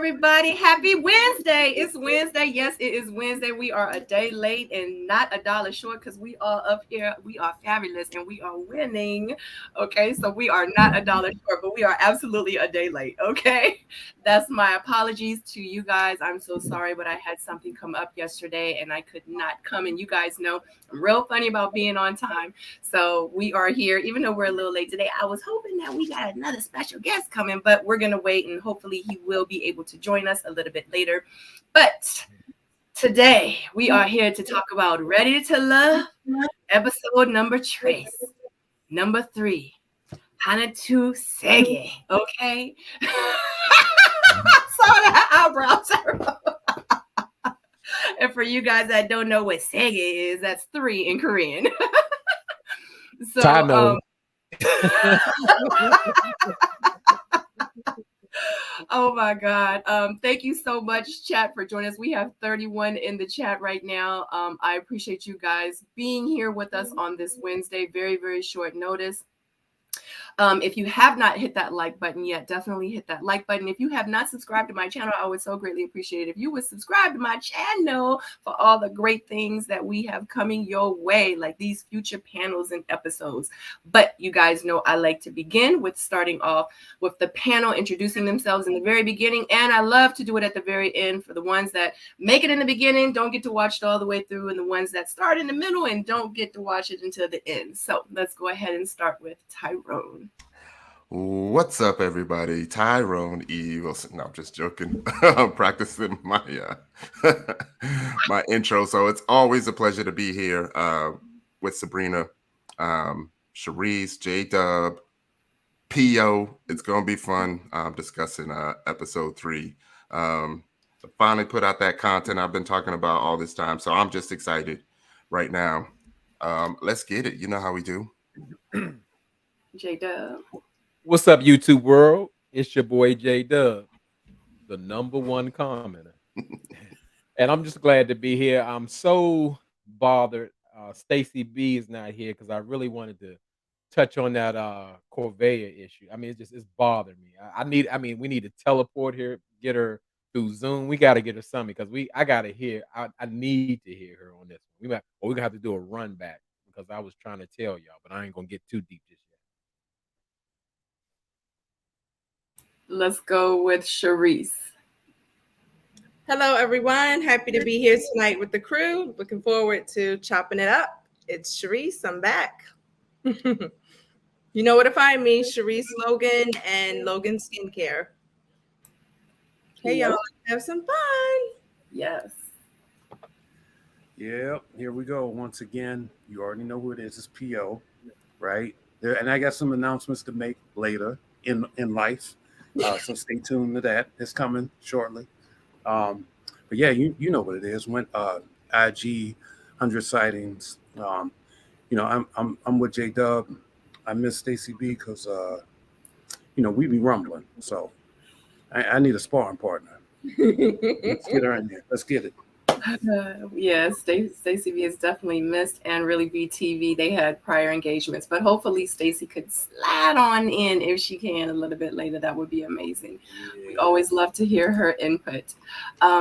everybody. Happy Wednesday. It's Wednesday. Yes, it is Wednesday. We are a day late and not a dollar short because we are up here. We are fabulous and we are winning. Okay, so we are not a dollar short, but we are absolutely a day late. Okay, that's my apologies to you guys. I'm so sorry, but I had something come up yesterday and I could not come. And you guys know I'm real funny about being on time. So we are here, even though we're a little late today. I was hoping that we got another special guest coming, but we're going to wait and hopefully he will be able to join us a little bit later. But today we are here to talk about Ready to Love, episode number trace, number 3. Hanatu Sege. Okay. Saw that eyebrows. And for you guys that don't know what Sege is, that's 3 in Korean. So I know. Oh my God. Thank you so much, chat, for joining us. We have 31 in the chat right now. I appreciate you guys being here with us on this Wednesday. Very, very short notice. If you have not hit that like button yet, definitely hit that like button. If you have not subscribed to my channel, I would so greatly appreciate it if you would subscribe to my channel for all the great things that we have coming your way, like these future panels and episodes. But you guys know I like to begin with starting off with the panel introducing themselves in the very beginning, and I love to do it at the very end for the ones that make it in the beginning, don't get to watch it all the way through, and the ones that start in the middle and don't get to watch it until the end. So let's go ahead and start with Tyrone. What's up, everybody? Tyrone E. Wilson. No, I'm just joking. I'm practicing my my intro, so it's always a pleasure to be here with Sabrina, Cherise, J-Dub, PO. It's gonna be fun discussing episode 3. Finally put out that content I've been talking about all this time, so I'm just excited right now. Let's get it. You know how we do. J-Dub. What's up, YouTube world? It's your boy J-Dub, the #1 commenter. And I'm just glad to be here. I'm so bothered. Stacy B is not here because I really wanted to touch on that Corvea issue. I mean, it's bothered me. We need to teleport here, get her through Zoom. We got to get her something because I got to hear. I need to hear her on this one. We're gonna have to do a run back because I was trying to tell y'all, but I ain't gonna get too deep just yet. Let's go with Cherise. Hello, everyone. Happy to be here tonight with the crew. Looking forward to chopping it up. It's Cherise. I'm back. You know where to find me, Cherise Logan and Logan Skincare. Hey, y'all. Have some fun. Yes. Yeah, here we go. Once again, you already know who it is. It's PO, right? And I got some announcements to make later in life. So stay tuned to that. It's coming shortly. But yeah, you know what it is. When IG 100 sightings. I'm with J-Dub. I miss Stacy B because we be rumbling. So I need a sparring partner. Let's get her in there. Let's get it. Yes, Stacey B is definitely missed, and really BTV. They had prior engagements, but hopefully Stacey could slide on in if she can a little bit later. That would be amazing. We always love to hear her input.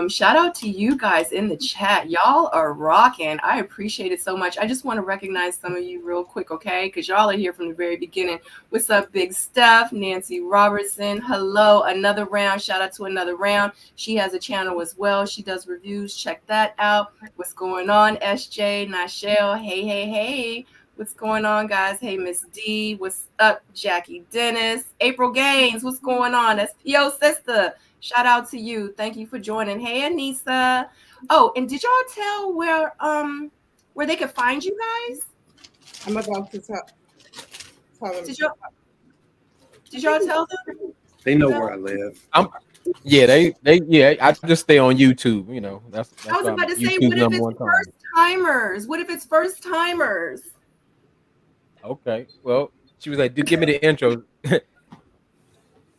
Shout out to you guys in the chat. Y'all are rocking. I appreciate it so much. I just want to recognize some of you real quick, okay? Because y'all are here from the very beginning. What's up, Big Steph, Nancy Robertson? Hello, another round. Shout out to another round. She has a channel as well. She does reviews. Check that out. What's going on, SJ, Nashelle? Hey. What's going on, guys? Hey, Miss D. What's up, Jackie Dennis? April Gaines. What's going on? That's P.O. sister. Shout out to you. Thank you for joining. Hey, Anissa. Oh, and did y'all tell where they could find you guys? I'm about to tell them. Did y'all tell them? They know where I live. I just stay on YouTube. That's I was about to say, YouTube's what if it's #1 first timers? What if it's first timers? Okay. Well, she was like, give me the intro.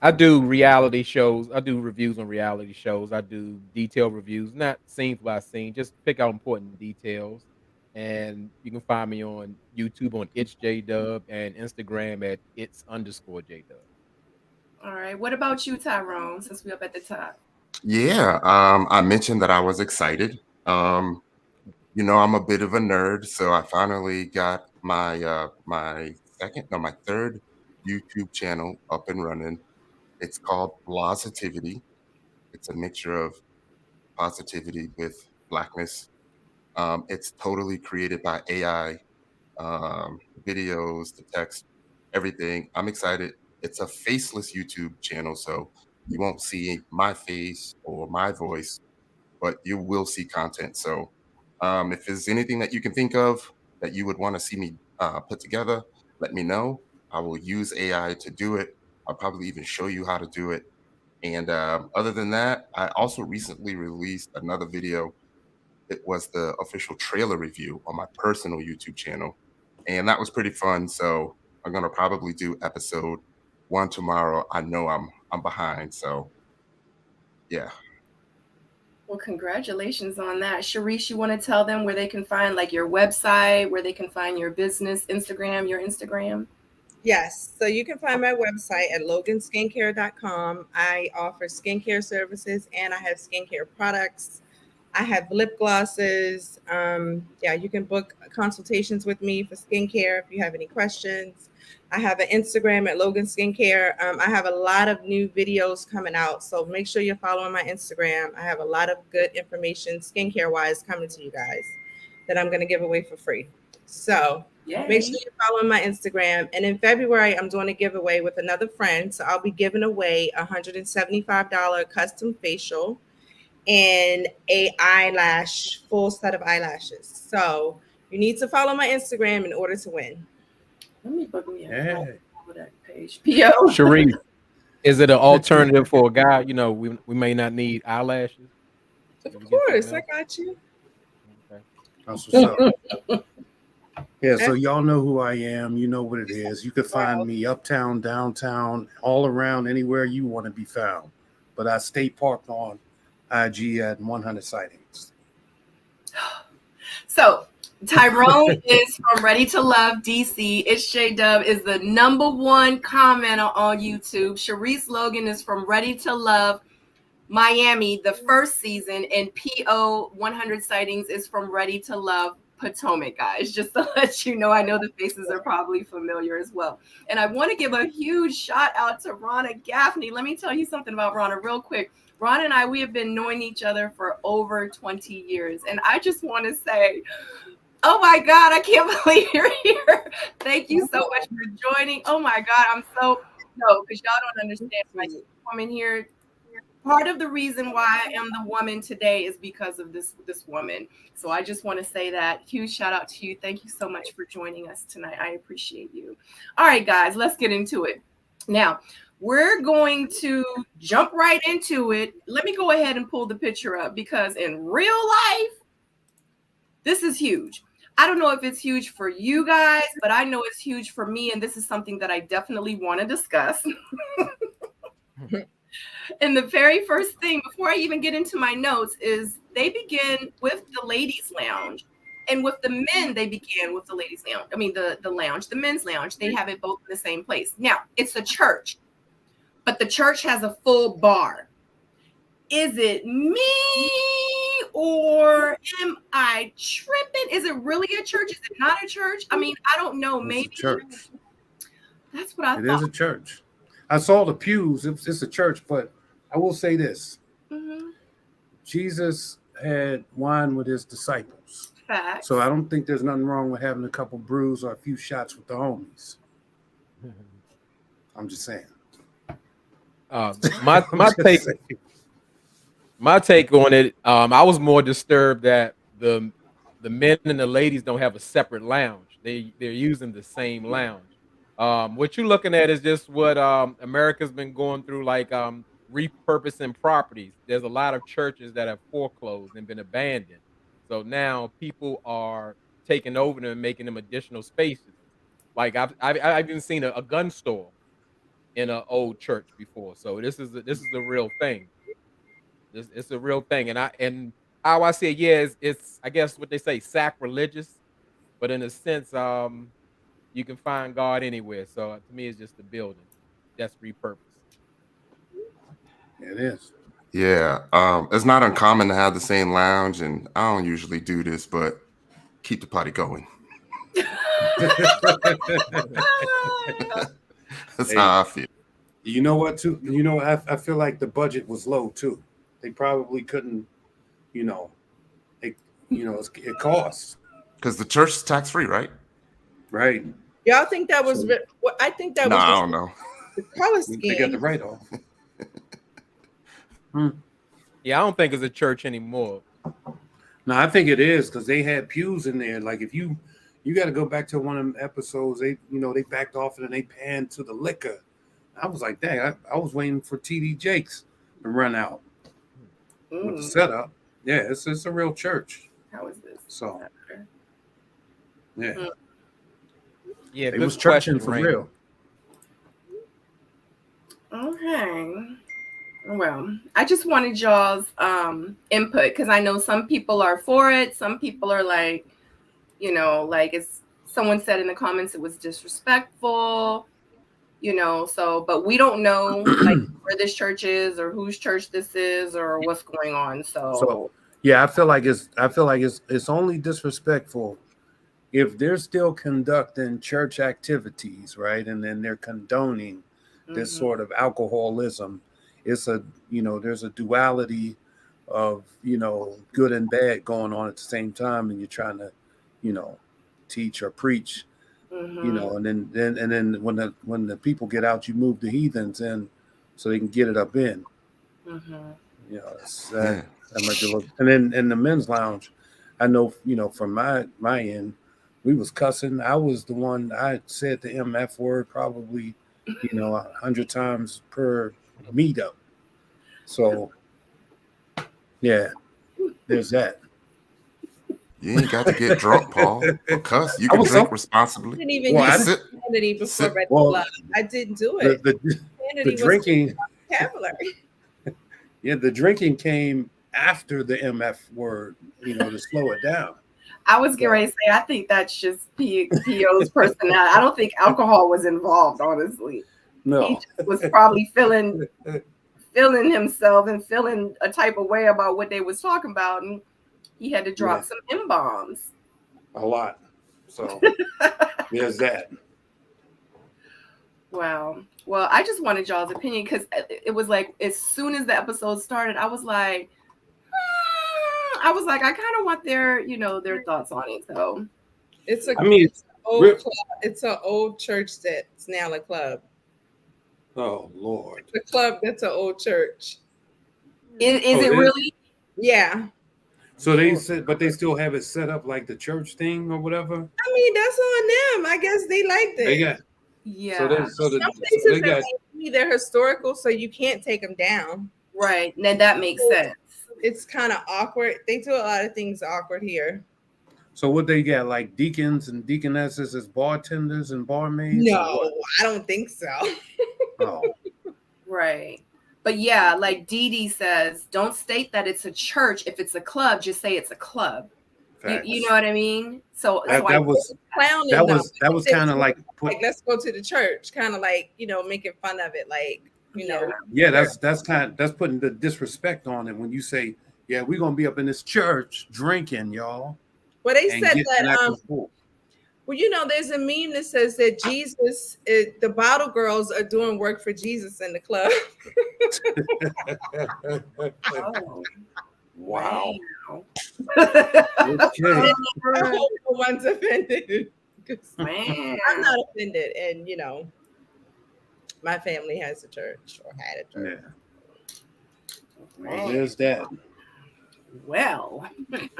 I do reality shows. I do reviews on reality shows. I do detailed reviews, not scene by scene, just pick out important details. And you can find me on YouTube on It's J-Dub and Instagram at It's_J-Dub. All right. What about you, Tyrone, since we're up at the top? Yeah, I mentioned that I was excited. I'm a bit of a nerd, so I finally got my second, no, my third YouTube channel up and running. It's called Blositivity. It's a mixture of positivity with blackness. It's totally created by AI, videos, the text, everything. I'm excited. It's a faceless YouTube channel, so you won't see my face or my voice, but you will see content. So, if there's anything that you can think of that you would want to see me put together, let me know. I will use AI to do it. I'll probably even show you how to do it. And other than that, I also recently released another video. It was the official trailer review on my personal YouTube channel, and that was pretty fun. So I'm gonna probably do episode one tomorrow. I know I'm behind, so yeah. Well, congratulations on that. Sharice, you want to tell them where they can find like your website, where they can find your business, Instagram, your Instagram? Yes. So you can find my website at loganskincare.com. I offer skincare services and I have skincare products. I have lip glosses. Yeah, you can book consultations with me for skincare if you have any questions. I have an Instagram at Logan Skincare. I have a lot of new videos coming out, so make sure you're following my Instagram. I have a lot of good information skincare wise coming to you guys that I'm going to give away for free. So make sure Yay. you're following my Instagram. And in February, I'm doing a giveaway with another friend. So I'll be giving away a $175 custom facial and a eyelash, full set of eyelashes. So you need to follow my Instagram in order to win. Let me book me a Yeah. flight over that page. PO. Sharice, is it an alternative for a guy? We may not need eyelashes. Of Can we get something course, I else? got you. Okay. That's what's up. Yeah, so y'all know who I am. You know what it is. You can find me uptown, downtown, all around, anywhere you want to be found. But I stay parked on IG at 100 sightings. So Tyrone is from Ready to Love DC. It's J Dub is the #1 commenter on YouTube. Sharice Logan is from Ready to Love Miami, the first season, and PO 100 sightings is from Ready to Love Potomac, guys. Just to let you know, I know the faces are probably familiar as well. And I want to give a huge shout out to Ronna Gaffney. Let me tell you something about Ronna real quick. Ron and I, we have been knowing each other for over 20 years. And I just want to say, oh my God, I can't believe you're here. Thank you so much for joining. Oh my God, I'm so, no, because y'all don't understand. Like, woman here, part of the reason why I am the woman today is because of this woman. So I just want to say that huge shout out to you. Thank you so much for joining us tonight. I appreciate you. All right, guys, let's get into it. Now, we're going to jump right into it. Let me go ahead and pull the picture up because in real life, this is huge. I don't know if it's huge for you guys, but I know it's huge for me. And this is something that I definitely want to discuss. And the very first thing, before I even get into my notes, is they begin with the ladies' lounge. And with the men, they begin with the ladies' lounge. I mean, the lounge, the men's lounge. They have it both in the same place. Now, it's a church, but the church has a full bar. Is it me or am I tripping? Is it really a church? Is it not a church? I mean, I don't know. Maybe It's a church. That's what I It thought. is a church. I saw the pews. It's a church, but I will say this. Mm-hmm. Jesus had wine with his disciples. Facts. So I don't think there's nothing wrong with having a couple brews or a few shots with the homies. I'm just saying. My take on it, I was more disturbed that the men and the ladies don't have a separate lounge. They're using the same lounge. What you're looking at is just what America's been going through, like repurposing properties. There's a lot of churches that have foreclosed and been abandoned. So now people are taking over them and making them additional spaces. Like I've even seen a gun store in an old church before. So this is a real thing. It's a real thing, and how I see it, yeah, it's I guess what they say sacrilegious, but in a sense, you can find God anywhere. So to me, it's just a building that's repurposed. It is. Yeah, it's not uncommon to have the same lounge, and I don't usually do this, but keep the party going. That's Hey, how I feel. you know what? Too. You know, I feel like the budget was low too. They probably couldn't. You know, it. You know, it costs, Because the church is tax free, right? right? Y'all think that was? So Well, I think that No, was I don't know. the color they got the scheme. write off. Yeah, I don't think it's a church anymore. No, I think it is because they had pews in there. Like if you got to go back to one of them episodes. They they backed off and then they panned to the liquor. I was like, dang, I was waiting for TD Jakes to run out with the setup. Yeah, it's a real church. How is this? So yeah, Yeah, it good was churching question, for Raymond. real. Okay. Well, I just wanted y'all's input because I know some people are for it. Some people are like, like it's someone said in the comments it was disrespectful, so but we don't know like where this church is or whose church this is or what's going on. So yeah, I feel like it's only disrespectful if they're still conducting church activities, right? And then they're condoning this sort of alcoholism. It's there's a duality of, good and bad going on at the same time. And you're trying to, teach or preach, and then when the people get out, you move the heathens in so they can get it up in, it's that might be a little, and then in the men's lounge, I know, from my end, we was cussing. I was the one, I said the MF word probably, 100 times per meetup. So, yeah, there's that. You ain't got to get drunk, Paul. Or cuss. You can drink responsibly. I didn't even Well, use profanity before Red Club. I didn't do it. The drinking, vocabulary. Yeah, the drinking came after the MF word, to slow it down. I was getting ready to say, I think that's just PO's personality. I don't think alcohol was involved, honestly. No. He just was probably feeling himself and feeling a type of way about what they was talking about, and he had to drop some M-bombs. A lot. So there's that. Wow. Well, I just wanted y'all's opinion because it was like as soon as the episode started, I was like, I kind of want their thoughts on it. So it's an old church that's now a club. Oh Lord. The club that's an old church. Is it really? Yeah. So they said, but they still have it set up like the church thing or whatever. I mean, that's on them. I guess they liked it. They got. Yeah. Some places they're historical, so you can't take them down. Right. Then that makes sense. It's kind of awkward. They do a lot of things awkward here. So what they got, like deacons and deaconesses as bartenders and barmaids? No, I don't think so. Oh. Right. But yeah, like Dee Dee says, don't state that it's a church. If it's a club, just say it's a club. You know what I mean? So that was kind of like let's go to the church, kind of like, making fun of it, like, Yeah, that's putting the disrespect on it when you say, yeah, we're gonna be up in this church drinking, y'all. Well, they said that well, there's a meme that says that the bottle girls are doing work for Jesus in the club. Oh. Wow. Okay. I hope no one's offended. Man. I'm not offended, and my family has a church or had a church. Yeah. Well, there's that. Well, but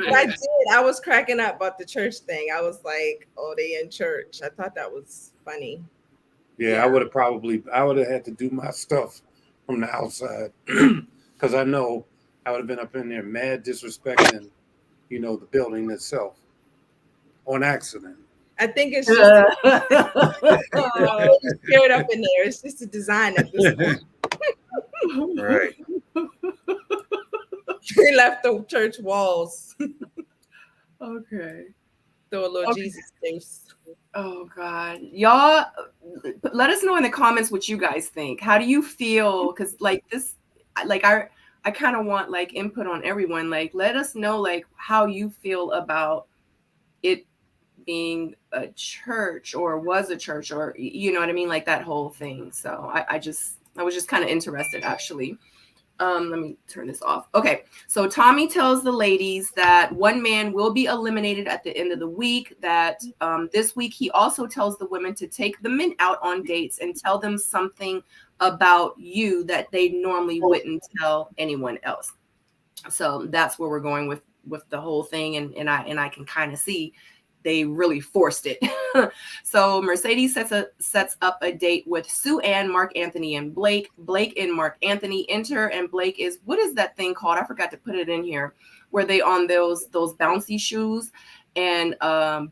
I was cracking up about the church thing. I was like, oh, they in church. I thought that was funny. Yeah. I would have had to do my stuff from the outside because I know I would have been up in there mad disrespecting, the building itself on accident. I think it's just scared up in there. It's just a design at this point. Right. They left the church walls. Okay. Throw a little Jesus face. Oh God. Y'all let us know in the comments what you guys think. How do you feel? Because like this, like I kind of want like input on everyone. Like, let us know like how you feel about it being a church or was a church, or you know what I mean, like that whole thing. So I was just kind of interested actually. Let me turn this off. Okay, so Tommy tells the ladies that one man will be eliminated at the end of the week. That this week he also tells the women to take the men out on dates and tell them something about you that they normally wouldn't tell anyone else. So that's where we're going with the whole thing, and I can kind of see they really forced it. So Mercedes sets up a date with Sue Ann, Mark Anthony, and Blake. Blake and Mark Anthony enter, and Blake is, what is that thing called? I forgot to put it in here. Were they on those bouncy shoes? And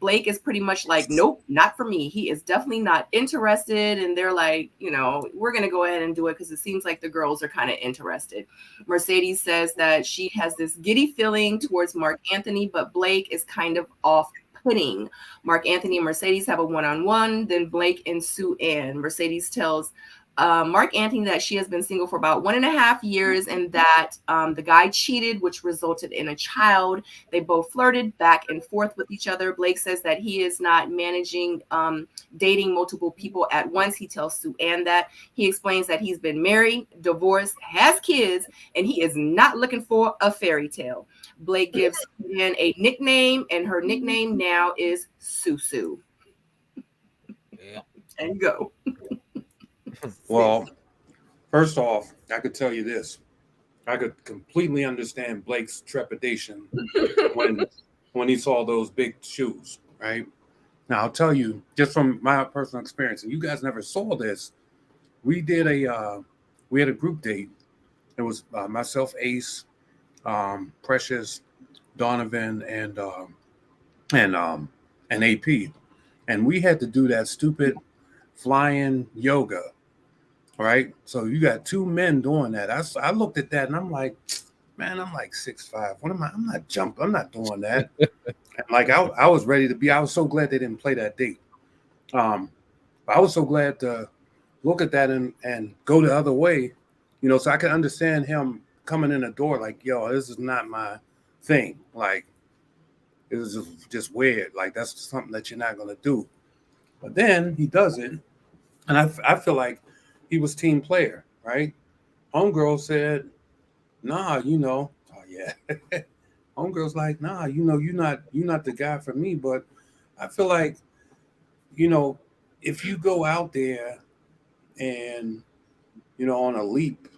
Blake is pretty much like, nope, not for me. He is definitely not interested. And they're like, you know, we're going to go ahead and do it because it seems like the girls are kind of interested. Mercedes says that she has this giddy feeling towards Mark Anthony, but Blake is kind of off-putting. Mark Anthony and Mercedes have a one-on-one, then Blake and Sue Ann. Mercedes tells Mark Anthony that she has been single for about 1.5 years and that the guy cheated, which resulted in a child. They both flirted back and forth with each other. Blake says that he is not managing dating multiple people at once. He tells Sue Ann that. He explains that he's been married, divorced, has kids, and he is not looking for a fairy tale. Blake gives Sue Ann a nickname, and her nickname now is Susu. Yeah. And go. Well, first off, I could tell you this. I could completely understand Blake's trepidation when he saw those big shoes, right? Now, I'll tell you, just from my personal experience, and you guys never saw this, we had a group date. It was myself, Ace, Precious, Donovan, and AP. And we had to do that stupid flying yoga. Right, so you got two men doing that. I looked at that and I'm like, man, I'm like 6'5". What am I? I'm not jumping. I'm not doing that. And like I was ready to be. I was so glad they didn't play that date. I was so glad to look at that and go the other way, you know, so I could understand him coming in the door like, yo, this is not my thing. Like, it was just weird. Like, that's something that you're not gonna do. But then he does it, and I feel like he was team player, right? Homegirl said, nah, you know, oh yeah. Homegirl's like, nah, you know, you're not the guy for me. But I feel like, you know, if you go out there and, you know, on a leap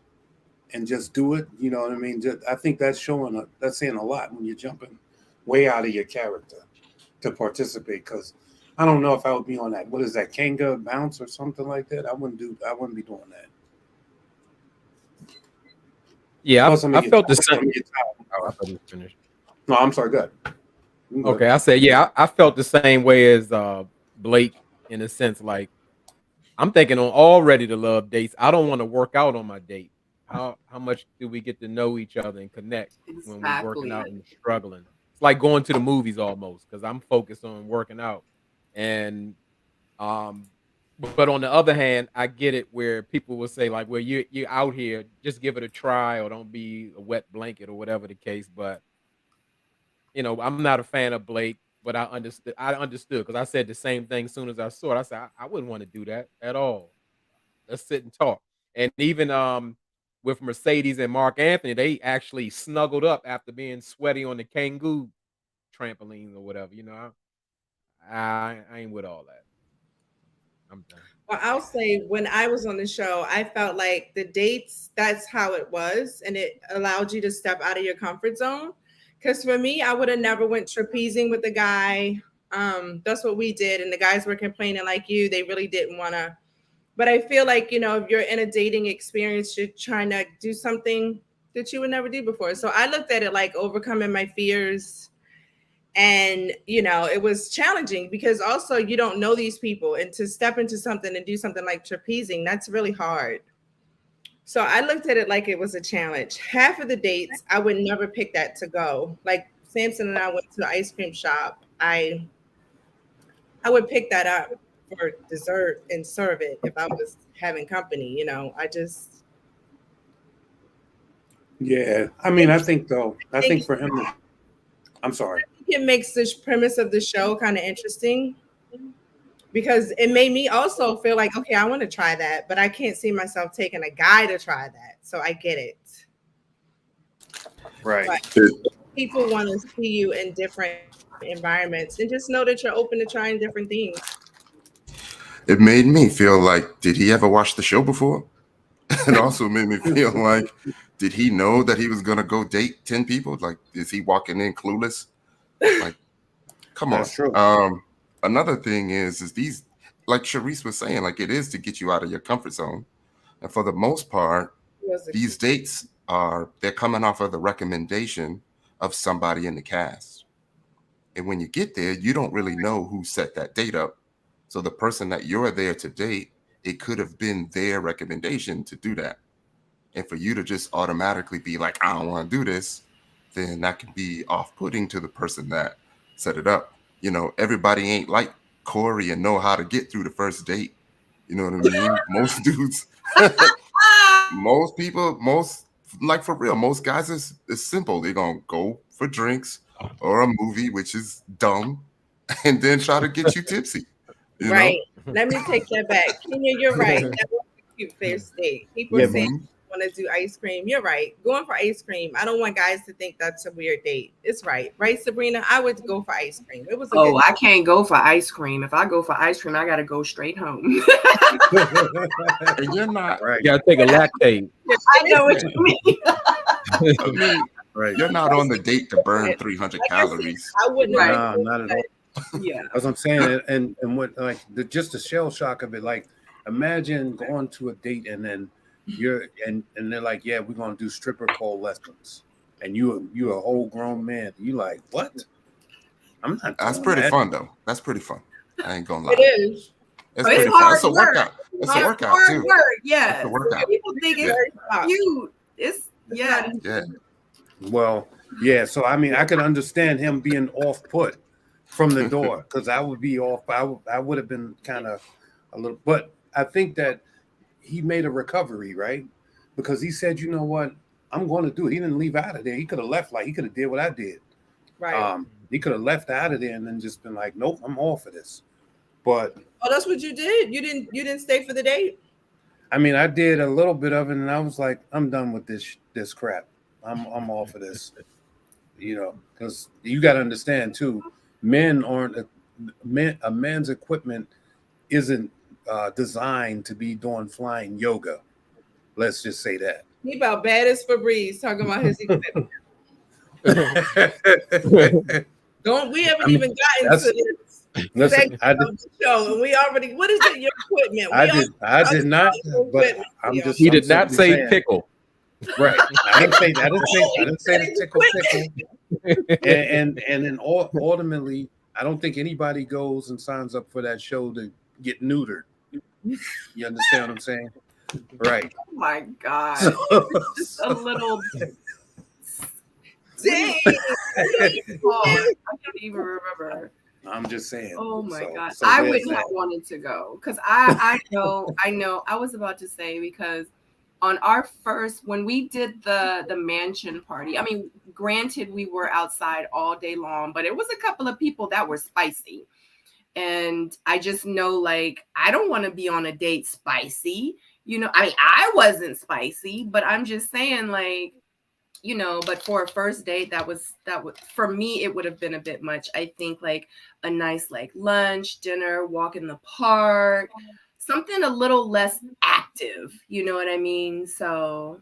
and just do it, you know what I mean? I think that's saying a lot when you're jumping way out of your character to participate. Because I don't know if I would be on that. What is that, Kanga bounce or something like that? I wouldn't be doing that. Yeah, Plus, I felt the same. Oh, I thought you finished. No, I'm sorry. Good. Okay, I said, yeah, I felt the same way as Blake in a sense. Like, I'm thinking on already the love dates. I don't want to work out on my date. How much do we get to know each other and connect when we're working out and struggling? It's like going to the movies almost, because I'm focused on working out. And but on the other hand, I get it where people will say like, well, you're out here, just give it a try, or don't be a wet blanket or whatever the case. But you know, I'm not a fan of Blake, but I understood because I said the same thing as soon as I saw it. I said I wouldn't want to do that at all. Let's sit and talk. And even with Mercedes and Mark Anthony, they actually snuggled up after being sweaty on the Kangoo trampoline or whatever. You know, I ain't with all that. I'm done. Well, I'll say when I was on the show, I felt like the dates, that's how it was. And it allowed you to step out of your comfort zone. Because for me, I would have never went trapezing with a guy. That's what we did. And the guys were complaining like you, they really didn't want to. But I feel like, you know, if you're in a dating experience, you're trying to do something that you would never do before. So I looked at it like overcoming my fears. And, you know, it was challenging because also you don't know these people, and to step into something and do something like trapezing, that's really hard. So I looked at it like it was a challenge. Half of the dates, I would never pick that to go. Like Samson and I went to the ice cream shop. I would pick that up for dessert and serve it if I was having company, you know. Yeah, I mean, I think though, I think for him, I'm sorry. It makes this premise of the show kind of interesting because it made me also feel like, okay, I want to try that, but I can't see myself taking a guy to try that. So I get it. Right. But people want to see you in different environments and just know that you're open to trying different things. It made me feel like, did he ever watch the show before? It also made me feel like, did he know that he was gonna go date 10 people? Like, is he walking in clueless? Like, come on. That's true. Another thing is these, like Sharice was saying, like it is to get you out of your comfort zone. And for the most part, these dates they're coming off of the recommendation of somebody in the cast. And when you get there, you don't really know who set that date up. So the person that you're there to date, it could have been their recommendation to do that. And for you to just automatically be like, I don't want to do this, then that can be off-putting to the person that set it up. You know, everybody ain't like Corey and know how to get through the first date. You know what I mean? Most dudes, most people, like for real, most guys is simple. They're gonna go for drinks or a movie, which is dumb, and then try to get you tipsy. You Right. know? Let me take that back. Kenya, you're right. That was a cute first date. People Yeah, say want to do ice cream. You're right. Going for ice cream. I don't want guys to think that's a weird date. It's right. Right, Sabrina? I would go for ice cream. It was a good I can't go for ice cream. If I go for ice cream, I gotta go straight home. And you're not right. You gotta take a lactate. I know what you mean. I mean, Right. you're not on the date to burn 300 calories. I wouldn't Right. have No, not at all. Yeah. That's what I'm saying. And what like just the shell shock of it. Like, imagine going to a date and then you're and they're like, yeah, we're gonna do stripper pole lessons, and you a whole grown man. You like, what? I'm not. That's doing pretty that. fun though. That's pretty fun. I ain't gonna lie. It is. It's It's pretty fun. hard It's a work. workout. It's a It's workout hard too. work, yeah. It's a workout. People think it's cute. It's yeah. Yeah. Well, yeah. So I mean, I could understand him being off put from the door because I would be off. I would have been kind of a little, but I think that he made a recovery, right? Because he said, you know what, I'm going to do it. He didn't leave out of there. He could have left, like he could have did what I did. Right. He could have left out of there and then just been like, nope, I'm all for this. But Oh, that's what you did. You didn't stay for the date. I mean, I did a little bit of it, and I was like, I'm done with this crap. I'm all for this, you know, because you got to understand too, men aren't a man's equipment isn't designed to be doing flying yoga. Let's just say that. He about bad as Febreze talking about his equipment. We haven't even gotten to this Listen, segment of the show, and we already. What is it? Your equipment? I did not. But I'm just. He I'm did not simply say saying, pickle. Right. I didn't say the tickle. And then ultimately, I don't think anybody goes and signs up for that show to get neutered. You understand what I'm saying? Right. Oh my God. Just a little Dang. I can't even remember. I'm just saying. Oh my God. So I there's wouldn't that. have wanted to go because I know. I was about to say because on our first, when we did the mansion party, I mean, granted, we were outside all day long, but it was a couple of people that were spicy. And I just know, like, I don't want to be on a date spicy. You know, I mean, I wasn't spicy, but I'm just saying, like, you know, but for a first date, that was for me, it would have been a bit much. I think like a nice like lunch, dinner, walk in the park, something a little less active, you know what I mean? So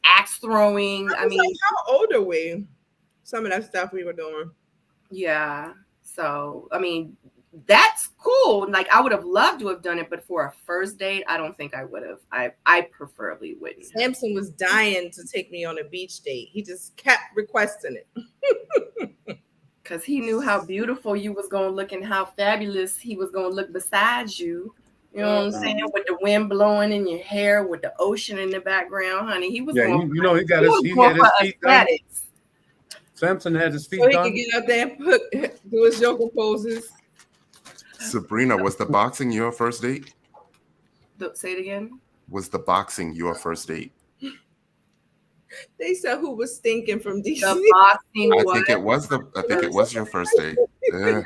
axe throwing. I mean, like, how old are we? Some of that stuff we were doing. yeah. So I mean, that's cool. Like I would have loved to have done it, but for a first date, I don't think I would have. I preferably wouldn't. Samson was dying to take me on a beach date. He just kept requesting it. Because he knew how beautiful you was gonna look and how fabulous he was gonna look beside you. You know what I'm saying? With the wind blowing in your hair, with the ocean in the background, honey. He was going. You know, he had his feet done. Samson had his feet so he done. could get up there and do his yoga poses. Sabrina, was the boxing your first date? Say it again. Was the boxing your first date? They said who was stinking from DC. The boxing I was. think it was your first date. Yeah.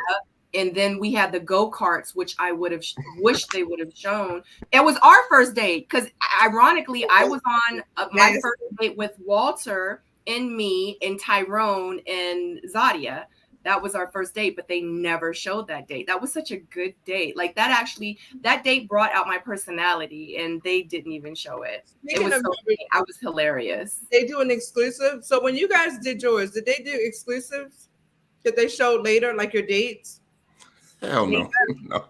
And then we had the go-karts, which I would have wished they would have shown. It was our first date because ironically, I was on my first date with Walter and me and Tyrone and Zadia. That was our first date, but they never showed that date. That was such a good date. Like that date brought out my personality and they didn't even show it. It was so funny. I was hilarious. They do an exclusive. So when you guys did yours, did they do exclusives that they showed later, like your dates? Hell no. No.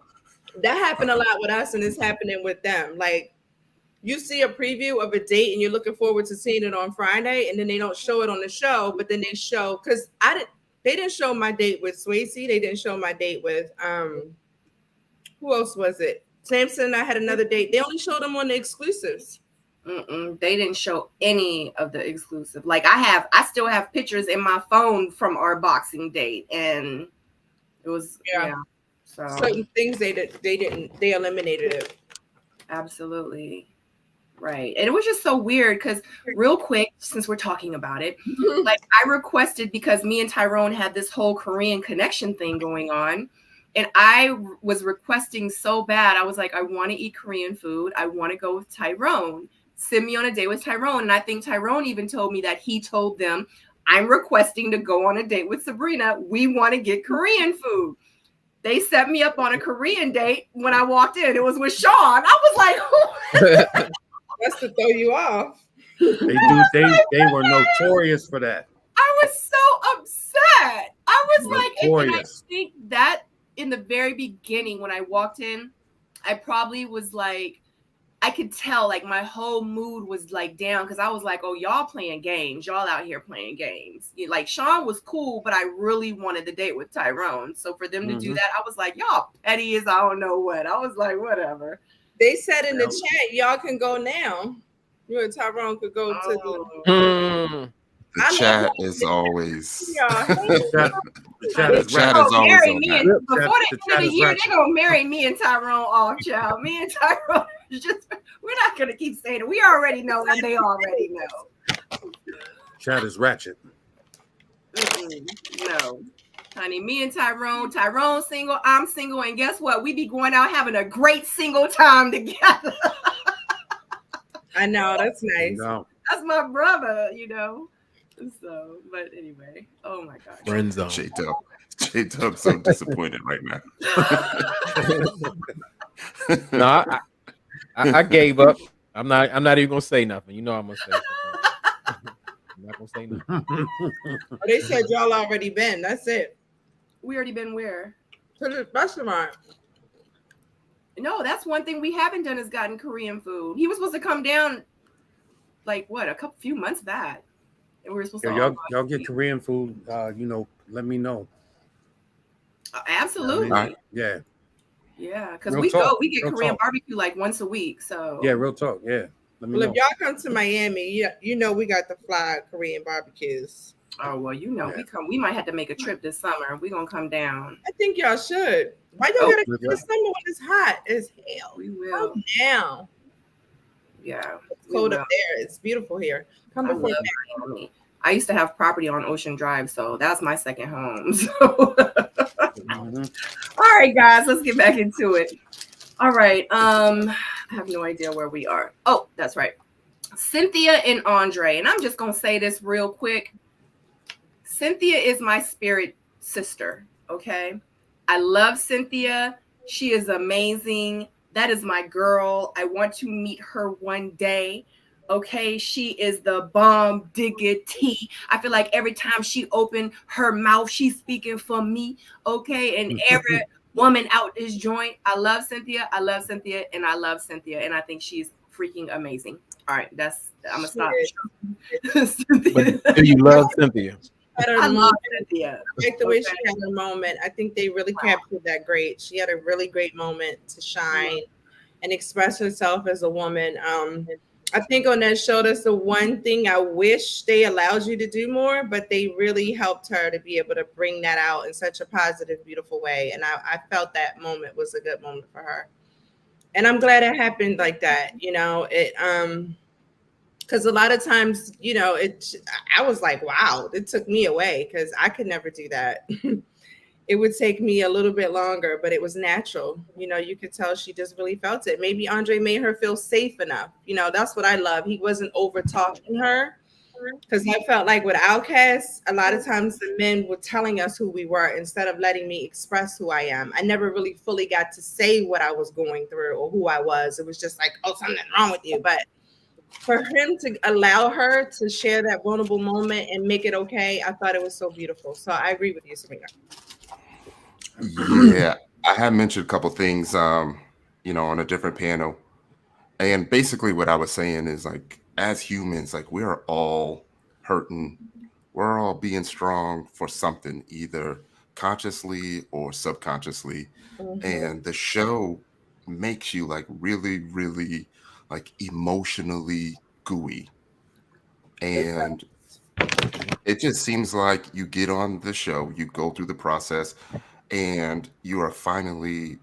That happened a lot with us, and it's happening with them. Like you see a preview of a date and you're looking forward to seeing it on Friday, and then they don't show it on the show, but then they show because they didn't show my date with Swayze. They didn't show my date with who else was it? Samson and I had another date. They only showed them on the exclusives. They didn't show any of the exclusive. Like I still have pictures in my phone from our boxing date, and it was so certain things they eliminated it. Absolutely. Right. And it was just so weird because real quick, since we're talking about it, like I requested because me and Tyrone had this whole Korean connection thing going on. And I was requesting so bad. I was like, I want to eat Korean food. I want to go with Tyrone. Send me on a date with Tyrone. And I think Tyrone even told me that he told them, I'm requesting to go on a date with Sabrina. We want to get Korean food. They set me up on a Korean date. When I walked in, it was with Sean. I was like, who? That's to throw you off. They were notorious for that. I was so upset. I was like, and I think that in the very beginning when I walked in, I probably was like, I could tell like my whole mood was like down because I was like, oh, y'all playing games. Y'all out here playing games. Like Sean was cool, but I really wanted the date with Tyrone. So for them to do that, I was like, y'all petty as I don't know what. I was like, whatever. They said in the chat, y'all can go now. You and Tyrone could go to the chat is always the chat is always on that. Before the end of the year, they're gonna marry me and Tyrone off, child. Me and Tyrone we're not gonna keep saying it. We already know and they already know. Chat is ratchet. No. Honey, me and Tyrone's single, I'm single, and guess what? We be going out having a great single time together. I know, that's nice. No. That's my brother, So, but anyway, oh my God. Friend zone. J-Dub's so disappointed right now. No, I gave up. I'm not even gonna say nothing. I'm gonna say something. I'm not gonna say nothing. They said y'all already been. That's it. We already been where? To the restaurant. No, that's one thing we haven't done is gotten Korean food. He was supposed to come down like what, a few months back. And we were supposed to y'all get Korean food, let me know. Absolutely. Yeah. Yeah, because we get Korean barbecue like once a week. So yeah, real talk. Yeah. Let me know. If y'all come to Miami, we got the fly Korean barbecues. Oh well, we might have to make a trip this summer. We're gonna come down. I think y'all should. Why y'all gotta come this summer when it's hot as hell? We will. Come down. Yeah. It's cold up there. It's beautiful here. Come before Miami. I used to have property on Ocean Drive, so that's my second home. So all right, guys, let's get back into it. All right. I have no idea where we are. Oh, that's right. Cynthia and Andre. And I'm just gonna say this real quick. Cynthia is my spirit sister. Okay. I love Cynthia. She is amazing. That is my girl. I want to meet her one day. Okay, she is the bomb diggity. I feel like every time she opened her mouth, she's speaking for me. Okay, and every woman out this joint. I love Cynthia. I love Cynthia, and I love Cynthia, and I think she's freaking amazing. All right, I'm gonna stop. But do you love Cynthia? I love Cynthia. I like the way she had her moment. I think they really captured that great. She had a really great moment to shine and express herself as a woman. I think on that show, that's the one thing I wish they allowed you to do more, but they really helped her to be able to bring that out in such a positive, beautiful way. And I felt that moment was a good moment for her. And I'm glad it happened like that, because Because a lot of times, I was like, wow, it took me away because I could never do that. It would take me a little bit longer, but it was natural. You could tell she just really felt it. Maybe Andre made her feel safe enough. That's what I love. He wasn't over talking her, because I felt like with Outcasts, a lot of times the men were telling us who we were instead of letting me express who I am. I never really fully got to say what I was going through or who I was. It was just like, oh, something's wrong with you. But for him to allow her to share that vulnerable moment and make it okay, I thought it was so beautiful. So I agree with you, Sabrina. Yeah, I had mentioned a couple things, on a different panel. And basically what I was saying is like, as humans, like we're all hurting. We're all being strong for something, either consciously or subconsciously. And the show makes you like really, really like emotionally gooey. And it just seems like you get on the show, you go through the process, and you are finally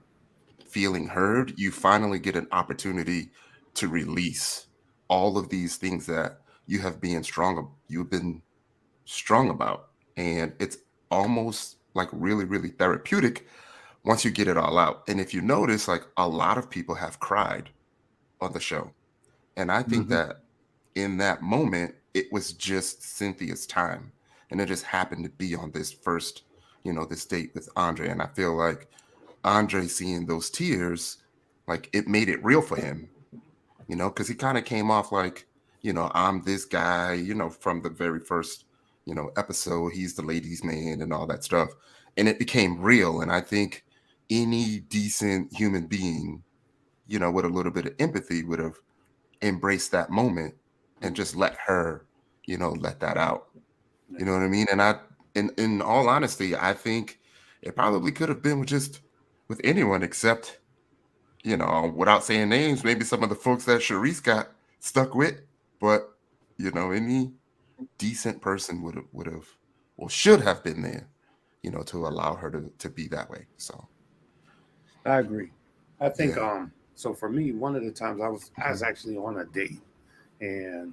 feeling heard. You finally get an opportunity to release all of these things that you've been strong about. And it's almost like really, really therapeutic once you get it all out. And if you notice, like a lot of people have cried on the show. And I think Mhm. that in that moment, it was just Cynthia's time. And it just happened to be on this first, this date with Andre. And I feel like Andre seeing those tears, like it made it real for him, because he kind of came off like, I'm this guy, from the very first, episode, he's the ladies' man and all that stuff. And it became real. And I think any decent human being, with a little bit of empathy would have embraced that moment and just let her, let that out. You know what I mean? And in all honesty, I think it probably could have been with anyone except, without saying names, maybe some of the folks that Sharice got stuck with, but any decent person would have, well, should have been there, to allow her to be that way. So I agree. I think yeah. so for me, one of the times I was actually on a date, and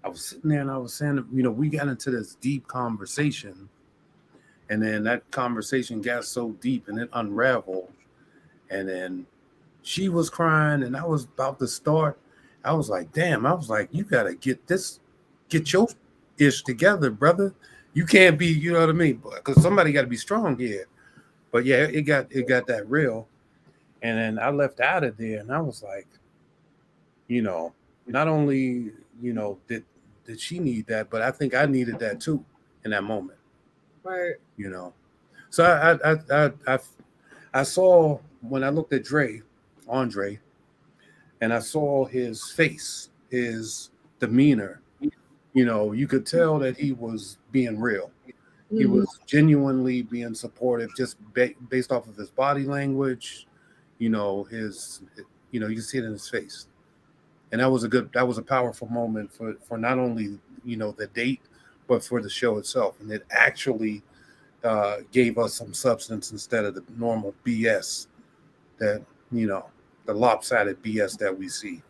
I was sitting there and I was saying, we got into this deep conversation, and then that conversation got so deep and it unraveled, and then she was crying and I was about to start. I was like, damn, I was like, you gotta get your ish together, brother. You can't be, you know what I mean? Because somebody got to be strong here. But yeah, it got that real. And then I left out of there, and I was like, not only did she need that, but I think I needed that too in that moment. Right. So I saw when I looked at Andre, and I saw his face, his demeanor. You could tell that he was being real. He was genuinely being supportive, just based off of his body language. His, you can see it in his face, and that was a powerful moment for not only the date, but for the show itself, and it actually gave us some substance instead of the normal BS that the lopsided BS that we see.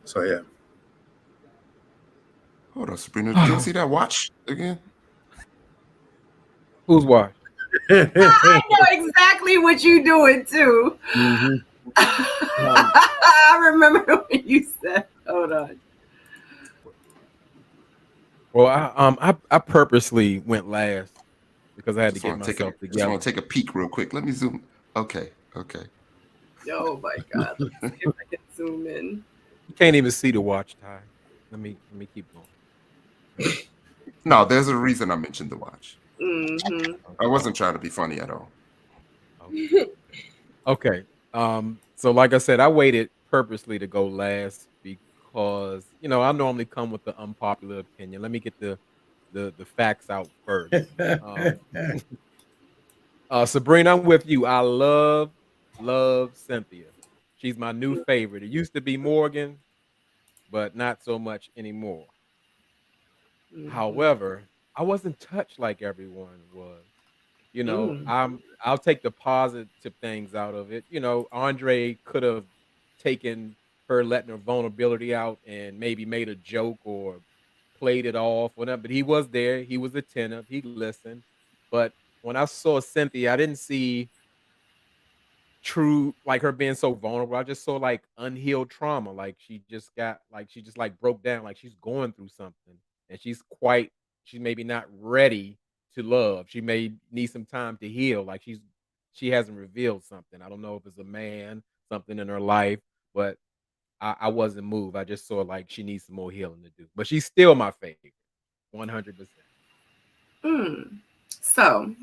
So yeah. Hold on, Sabrina. Can I see that watch again? Who's watch? I know exactly what you're doing too. Mhm. I remember when you said, hold on. Well, I purposely went last because I had to Just get want to take a myself just want together. to take a peek real quick. Let me zoom. Okay, okay. Oh my God. Let me see if I can zoom in. You can't even see the watch, Ty. Let me keep going. No, there's a reason I mentioned the watch. Mm-hmm. I wasn't trying to be funny at all. Okay. Okay. So like I said, I waited purposely to go last because I normally come with the unpopular opinion. Let me get the facts out first. Um, Sabrina, I'm with you. I love Cynthia. She's my new favorite. It used to be Morgan, but not so much anymore. Mm-hmm. However, I wasn't touched like everyone was. Mm. I'll take the positive things out of it. Andre could have taken her letting her vulnerability out and maybe made a joke or played it off, whatever. But he was there. He was attentive. He listened. But when I saw Cynthia, I didn't see true like her being so vulnerable. I just saw like unhealed trauma. Like she just like broke down. Like she's going through something, and she's maybe not ready to love. She may need some time to heal. Like she hasn't revealed something. I don't know if it's a man, something in her life, but I wasn't moved. I just saw like she needs some more healing to do. But she's still my favorite, 100%. So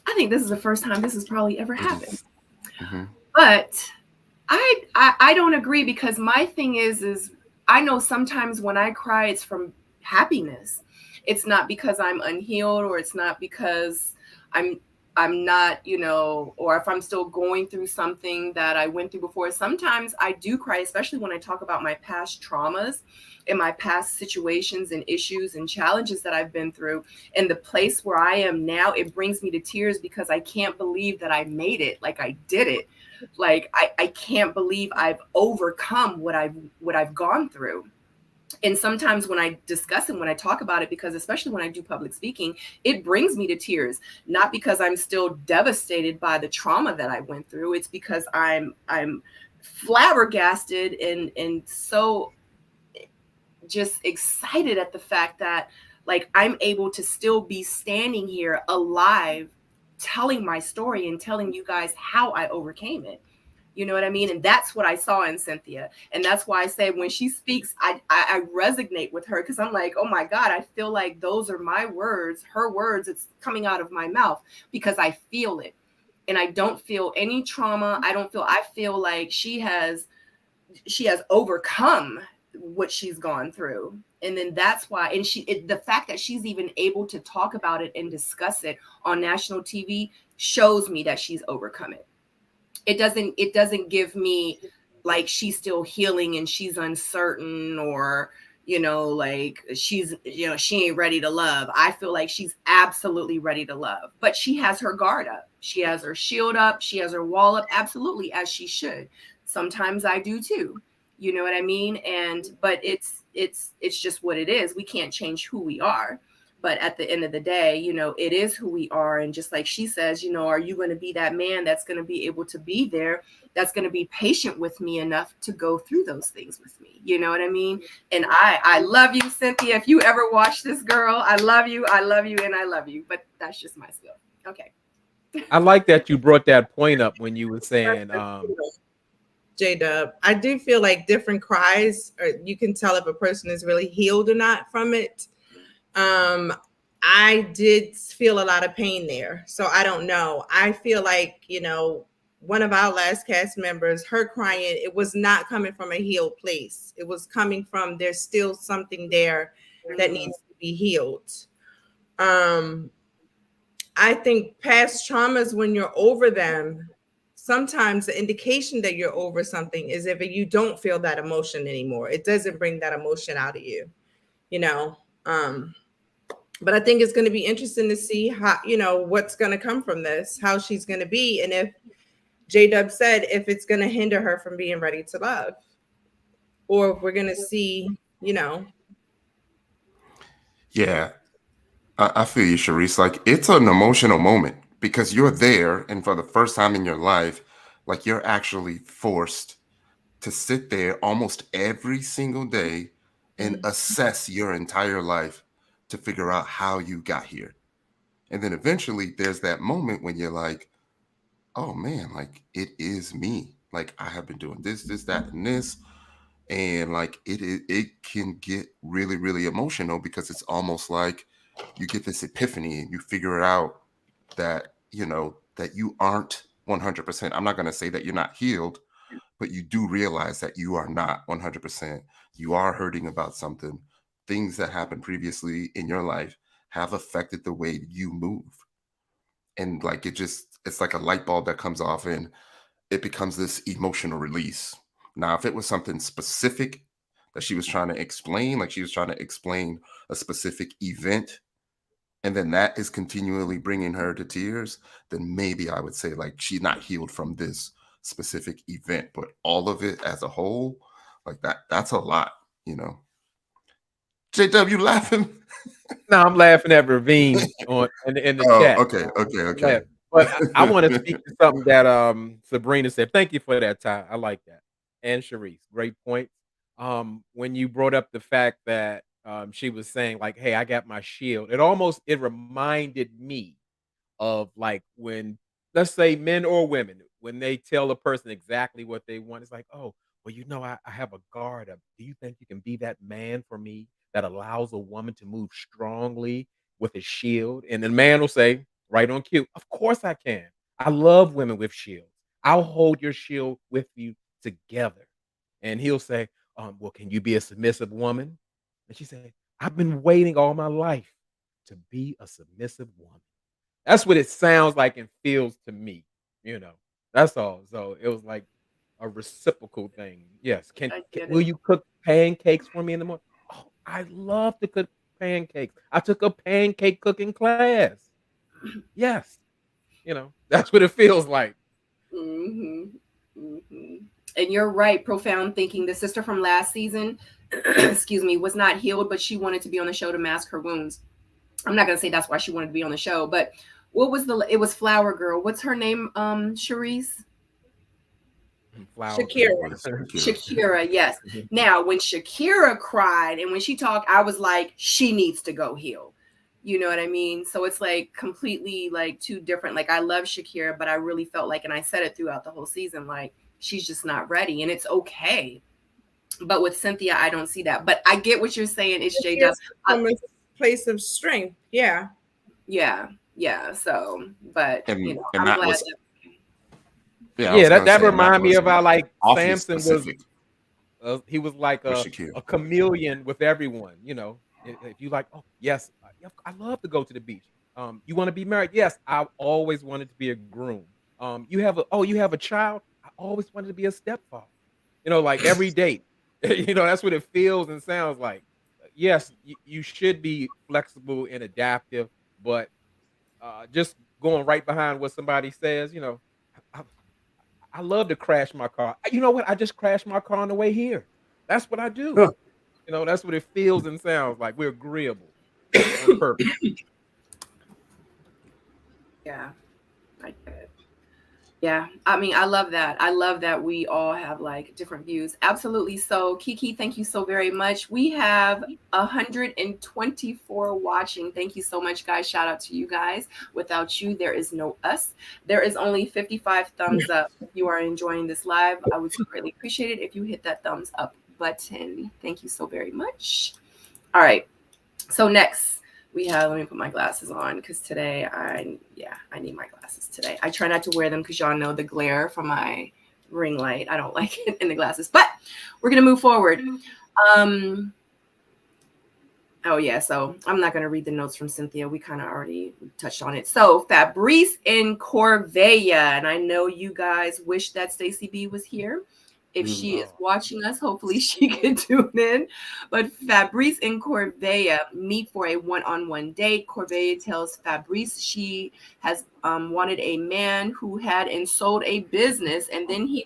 I think this is the first time this has probably ever happened. But I don't agree, because my thing is I know sometimes when I cry, it's from happiness. It's not because I'm unhealed, or it's not because I'm not, or if I'm still going through something that I went through before. Sometimes I do cry, especially when I talk about my past traumas and my past situations and issues and challenges that I've been through. And the place where I am now, it brings me to tears, because I can't believe that I made it. Like, I did it. Like, I can't believe I've overcome what I've gone through. And sometimes when I discuss it, when I talk about it, because especially when I do public speaking, it brings me to tears, not because I'm still devastated by the trauma that I went through. It's because I'm flabbergasted and so just excited at the fact that, like, I'm able to still be standing here alive, telling my story and telling you guys how I overcame it. You know what I mean? And that's what I saw in Cynthia. And that's why I say when she speaks, I resonate with her, because I'm like, oh my God, I feel like those are my words, her words. It's coming out of my mouth because I feel it. And I don't feel any trauma. I feel like she has overcome what she's gone through. And then that's why, and the fact that she's even able to talk about it and discuss it on national TV shows me that she's overcome it. It doesn't give me like she's still healing and she's uncertain, or, like she ain't ready to love. I feel like she's absolutely ready to love, but she has her guard up. She has her shield up. She has her wall up. Absolutely. As she should. Sometimes I do too. You know what I mean? But it's just what it is. We can't change who we are. But at the end of the day, it is who we are. And just like she says, are you going to be that man that's going to be able to be there, that's going to be patient with me enough to go through those things with me? You know what I mean? And I love you, Cynthia. If you ever watch this, girl, I love you, and I love you. But that's just my skill. Okay. I like that you brought that point up when you were saying, J-Dub, I do feel like different cries, or you can tell if a person is really healed or not from it. I did feel a lot of pain there. So I don't know. I feel like, one of our last cast members, her crying, it was not coming from a healed place. It was coming from, there's still something there that needs to be healed. I think past traumas, when you're over them, sometimes the indication that you're over something is if you don't feel that emotion anymore. It doesn't bring that emotion out of you, but I think it's going to be interesting to see how, what's going to come from this, how she's going to be. And if J-Dub said, if it's going to hinder her from being ready to love, or if we're going to see, Yeah, I feel you, Sharice. Like, it's an emotional moment because you're there, and for the first time in your life, like, you're actually forced to sit there almost every single day and assess your entire life to figure out how you got here. And then eventually there's that moment when you're like, oh man, like, it is me. Like, I have been doing this, that, and this. And like, it can get really, really emotional because it's almost like you get this epiphany and you figure out that, that you aren't 100%. I'm not going to say that you're not healed, but you do realize that you are not 100%. You are hurting about something. Things that happened previously in your life have affected the way you move. And like, it's like a light bulb that comes off and it becomes this emotional release. Now, if it was something specific that she was trying to explain, like she was trying to explain a specific event, and then that is continually bringing her to tears, then maybe I would say like she's not healed from this specific event, but all of it as a whole, like that's a lot, you know. JW, you laughing? No, I'm laughing at Ravine in the Oh, chat. okay. But I want to speak to something that Sabrina said. Thank you for that, Ty. I like that. And Sharice, great points. When you brought up the fact that she was saying like, "Hey, I got my shield," it reminded me of like when, let's say, men or women, when they tell a person exactly what they want, it's like, "Oh, well, I have a guard up. Do you think you can be that man for me that allows a woman to move strongly with a shield?" And the man will say, right on cue, "Of course I can. I love women with shields. I'll hold your shield with you together." And he'll say, "Well, can you be a submissive woman?" And she said, "I've been waiting all my life to be a submissive woman." That's what it sounds like and feels to me, you know. That's all. So it was like a reciprocal thing. Yes. I get Will it. you cook pancakes for me in the morning? Oh, I love to cook pancakes. I took a pancake cooking class. Yes. That's what it feels like. Hmm. Hmm. And you're right, profound thinking. The sister from last season, excuse me, was not healed, but she wanted to be on the show to mask her wounds. I'm not gonna say that's why she wanted to be on the show, but it was Flower Girl. What's her name? Sharice? Flower girl. Shakira. Shakira, yes. Now, when Shakira cried and when she talked, I was like, she needs to go heal. You know what I mean? So it's like completely like two different. Like I love Shakira, but I really felt like, and I said it throughout the whole season, like she's just not ready, and it's okay. But with Cynthia, I don't see that. But I get what you're saying. It's J Dub. From a place of strength. Yeah. Yeah. So, but And I'm that glad was that. yeah, I Yeah, was that gonna that say, and that reminded me was of how like awfully Samson was. specific He was like with a Shakira. chameleon with everyone. If you like, oh yes, I love to go to the beach. You want to be married? Yes, I always wanted to be a groom. You have a child? I always wanted to be a stepfather. Like every date. That's what it feels and sounds like. Yes, you should be flexible and adaptive, but just going right behind what somebody says, I, I love to crash my car. You know what? I just crashed my car on the way here. That's what I do. Huh. That's what it feels and sounds like. We're agreeable on purpose. Yeah, I get it. Yeah, I mean, I love that. I love that we all have like different views. Absolutely. So, Kiki, thank you so very much. We have 124 watching. Thank you so much, guys. Shout out to you guys. Without you, there is no us. There is only 55 thumbs up. If you are enjoying this live, I would greatly appreciate it if you hit that thumbs up button. Thank you so very much. All right. So next let me put my glasses on because today I need my glasses today. I try not to wear them because y'all know the glare from my ring light. I don't like it in the glasses, but we're going to move forward. Oh yeah, so I'm not going to read the notes from Cynthia. We kind of already touched on it. So Fabrice in Corvea, and I know you guys wish that Stacey B was here. If she is watching us, hopefully she can tune in. But Fabrice and Corvea meet for a one-on-one date. Corvea tells Fabrice she has wanted a man who had and sold a business, and then he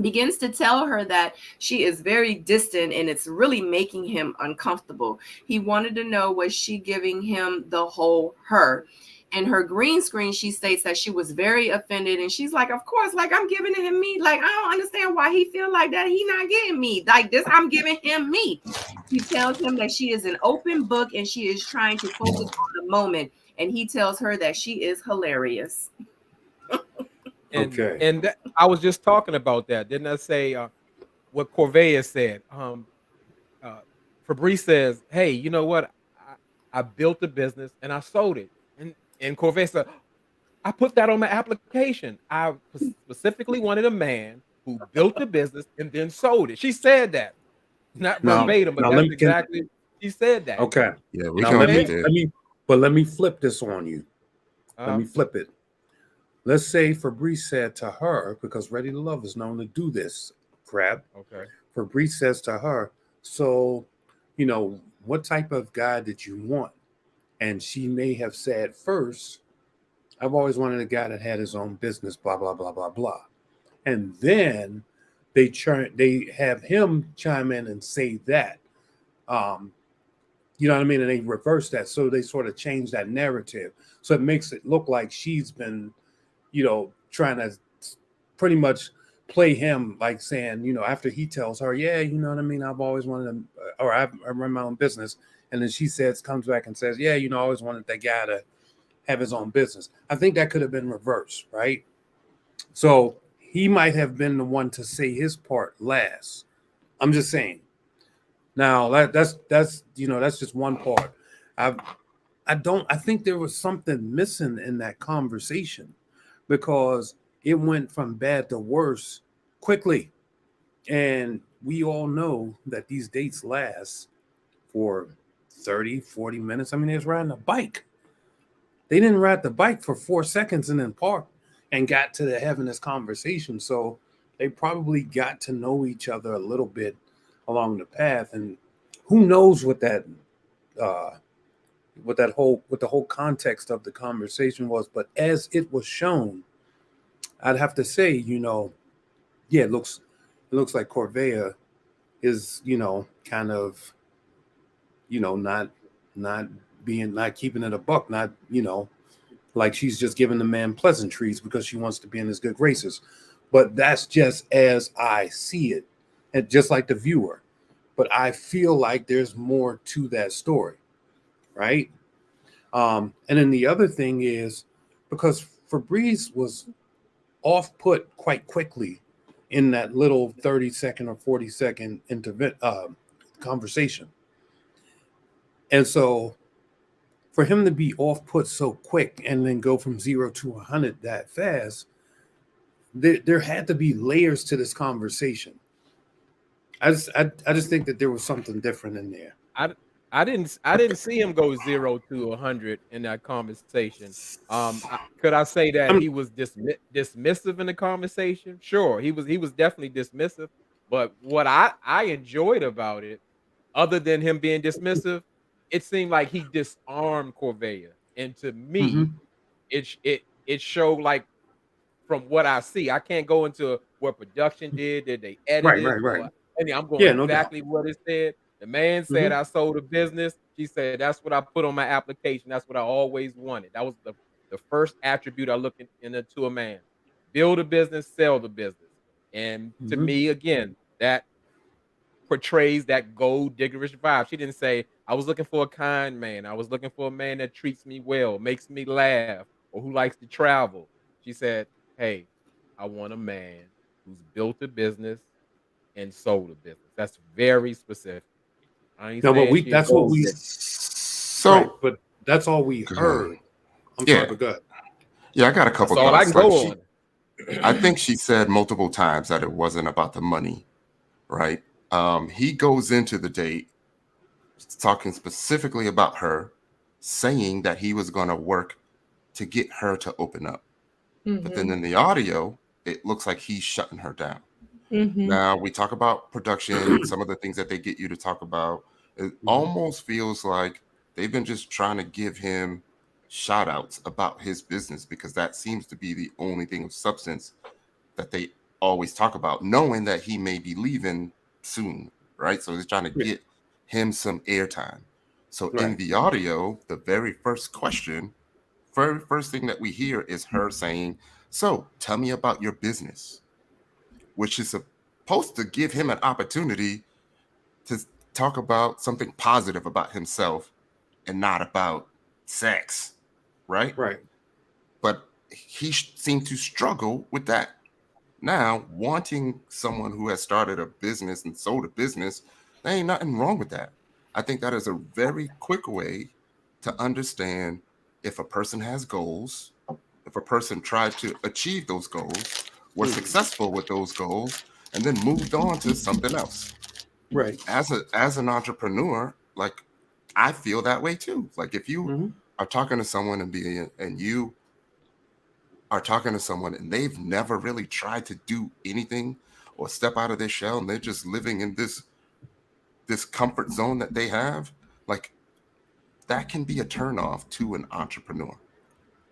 begins to tell her that she is very distant and it's really making him uncomfortable. He wanted to know, was she giving him the whole her? In her green screen, she states that she was very offended, and she's like, of course, like I'm giving him me. Like, I don't understand why he feel like that. He not getting me like this. I'm giving him me. She tells him that she is an open book and she is trying to focus on the moment. And he tells her that she is hilarious. And I was just talking about that. Didn't I say what Corvea said? Fabrice says, "Hey, you know what? I built a business and I sold it." And Corvea said, "I put that on my application. I specifically wanted a man who built a business and then sold it." She said that, not verbatim, but that's exactly she said that. Okay. Yeah, we Now let me flip this on you. Let me flip it. Let's say Fabrice said to her, because Ready to Love is known to do this crap. Okay. Fabrice says to her, so, what type of guy did you want? And she may have said first, I've always wanted a guy that had his own business, blah, blah, blah, blah, blah. and then they have him chime in and say that. You know what I mean? And they reverse that. So they sort of change that narrative. So it makes it look like she's been, trying to pretty much play him, like saying, after he tells her, yeah, you know what I mean? I've always wanted to, or I run my own business. And then she comes back and says, yeah, I always wanted that guy to have his own business. I think that could have been reversed, right? So he might have been the one to say his part last. I'm just saying. Now that's just one part. I think there was something missing in that conversation because it went from bad to worse quickly. And we all know that these dates last for 30, 40 minutes. I mean, they was riding a bike. They didn't ride the bike for 4 seconds and then park and got to having this conversation. So they probably got to know each other a little bit along the path. And who knows what the whole context of the conversation was. But as it was shown, I'd have to say, yeah, it looks like Corvea is, kind of, not keeping it a buck, not, like she's just giving the man pleasantries because she wants to be in his good graces. But that's just as I see it, and just like the viewer. But I feel like there's more to that story, right? And then the other thing is because Febreze was off-put quite quickly in that little 30-second or 40-second conversation. And so for him to be off-put so quick and then go from 0 to 100 that fast, there had to be layers to this conversation. I just think that there was something different in there. I didn't see him go 0 to 100 in that conversation. Could I say that he was dismissive in the conversation? Sure, he was definitely dismissive. But what I enjoyed about it, other than him being dismissive, it seemed like he disarmed Corvea, and to me, it showed like from what I see. I can't go into what production did they edit it, Right. I'm going Yeah, no exactly what it said. The man said, I sold a business. She said, that's what I put on my application. That's what I always wanted. That was the first attribute I look into a man. Build a business, sell the business. And to me, again, that portrays that gold diggerish vibe. She didn't say, I was looking for a kind man. I was looking for a man that treats me well, makes me laugh, or who likes to travel. She said, hey, I want a man who's built a business and sold a business. That's very specific. I ain't No, but saying that's what we. So, right, but that's all we heard. I'm sorry, but go ahead. Yeah, I got a couple That's all I thoughts. can go on. I think she said multiple times that it wasn't about the money, right? He goes into the date talking specifically about her, saying that he was going to work to get her to open up. But then in the audio, it looks like he's shutting her down. Now we talk about production, some of the things that they get you to talk about. It almost feels like they've been just trying to give him shout outs about his business because that seems to be the only thing of substance that they always talk about, knowing that he may be leaving soon, right? So he's trying to get him some airtime. So in the audio, the very first question, first thing that we hear is her saying, so tell me about your business, which is supposed to give him an opportunity to talk about something positive about himself and not about sex, right? Right. But he seemed to struggle with that. Now, wanting someone who has started a business and sold a business, there ain't nothing wrong with that. I think that is a very quick way to understand if a person has goals, if a person tried to achieve those goals, was successful with those goals, and then moved on to something else. Right. As an entrepreneur, like I feel that way too. Like if you are talking to someone and you are talking to someone and they've never really tried to do anything or step out of their shell and they're just living in this comfort zone that they have, like that can be a turnoff to an entrepreneur.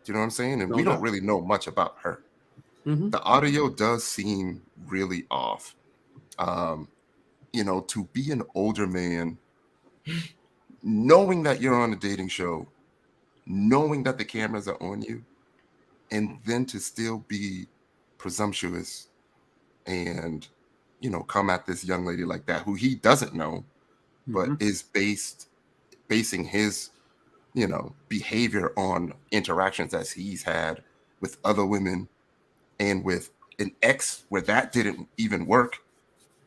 Do you know what I'm saying? And we don't really know much about her. The audio does seem really off. To be an older man, knowing that you're on a dating show, knowing that the cameras are on you, and then to still be presumptuous and, come at this young lady like that, who he doesn't know, but is basing his, behavior on interactions that he's had with other women and with an ex where that didn't even work.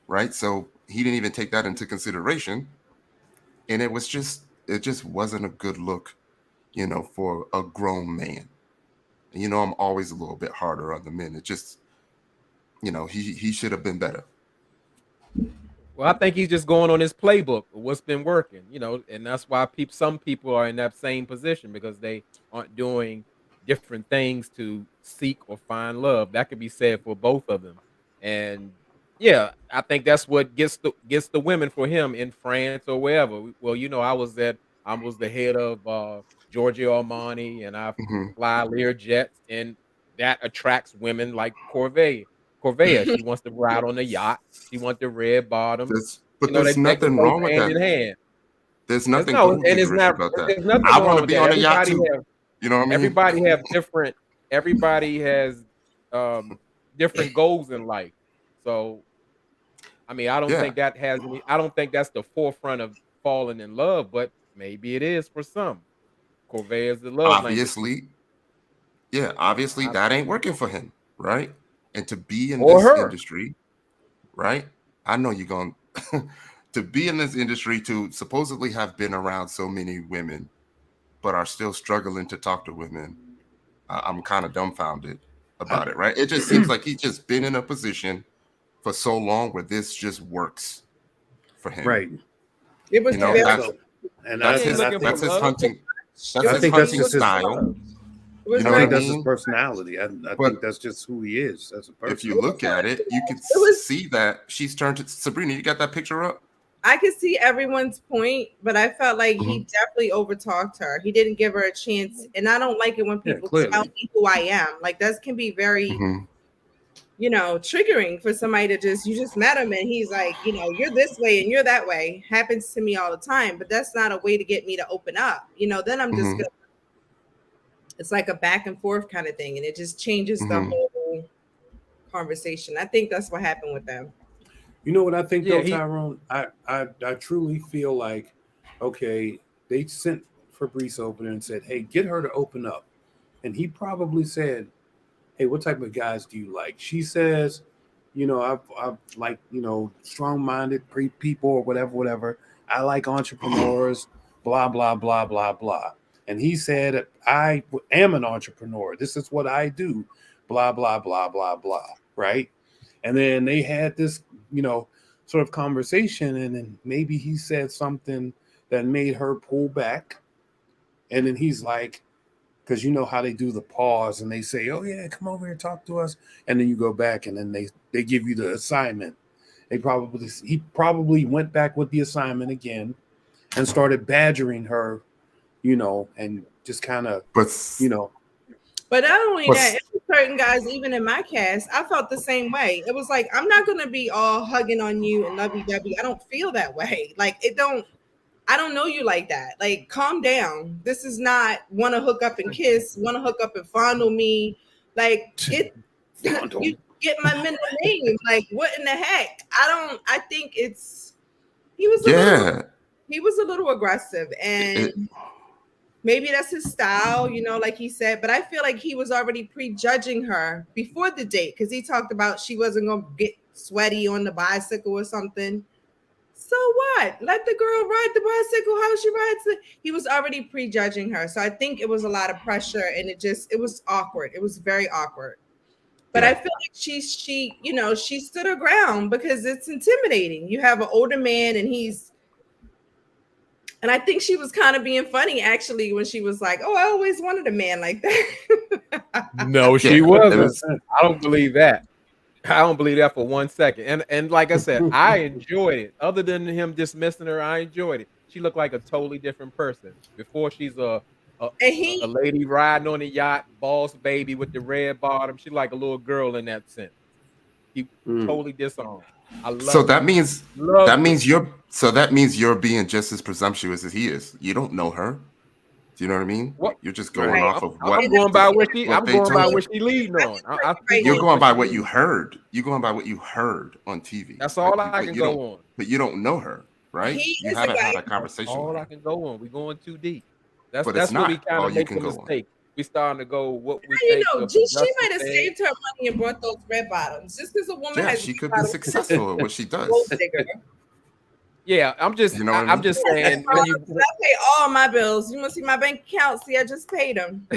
Right. So he didn't even take that into consideration. And it just wasn't a good look, for a grown man. And, I'm always a little bit harder on the men. It just, he should have been better. Well, I think he's just going on his playbook of what's been working, and that's why some people are in that same position because they aren't doing different things to seek or find love. That could be said for both of them. And yeah, I think that's what gets the women for him in France or wherever. Well, I was the head of Giorgio Armani, and I Mhm. fly Lear jets, and that attracts women like Corvea. She wants to ride on a yacht. She wants the red bottoms. But there's That nothing goes wrong with hand that. in hand. There's There's nothing no, and it's glamorous not. about that. There's nothing I wrong want to with be that. on a yacht too. Have, You know what I mean? everybody have different. Everybody has different goals in life. So, I mean, I don't Yeah. think that has any. I don't think that's the forefront of falling in love, but maybe it is for some. Corvea is the love language, Obviously that ain't working for him, right? And to be in or this her. industry, right? I know you're going to be in this industry, to supposedly have been around so many women, but are still struggling to talk to women. I'm kind of dumbfounded about it, right? It just seems like he's just been in a position for so long where this just works for him. Right. It was very. That's his hunting. That's his think hunting that's just his style. Was You know I what I think that's his mean? personality. I think that's just who he is as a person. If you look at it, you can see that she's turned to Sabrina. You got that picture up? I could see everyone's point, but I felt like he definitely overtalked her. He didn't give her a chance, and I don't like it when people tell me who I am. Like, that can be very, triggering for somebody to you just met him and he's like, you're this way and you're that way. Happens to me all the time, but that's not a way to get me to open up. Then I'm just gonna. It's like a back and forth kind of thing, and it just changes the whole conversation. I think that's what happened with them. You know what I think, though, Tyrone? I truly feel like, okay, they sent Fabrice over there and said, hey, get her to open up. And he probably said, hey, what type of guys do you like? She says, I like, strong-minded people or whatever. I like entrepreneurs, blah, blah, blah, blah, blah. And he said, I am an entrepreneur. This is what I do, blah, blah, blah, blah, blah, right? And then they had this, sort of conversation, and then maybe he said something that made her pull back. And then he's like, because you know how they do the pause and they say, oh, yeah, come over here, talk to us. And then you go back and then they give you the assignment. He probably went back with the assignment again and started badgering her, and just kind of, But not only that, it was certain guys, even in my cast, I felt the same way. It was like, I'm not going to be all hugging on you and lovey-dovey. I don't feel that way. Like, I don't know you like that. Like, calm down. This is not want to hook up and kiss, want to hook up and fondle me. Like, you get my middle name. Like, what in the heck? I think he was a little aggressive, and maybe that's his style, like he said. But I feel like he was already prejudging her before the date, because he talked about she wasn't going to get sweaty on the bicycle or something. So what? Let the girl ride the bicycle how she rides it. He was already prejudging her. So I think it was a lot of pressure, and it was awkward. It was very awkward. But I feel like she stood her ground, because it's intimidating. You have an older man, and I think she was kind of being funny, actually, when she was like, oh, I always wanted a man like that. No, she wasn't. I don't believe that. I don't believe that for 1 second. And like I said, I enjoyed it. Other than him dismissing her, I enjoyed it. She looked like a totally different person. Before, she's a a, And a lady riding on a yacht, boss baby with the red bottom. She like a little girl in that sense. He totally disarmed. I So loved it. that Loved it. means you're being just as presumptuous as he is. You don't know her. Do you know what I mean? What? You're just going Right. off of what I'm going by what what they I'm going by told you. what she leading on. I speak You're on going what by she what you leading. heard. You're going by what you heard on TV. That's all I can go on. But you don't know her, right? he You is a haven't had guy. a conversation with All I her. can go on. We going too deep. But it's That's where we not kind all of you make can the go on. mistake. We starting to go what we You think know, the she producer might have said. saved her money and bought those red bottoms. Just because a woman Yeah, has she red could be bottoms, successful at what she gold does. digger. Yeah, I'm just You know what I I'm mean? just saying when you I pay all my bills. You want to see my bank account? See, I just paid them.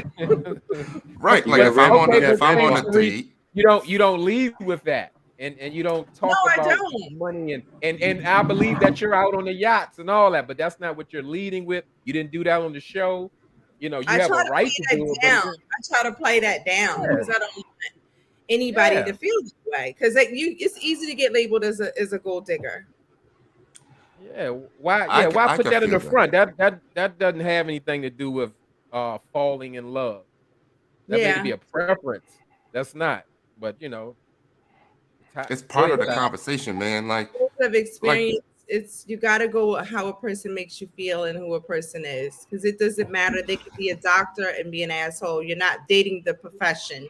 Right. You Like got red- you got if I'm red on a bottom. date, you don't lead with that. And you don't No, talk I about don't. money and I believe that you're out on the yachts and all that, but that's not what you're leading with. You didn't do that on the show. You know, you I have try a to right play to that do it, but down. again, I try to play that down yeah, because I don't want anybody yeah. to feel that way. Because it's easy to get labeled as a gold digger. Yeah, why? I Yeah, why I put could that in feel the that. front? That doesn't have anything to do with falling in love. That may Yeah. be a preference. That's not. But you know, It's go part of ahead, the Ty. conversation, man. Of Like experience, it's you got to go with how a person makes you feel and who a person is, because it doesn't matter. They could be a doctor and be an asshole. You're not dating the profession,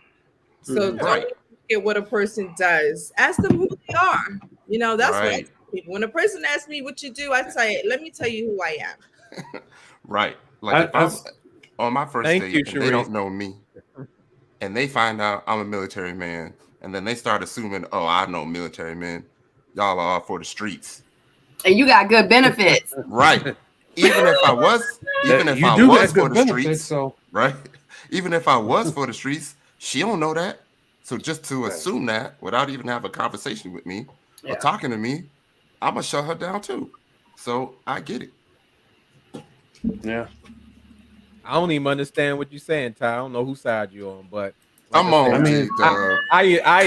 so don't right, look at what a person does. Ask them who they are. You know, that's what I right, tell people. When a person asks me what you do, I say, let me tell you who I am. right. Like if I'm on my first Thank you, date and they Sharice. don't know me and they find out I'm a military man and then they start assuming, oh, I know military men. Y'all are all for the streets. And you got good benefits. Right. Even if I was You do got for good the benefits, streets, so right? Even if I was for the streets, she don't know that. So just to right. assume that without even having a conversation with me or Yeah. talking to me, I'm gonna shut her down too. So I get it. Yeah. I don't even understand what you're saying, Ty. I don't know whose side you're on, but like I Come said, on, I mean, J Dub.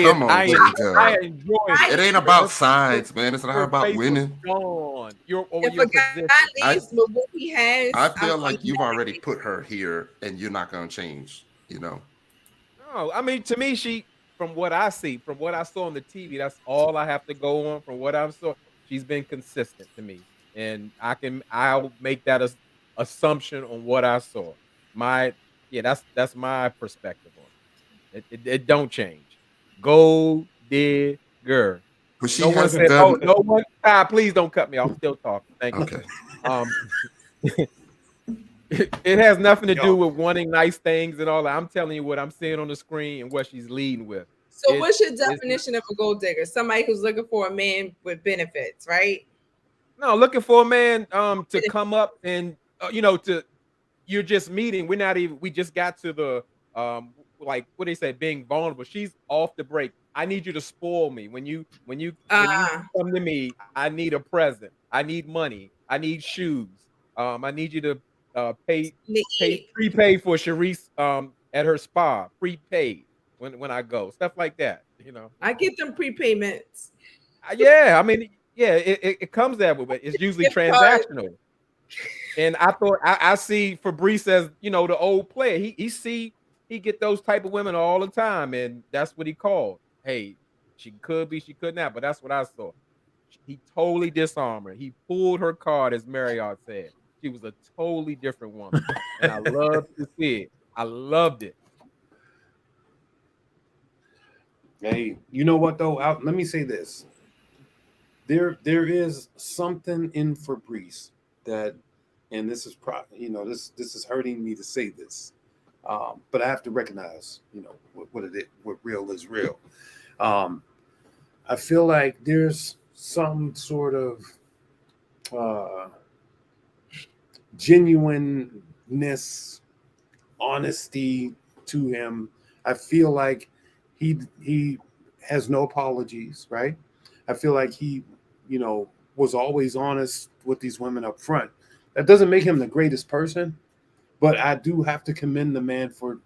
Come on, J I Dub. enjoy It it. ain't about Your, sides, man. It's not your about face was winning. gone. If Your a guy position. I leaves with what he has, I I'm feel like you've already automatically. put her here and you're not gonna change, you know. No, I mean to me, from what I see, from what I saw on the TV, that's all I have to go on. From what I saw, she's been consistent to me, and I'll make that assumption on what I saw. My yeah, that's my perspective on it. It don't change. Gold digger. But she No one hasn't said, "Oh, done no one." Ah, please don't cut me off. I'm still talking. Thank you. okay. Um, it has nothing to do Yo, with wanting nice things and all that. I'm telling you what I'm seeing on the screen and what she's leading with. So, what's your It's definition of a gold digger? Somebody who's looking for a man with benefits, right? no looking for a man to come up and to you're just meeting. We're not even. We just got to the like what they say, being vulnerable. She's off the break. I need you to spoil me when you come to me. I need a present. I need money. I need shoes. I need you to prepay for Sharice at her spa. Prepaid when I go. Stuff like that. I get them prepayments. Yeah. I mean, yeah. It comes that way, but it's usually Gift cards. transactional. And I thought I see Fabrice as the old player. He get those type of women all the time, and that's what he called. Hey, she could be, she could not, but that's what I saw. He totally disarmed her. He pulled her card, as Marriott said. She was a totally different woman, and I loved to see it. I loved it. hey, you know what though? Let me say this. There is something in Fabrice that, and this is this is hurting me to say this, but I have to recognize what real is real. I feel like there's some sort of genuineness, honesty to him. I feel like he has no apologies, right? I feel like he, was always honest with these women up front. That doesn't make him the greatest person, but I do have to commend the man for,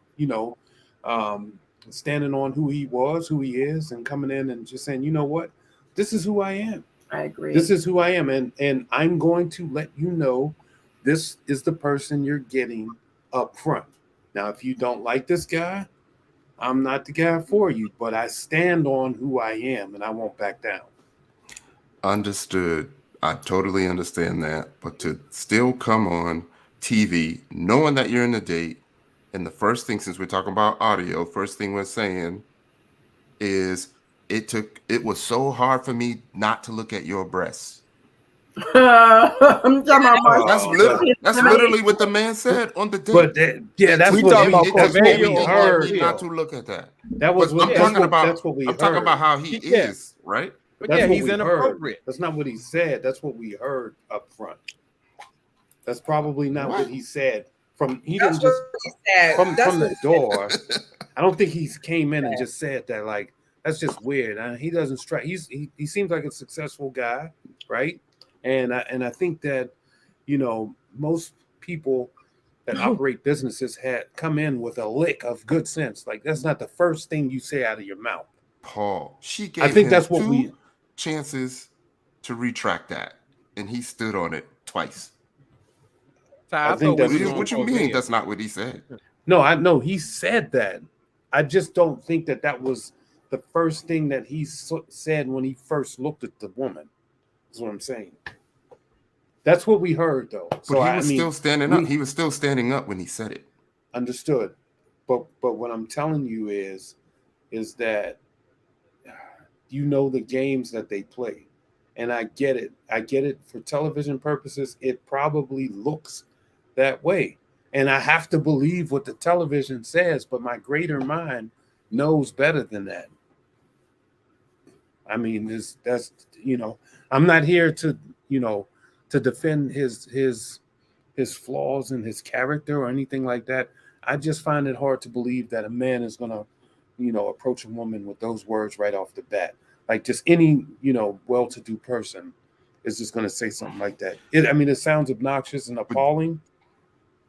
standing on who he was, who he is, and coming in and just saying, you know what, this is who I am. I agree. This is who I am, and I'm going to let you know this is the person you're getting up front. Now, if you don't like this guy, I'm not the guy for you, but I stand on who I am and I won't back down. Understood. I totally understand that. But to still come on TV, knowing that you're in a date, and the first thing, since we're talking about audio, first thing we're saying is it was so hard for me not to look at your breasts. I'm talking about my That's literally what the man said on the date. But that's we what talking about we Corvea heard. Not to look at that. That was what that's what we heard. I'm talking about how he is, right? But that's he's inappropriate. Heard. That's not what he said. That's what we heard up front. That's probably not what he said. He didn't just from the door. I don't think he came in and just said that. Like, that's just weird. He doesn't strike. He seems like a successful guy, right? And I think that, most people that operate businesses had come in with a lick of good sense. Like, that's not the first thing you say out of your mouth. Paul, she gave him that's what two chances to retract that, and he stood on it twice. I think that's what you mean. That's not what he said. No, I know he said that. I just don't think that was the first thing that he said when he first looked at the woman. That's what I'm saying. That's what we heard, though. So he was still standing up. He was still standing up when he said it. Understood. But what I'm telling you is that the games that they play. And I get it. I get it for television purposes. It probably looks that way. And I have to believe what the television says, but my greater mind knows better than that. I mean, that's I'm not here to defend his flaws in his character or anything like that. I just find it hard to believe that a man is gonna, approach a woman with those words right off the bat. Like, just any, well-to-do person is just gonna say something like that. It sounds obnoxious and appalling,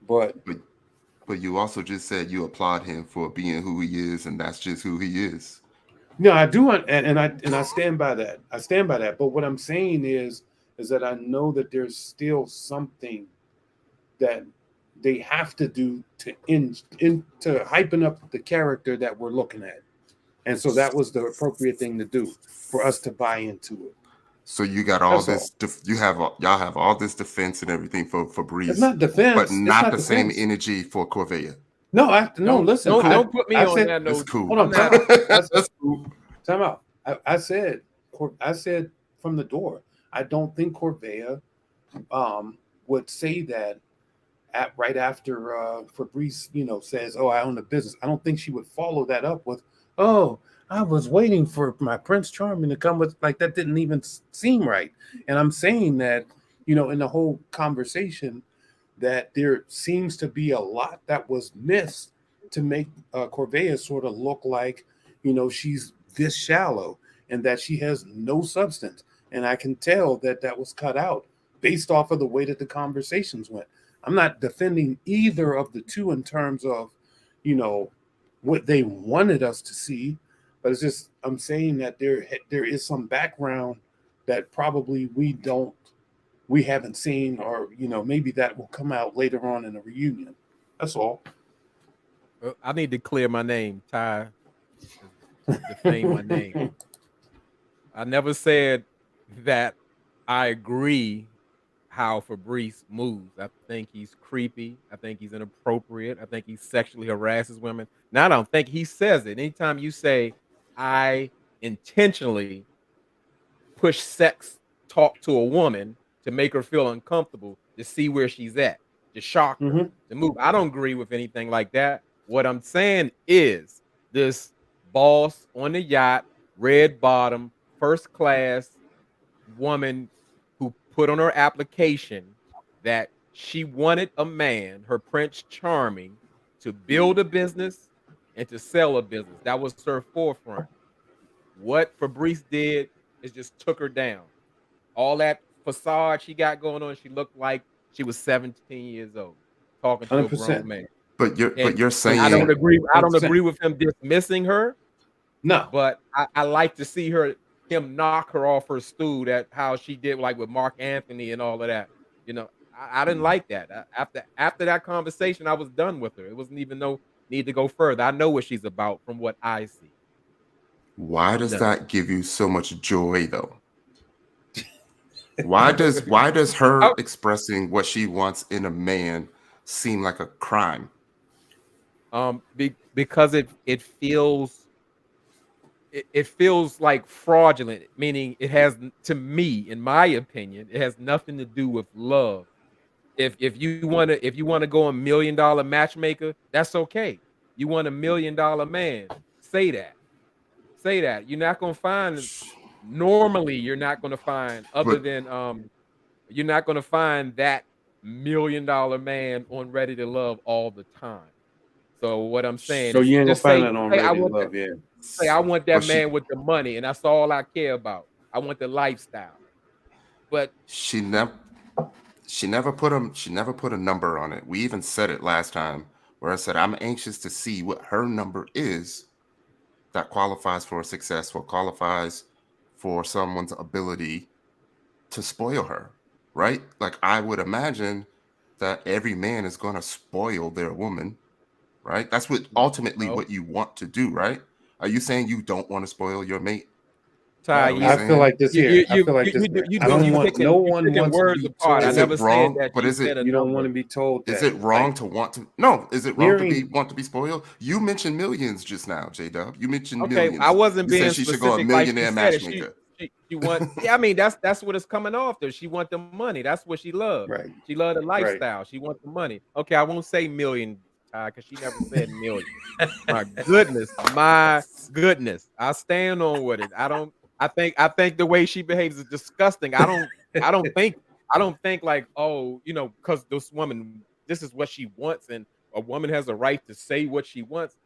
but you also just said you applaud him for being who he is, and that's just who he is. No, I do, and I stand by that. I stand by that. But what I'm saying is that I know that there's still something that they have to do to hypen up the character that we're looking at, and so that was the appropriate thing to do for us to buy into it. So you got all y'all have all this defense and everything for Breeze. It's not defense, but not the same energy for Corvea. No, listen. Don't put me on that. That's cool. Hold on, that's cool. Time out. I said from the door, I don't think Corvea would say that right after Fabrice, says, "Oh, I own the business." I don't think she would follow that up with, "Oh, I was waiting for my Prince Charming to come with," like, that didn't even seem right. And I'm saying that, in the whole conversation, that there seems to be a lot that was missed to make Corvea sort of look like, she's this shallow and that she has no substance. And I can tell that was cut out based off of the way that the conversations went. I'm not defending either of the two in terms of, what they wanted us to see, but it's just, I'm saying that there is some background that probably we haven't seen, or maybe that will come out later on in a reunion. That's all. I need to clear my name, Ty. Defame my name. I never said that I agree how Fabrice moves. I think he's creepy. I think he's inappropriate. I think he sexually harasses women. Now, I don't think he says it. Anytime you say I intentionally push sex talk to a woman to make her feel uncomfortable, to see where she's at, to shock her, to move. I don't agree with anything like that. What I'm saying is this boss on the yacht, red bottom, first class woman who put on her application that she wanted a man, her Prince Charming, to build a business and to sell a business. That was her forefront. What Fabrice did is just took her down. All that facade she got going on, she looked like she was 17 years old, talking to 100%. A grown man. But you're saying I don't agree. I don't agree with him dismissing her. No, but I like to see him knock her off her stool. That how she did, like with Mark Anthony and all of that. I didn't like that. After that conversation, I was done with her. It wasn't even no need to go further. I know what she's about from what I see. Why I'm does done. that give you so much joy though? Why does her Oh, expressing what she wants in a man seem like a crime? because it feels like fraudulent, meaning it has to me, in my opinion, it has nothing to do with love. If you wanna go $1 million matchmaker, that's okay. You want $1 million man, say that. Say that. You're not gonna find other But than you're not gonna find that $1 million man on Ready to Love all the time. So what I'm saying So is you ain't gonna just find say that on say I Ready to want that Love, yeah. say I want but that man with the money, and that's all I care about. I want the lifestyle. But she never she never put a number on it. We even said it last time where I said I'm anxious to see what her number is that qualifies for success or qualifies for someone's ability to spoil her, right? Like I would imagine that every man is going to spoil their woman, right? That's what ultimately no, what you want to do, right? Are you saying you don't want to spoil your mate? Is Ty, that what you're I feel saying? like this here. I feel like this. you I do don't you want. picking No you one picking wants to words be apart. I Is told. it never said wrong? that But you is said it a You don't want number. to be told is that. it wrong Like to want to no, is it wrong to be hearing. want to be spoiled? You mentioned millions just now, J Dub. You mentioned Okay, I millions. wasn't You said being she should go a specific like she millionaire said it. She matchmaker. she want yeah, I mean that's what it's coming off there. She want the money. That's what she loves. Right. She love the Right. lifestyle. She wants the money. Okay, I won't say million, Ty, because she never said million. My goodness, my goodness. I stand on with it. I think the way she behaves is disgusting. I don't think I don't think like, oh, because this woman, this is what she wants, and a woman has a right to say what she wants.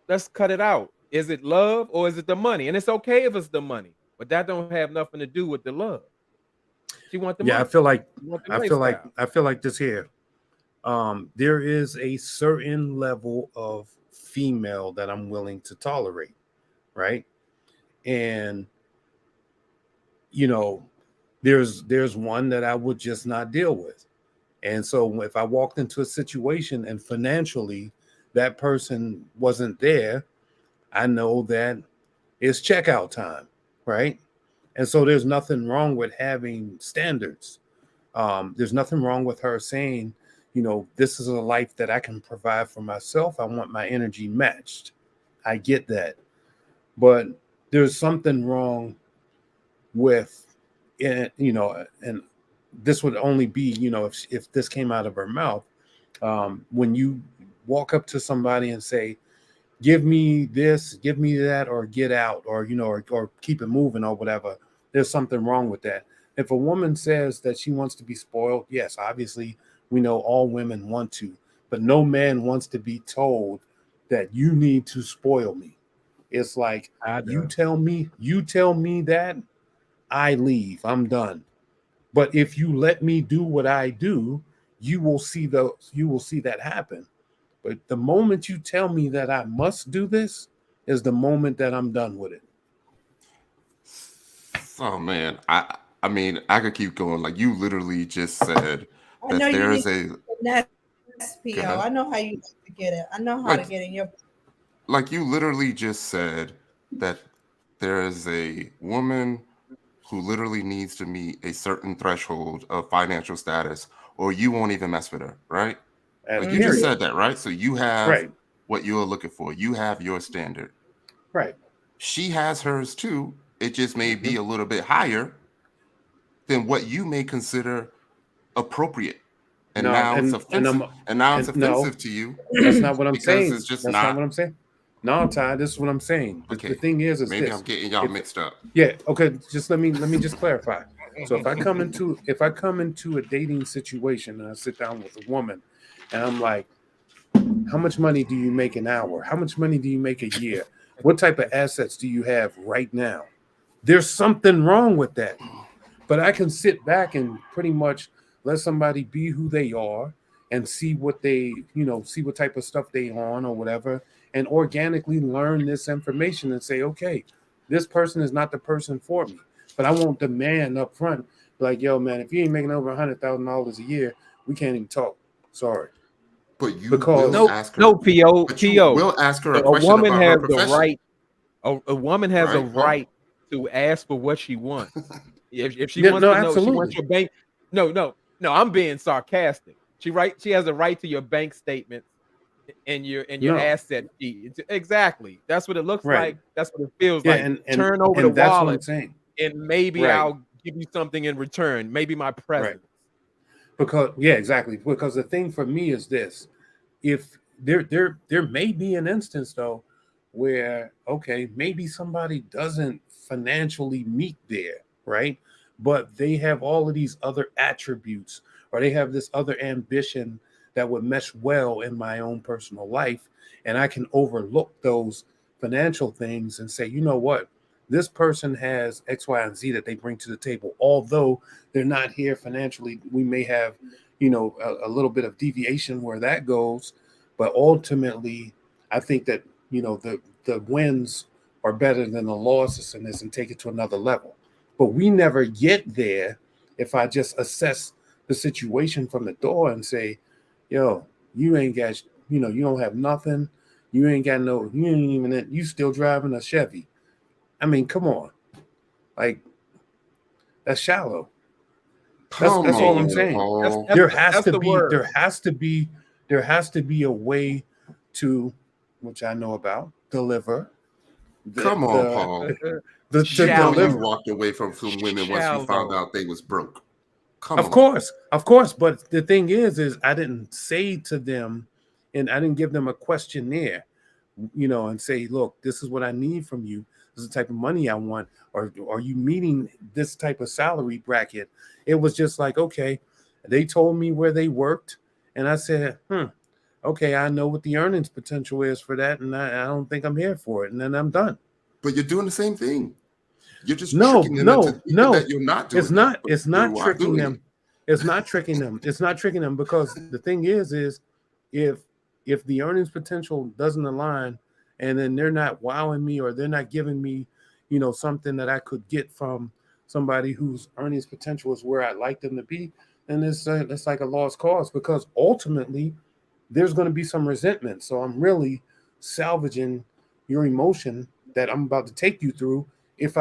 Let's cut it out. Is it love or is it the money? And it's okay if it's the money, but that don't have nothing to do with the love. She want the Yeah. I money. feel like. She want the I feel like. lifestyle. I feel like this here. There is a certain level of female that I'm willing to tolerate, right? And you know, there's one that I would just not deal with. And so if I walked into a situation and financially that person wasn't there, I know that it's checkout time, right? And so there's nothing wrong with having standards. There's nothing wrong with her saying, this is a life that I can provide for myself. I want my energy matched. I get that. But there's something wrong with it, and this would only be, if this came out of her mouth. When you walk up to somebody and say, give me this, give me that, or get out, or or keep it moving or whatever, there's something wrong with that. If a woman says that she wants to be spoiled, yes, obviously we know all women want to, but no man wants to be told that you need to spoil me. It's like I you do. tell me that, I leave, I'm done. But if you let me do what I do, you will see that happen. But the moment you tell me that I must do this is the moment that I'm done with it. Oh man, I mean, I could keep going. Like you literally just said I know that you there need is a finesse, go PO. ahead. I know how you like to get it. I know how to Like get in your. like you literally just said that there is a woman who literally needs to meet a certain threshold of financial status, or you won't even mess with her, right? At Like you just Mhm. period. said that, right? So you have Right. what you're looking for. You have your standard. Right. She has hers too. It just may Mm-hmm. be a little bit higher than what you may consider appropriate. And No, now it's and I'm offensive. And now it's and no, offensive to you that's not what I'm because saying. it's just That's not not what I'm saying. No, Ty, this is what I'm saying. The okay. thing is Maybe I'm this. getting y'all If mixed up. Yeah, okay, just let me just clarify. So if I come into a dating situation and I sit down with a woman and I'm like, how much money do you make an hour? How much money do you make a year? What type of assets do you have right now? There's something wrong with that. But I can sit back and pretty much let somebody be who they are and see what see what type of stuff they on or whatever, and organically learn this information and say, okay, this person is not the person for me. But I won't demand up front, like, yo, man, if you ain't making over $100,000 a year, we can't even talk. Sorry. But you Because will No, ask her. no, PO, But you PO. will ask her a A question woman about her has the profession. right. A woman has a Right? Huh? right to ask for what she wants. If she yeah, wants no, to know, she wants absolutely. your bank. No. I'm being sarcastic. She has a right to your bank statements and your No, asset sheet. Exactly. That's what it looks right. like. That's what it feels Yeah, like. Turn over the and that's what I'm wallet, saying. and maybe Right, I'll give you something in return. Maybe my right. presence. Because yeah, exactly. Because the thing for me is this: if there may be an instance though where okay, maybe somebody doesn't financially meet there, right? But they have all of these other attributes, or they have this other ambition that would mesh well in my own personal life, and I can overlook those financial things and say, you know what, this person has X, Y, and Z that they bring to the table. Although they're not here financially, we may have, a little bit of deviation where that goes, but ultimately, I think that the wins are better than the losses in this and take it to another level. But we never get there if I just assess the situation from the door and say, yo, you ain't got, you don't have nothing. You ain't got you ain't even, you still driving a Chevy. I mean, come on. Like, that's shallow. Come That's all I'm on, saying. That's Paul. that's There the, has that's to the be word. there has to be a way to, which I know about, deliver Come on, Paul. to You know you deliver. Shallow. walked away from some women once you found Shallow. out they was broke. Come Of on. course, of course. But the thing is I didn't say to them, and I didn't give them a questionnaire, and say, look, this is what I need from you. This is the type of money I want. Or are you meeting this type of salary bracket? It was just like, okay, they told me where they worked, and I said, okay, I know what the earnings potential is for that, and I don't think I'm here for it, and then I'm done. But you're doing the same thing. You're just No, tricking them into no, thinking no. that you're not It's doing that, not. but It's not you are tricking doing it. them. It's not tricking them. It's not tricking them because the thing is if the earnings potential doesn't align, and then they're not wowing me or they're not giving me, something that I could get from somebody whose earnings potential is where I'd like them to be, then it's like a lost cause because ultimately there's going to be some resentment. So I'm really salvaging your emotion that I'm about to take you through if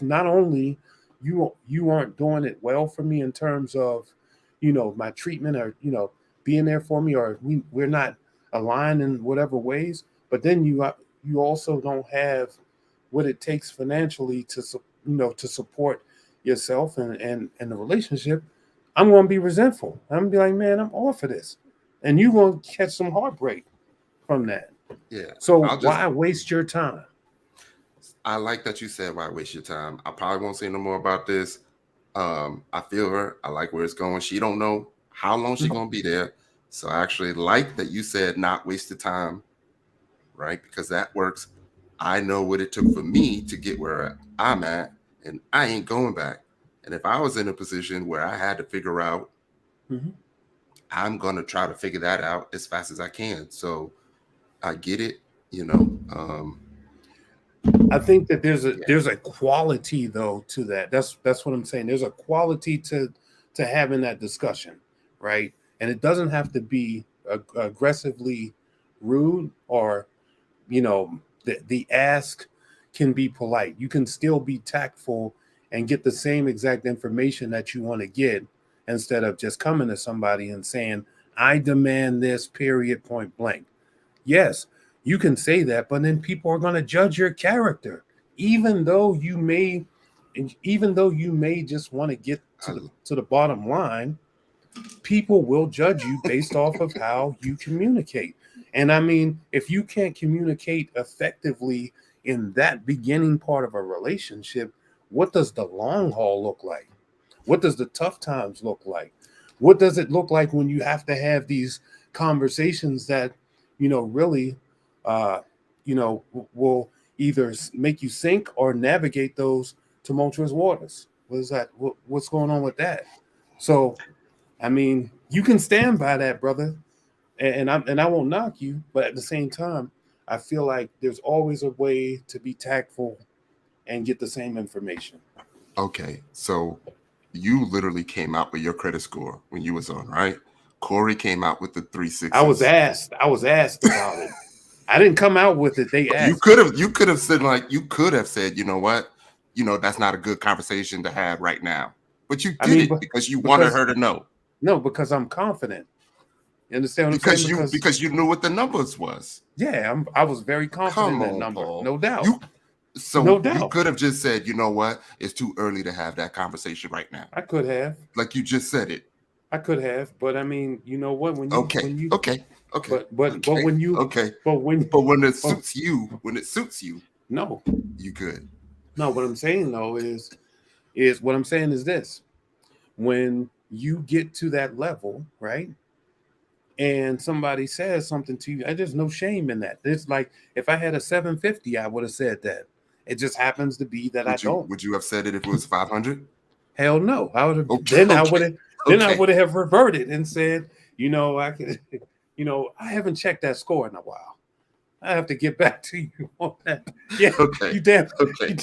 not only you aren't doing it well for me in terms of my treatment or being there for me or we're not aligned in whatever ways, but then you also don't have what it takes financially to support yourself and the relationship. I'm going to be resentful. I'm going to be like, man, I'm all for this, and you're going to catch some heartbreak from that. Yeah. So why waste your time? I like that you said why waste your time. I probably won't say no more about this. I feel her. I like where it's going. She don't know how long she's gonna be there. So I actually like that you said not waste the time, right? Because that works. I know what it took for me to get where I'm at, and I ain't going back. And if I was in a position where I had to figure out, I'm gonna try to figure that out as fast as I can. So I get it, you know. I think that there's a quality though to that. That's what I'm saying. There's a quality to having that discussion, right? And it doesn't have to be aggressively rude or the ask can be polite. You can still be tactful and get the same exact information that you want to get instead of just coming to somebody and saying, I demand this, period, point blank. Yes, you can say that, but then people are going to judge your character, even though you may just want to get to the bottom line. People will judge you based off of how you communicate. And I mean, if you can't communicate effectively in that beginning part of a relationship, what does the long haul look like? What does the tough times look like? What does it look like when you have to have these conversations that, really, will either make you sink or navigate those tumultuous waters? What is that? What's going on with that? So, I mean, you can stand by that, brother, and I won't knock you, but at the same time, I feel like there's always a way to be tactful and get the same information. Okay, so you literally came out with your credit score when you was on, right? Corey came out with the 360s. I was asked about it. I didn't come out with it. They asked. You could have said, like, you could have said, you know what, that's not a good conversation to have right now. But you did it because you wanted her to know. No, because I'm confident. You understand what I'm saying? Because you knew what the numbers was. Yeah, I was very confident in that number. Paul. No doubt. You could have just said, you know what, it's too early to have that conversation right now. I could have. Like you just said it. I could have, but I mean, you know what? When when it suits you, no, you good. No, what I'm saying though is this: when you get to that level, right? And somebody says something to you, there's no shame in that. It's like if I had a 750, I would have said that. It just happens to be that I don't. Would you have said it if it was 500? Hell no. I would have. I would have reverted and said, I could. I haven't checked that score in a while. I have to get back to you on that. Yeah. Okay. You damn. Okay.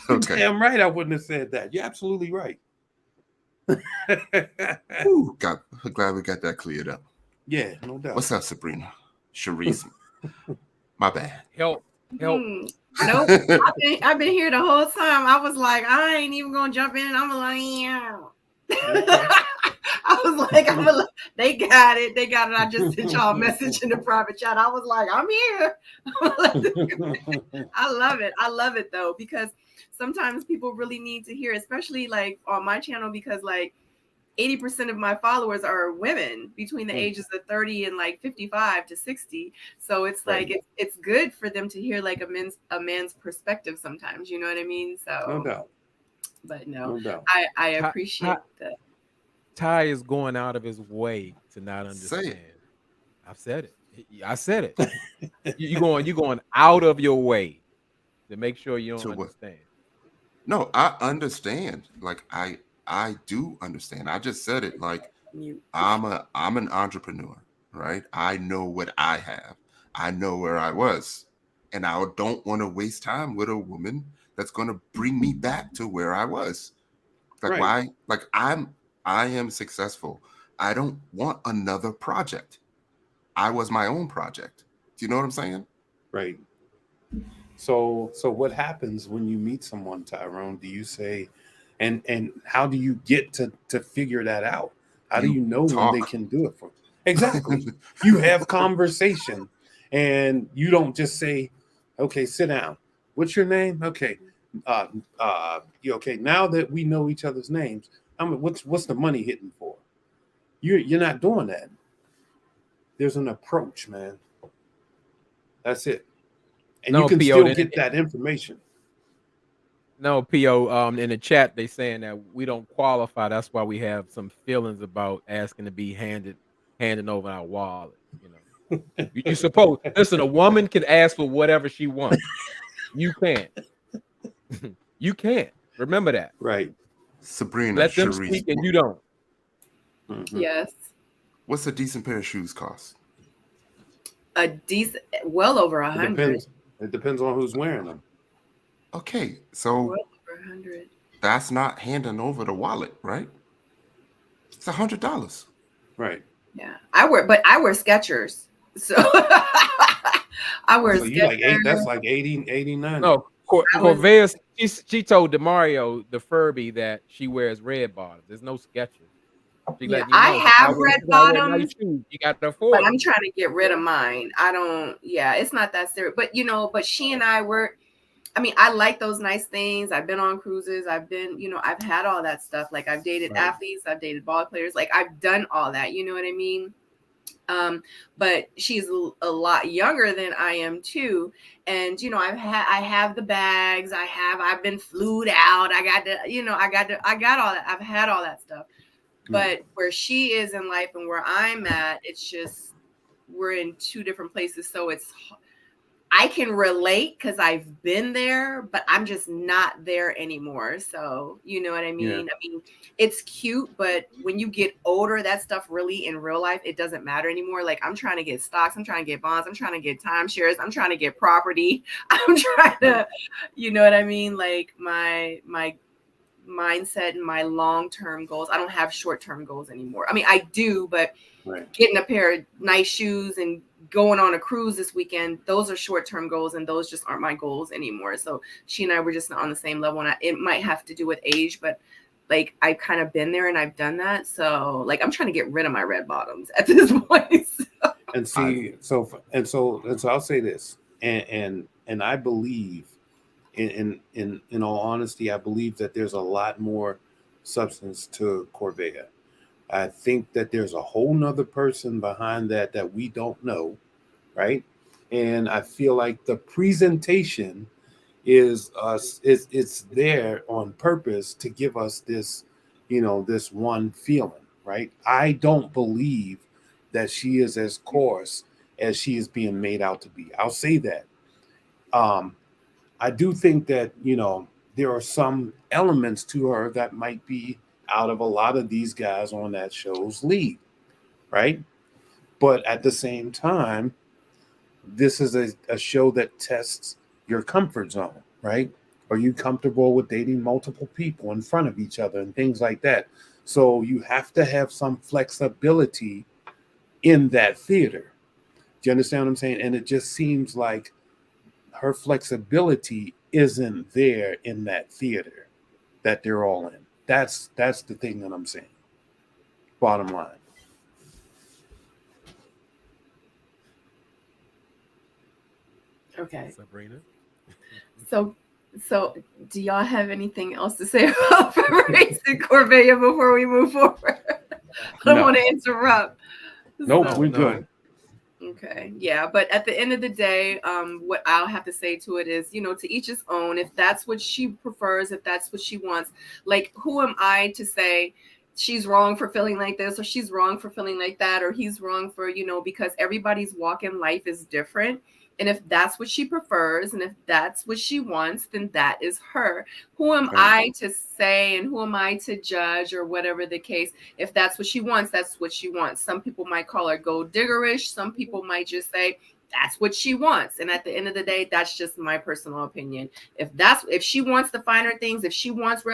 You damn right. I wouldn't have said that. You're absolutely right. Ooh, glad we got that cleared up. Yeah, no doubt. What's up, Sabrina? Sharice. My bad. Help. Nope. I've been here the whole time. I was like, I ain't even gonna jump in. I'm like, yeah. I was like, they got it. I just sent y'all a message in the private chat. I was like, I'm here. I love it though, because sometimes people really need to hear, especially like on my channel, because like 80% of my followers are women between the ages of 30 and like 55 to 60. So it's like it's good for them to hear like a man's perspective sometimes. You know what I mean? So no doubt. But no doubt. I appreciate that. Ty is going out of his way to not understand. I've said it. I said it. You're going out of your way to make sure you don't understand. No, I understand. Like I do understand. I just said it. Like I'm an entrepreneur, right? I know what I have. I know where I was, and I don't want to waste time with a woman that's going to bring me back to where I was. Like why? Like I am successful. I don't want another project. I was my own project. Do you know what I'm saying? Right. So what happens when you meet someone, Tyrone? Do you say, and how do you get to figure that out? How do you know when they can do it for? Exactly. You have conversation, and you don't just say, "Okay, sit down. What's your name?" Okay. Okay. Now that we know each other's names, what's the money hitting for? You're not doing that. There's an approach, man. That's it. And you can still get that information. No, P.O. In the chat, they saying that we don't qualify. That's why we have some feelings about asking to be handing over our wallet. You suppose, listen, a woman can ask for whatever she wants. You can't. You can't. Remember that. Right. Sabrina, let them speak and you don't. Mm-hmm. Yes. What's a decent pair of shoes cost? A decent, well over 100. It depends on who's wearing them. Okay, so well over 100. That's not handing over the wallet, right? It's $100. Right. Yeah, I wear Skechers, so I wear. So you like that's like 80, 89. No, Corvea. She told Demario the Furby that she wears red bottoms. There's no Skechers. Yeah, I have red bottoms. You got to afford. But I'm trying to get rid of mine. I don't. Yeah, it's not that serious. But but she and I were. I mean, I like those nice things. I've been on cruises. I've been, I've had all that stuff. Like I've dated athletes. I've dated ball players. Like I've done all that. You know what I mean? But she's a lot younger than I am too. And, I have the bags. I've been flued out. I got all that. I've had all that stuff. But where she is in life and where I'm at, it's just, we're in two different places. So I can relate because I've been there, but I'm just not there anymore. So, you know what I mean? Yeah. I mean, it's cute, but when you get older, that stuff really in real life, it doesn't matter anymore. Like I'm trying to get stocks. I'm trying to get bonds. I'm trying to get timeshares. I'm trying to get property. I'm trying to, you know what I mean? Like my mindset and my long-term goals. I don't have short-term goals anymore. I mean, I do, but Right. getting a pair of nice shoes and going on a cruise this weekend, those are short-term goals, and those just aren't my goals anymore. So she and I were just not on the same level, and it might have to do with age, but like I've kind of been there and I've done that. So like I'm trying to get rid of my red bottoms at this point. And see, so I'll say this, and I believe in all honesty, I believe that there's a lot more substance to Corvea. I think that there's a whole nother person behind that we don't know, right? And I feel like the presentation is it's there on purpose to give us this, this one feeling, right? I don't believe that she is as coarse as she is being made out to be. I'll say that. I do think that, there are some elements to her that might be out of a lot of these guys on that show's league, right? But at the same time, this is a show that tests your comfort zone, right? Are you comfortable with dating multiple people in front of each other and things like that? So you have to have some flexibility in that theater. Do you understand what I'm saying? And it just seems like her flexibility isn't there in that theater that they're all in. That's the thing that I'm saying. Bottom line. Okay. Sabrina. So do y'all have anything else to say about Fabrice and Corvea before we move forward? I don't want to interrupt. Nope, So- we're good. Okay. Yeah. But at the end of the day, what I'll have to say to it is, to each his own. If that's what she prefers, if that's what she wants, like, who am I to say she's wrong for feeling like this, or she's wrong for feeling like that, or he's wrong for, because everybody's walk in life is different. And if that's what she prefers, and if that's what she wants, then that is her. Who am I to say, and who am I to judge, or whatever the case? If that's what she wants, that's what she wants. Some people might call her gold diggerish. Some people might just say that's what she wants. And at the end of the day, that's just my personal opinion. If she wants the finer things, if she wants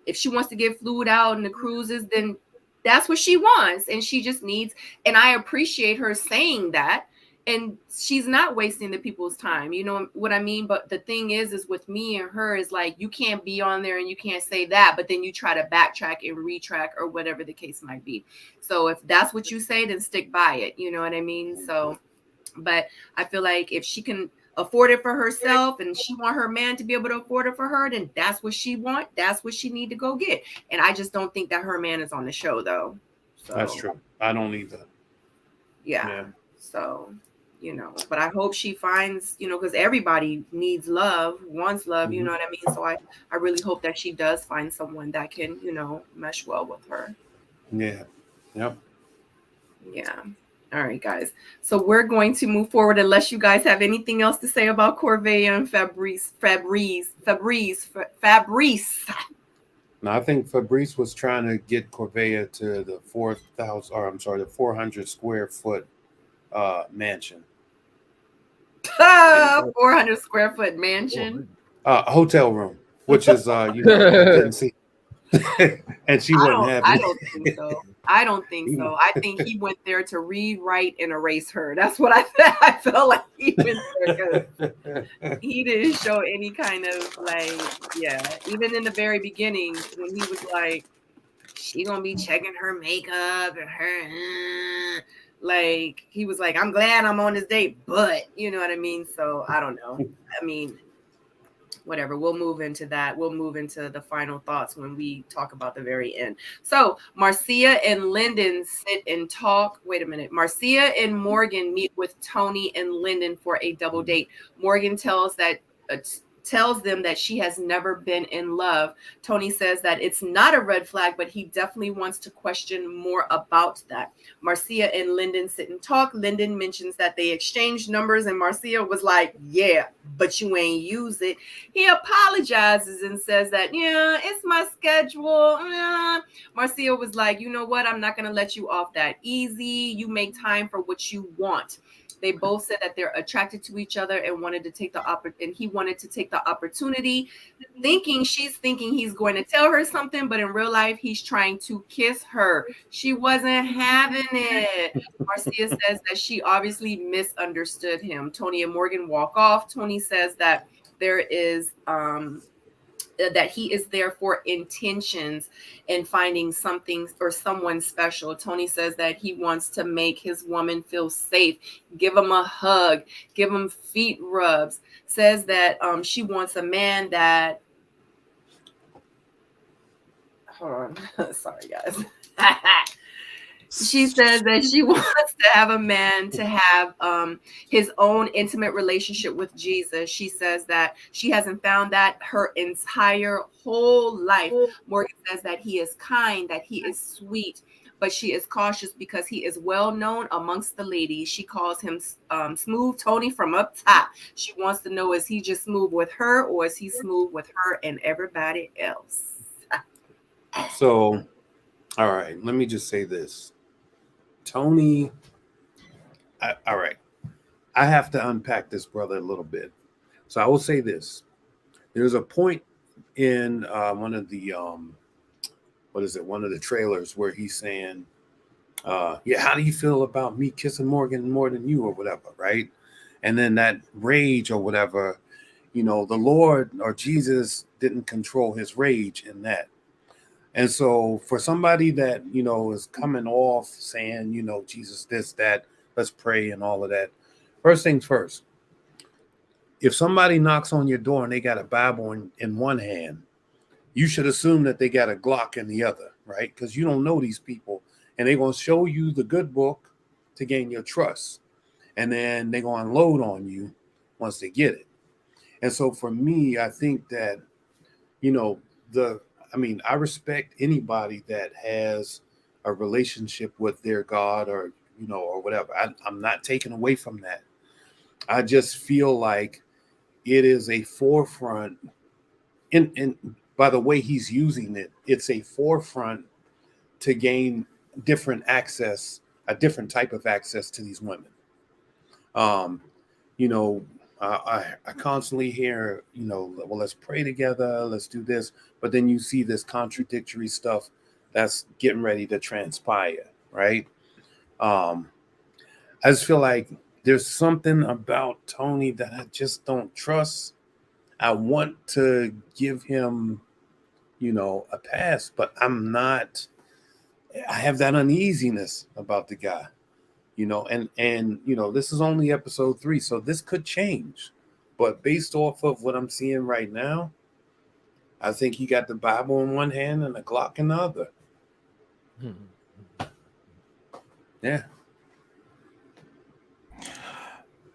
if she wants to get flued out in the cruises, then that's what she wants. And she just needs, and I appreciate her saying that. And she's not wasting the people's time. You know what I mean? But the thing is with me and her is like, you can't be on there and you can't say that, but then you try to backtrack and retrack or whatever the case might be. So if that's what you say, then stick by it. You know what I mean? So, but I feel like if she can afford it for herself and she want her man to be able to afford it for her, then that's what she want. That's what she need to go get. And I just don't think that her man is on the show though. So That's true. I don't either. Yeah. So, but I hope she finds, because everybody needs love, wants love, you know what I mean? So I really hope that she does find someone that can, mesh well with her. Yeah. Yep. Yeah. All right, guys. So we're going to move forward unless you guys have anything else to say about Corvea and Fabrice. No, I think Fabrice was trying to get Corvea to the 400 square foot mansion. 400 square foot mansion. Hotel room, which is didn't see. And she wouldn't have it. I don't think so. I think he went there to rewrite and erase her. That's what I felt like he went there because he didn't show any kind of even in the very beginning when he was like, she gonna be checking her makeup and her like he was like, I'm glad I'm on this date, but you know what I mean? So I don't know. I mean, whatever. We'll move into that. We'll move into the final thoughts when we talk about the very end. So Marcia and Lyndon sit and talk. Wait a minute. Marcia and Morgan meet with Tony and Lyndon for a double date. Morgan tells them that she has never been in love. Tony says that it's not a red flag, but he definitely wants to question more about that. Marcia and Lyndon sit and talk. Lyndon mentions that they exchanged numbers and Marcia was like, yeah, but you ain't use it. He apologizes and says that, yeah, it's my schedule. Marcia was like, you know what? I'm not going to let you off that easy. You make time for what you want. They both said that they're attracted to each other and wanted to take and he wanted to take the opportunity, she's thinking he's going to tell her something, but in real life, he's trying to kiss her. She wasn't having it. Marcia says that she obviously misunderstood him. Tony and Morgan walk off. Tony says that there is that he is there for intentions and finding something or someone special. Tony says that he wants to make his woman feel safe, give him a hug, give him feet rubs. Says that she wants a man that, hold on, sorry guys. She says that she wants to have a man to have his own intimate relationship with Jesus. She says that she hasn't found that her entire whole life. Morgan says that he is kind, that he is sweet, but she is cautious because he is well known amongst the ladies. She calls him Smooth Tony from up top. She wants to know, is he just smooth with her, or is he smooth with her and everybody else? So, all right, let me just say this. Tony, all right, I have to unpack this brother a little bit. So I will say this. There's a point in one of the one of the trailers where he's saying, yeah, how do you feel about me kissing Morgan more than you, or whatever, right? And then that rage or whatever, the Lord or Jesus didn't control his rage in that. And so for somebody that, is coming off saying, Jesus, this, that, let's pray and all of that. First things first, if somebody knocks on your door and they got a Bible in one hand, you should assume that they got a Glock in the other, right? Because you don't know these people, and they're going to show you the good book to gain your trust. And then they're going to unload on you once they get it. And so for me, I think that, I respect anybody that has a relationship with their God or whatever. I'm not taking away from that. I just feel like it is a forefront, and by the way he's using it, it's a forefront to gain different access, a different type of access to these women. I constantly hear, well, let's pray together, let's do this. But then you see this contradictory stuff that's getting ready to transpire, right? I just feel like there's something about Tony that I just don't trust. I want to give him, a pass, but I have that uneasiness about the guy. And this is only episode 3, so this could change. But based off of what I'm seeing right now, I think he got the Bible in one hand and a Glock in the other. Yeah.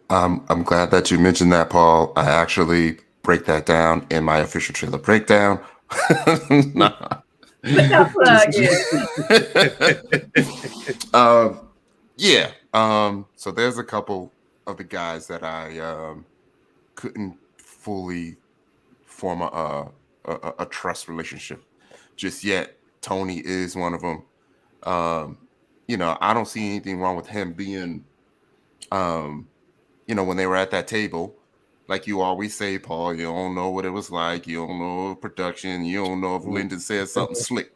I'm glad that you mentioned that, Paul. I actually break that down in my official trailer breakdown. Nah. Yeah. So there's a couple of the guys that I couldn't fully form a trust relationship just yet. Tony is one of them. I don't see anything wrong with him being, when they were at that table, like you always say, Paul, you don't know what it was like. You don't know production. You don't know if Lyndon said something slick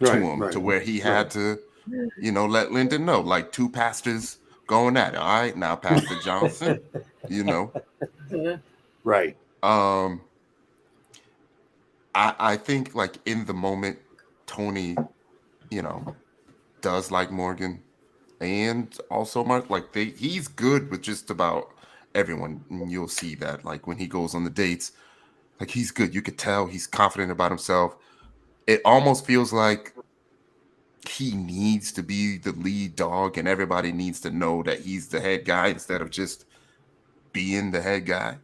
to him to where he had to, let Lyndon know, like 2 pastors going at it. All right, now Pastor Johnson, Right. I think like in the moment, Tony, does like Morgan, and also he's good with just about everyone. And you'll see that like when he goes on the dates, like he's good. You could tell he's confident about himself. It almost feels like he needs to be the lead dog and everybody needs to know that he's the head guy instead of just being the head guy.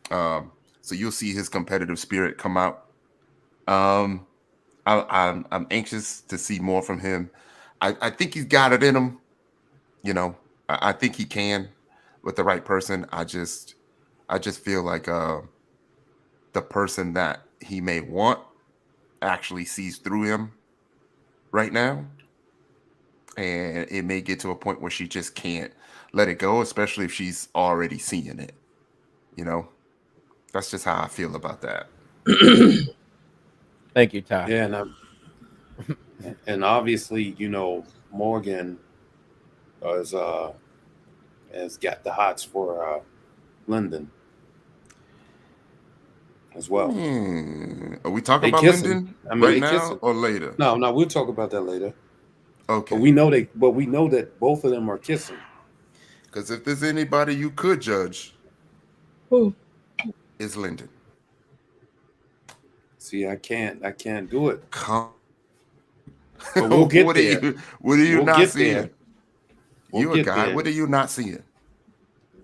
So you'll see his competitive spirit come out. I'm anxious to see more from him. I think he's got it in him. I think he can with the right person. I just feel like the person that he may want actually sees through him right now. and it may get to a point where she just can't let it go, especially if she's already seeing it. You know, that's just how I feel about that. Thank you, Ty. Yeah, and obviously, Morgan is has got the hots for London as well. Are we talking They about kissing. Lyndon I mean, right they now kissing. or later? No, no, we'll talk about that later. Okay. But we know that both of them are kissing. Because if there's anybody you could judge, Who? it's Lyndon. See, I can't do it. Come. But we'll get there. What are you We'll not get there. seeing? We'll You a get guy. there. What are you not seeing?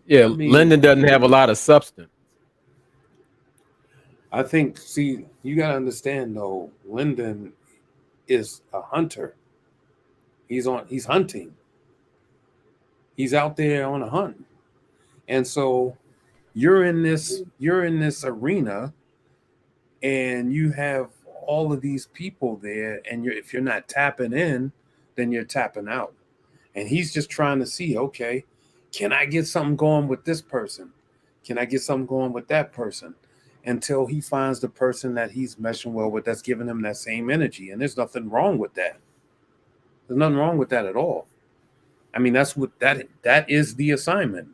Yeah, I mean, Lyndon doesn't have a lot of substance. I think. See, you gotta understand though. Lyndon is a hunter. He's hunting. He's out there on a hunt, and so you're in this arena, and you have all of these people there, and if you're not tapping in, then you're tapping out. And he's just trying to see, okay, can I get something going with this person? Can I get something going with that person? Until he finds the person that he's meshing well with, that's giving him that same energy. And there's nothing wrong with that. There's nothing wrong with that at all. I mean, that is the assignment.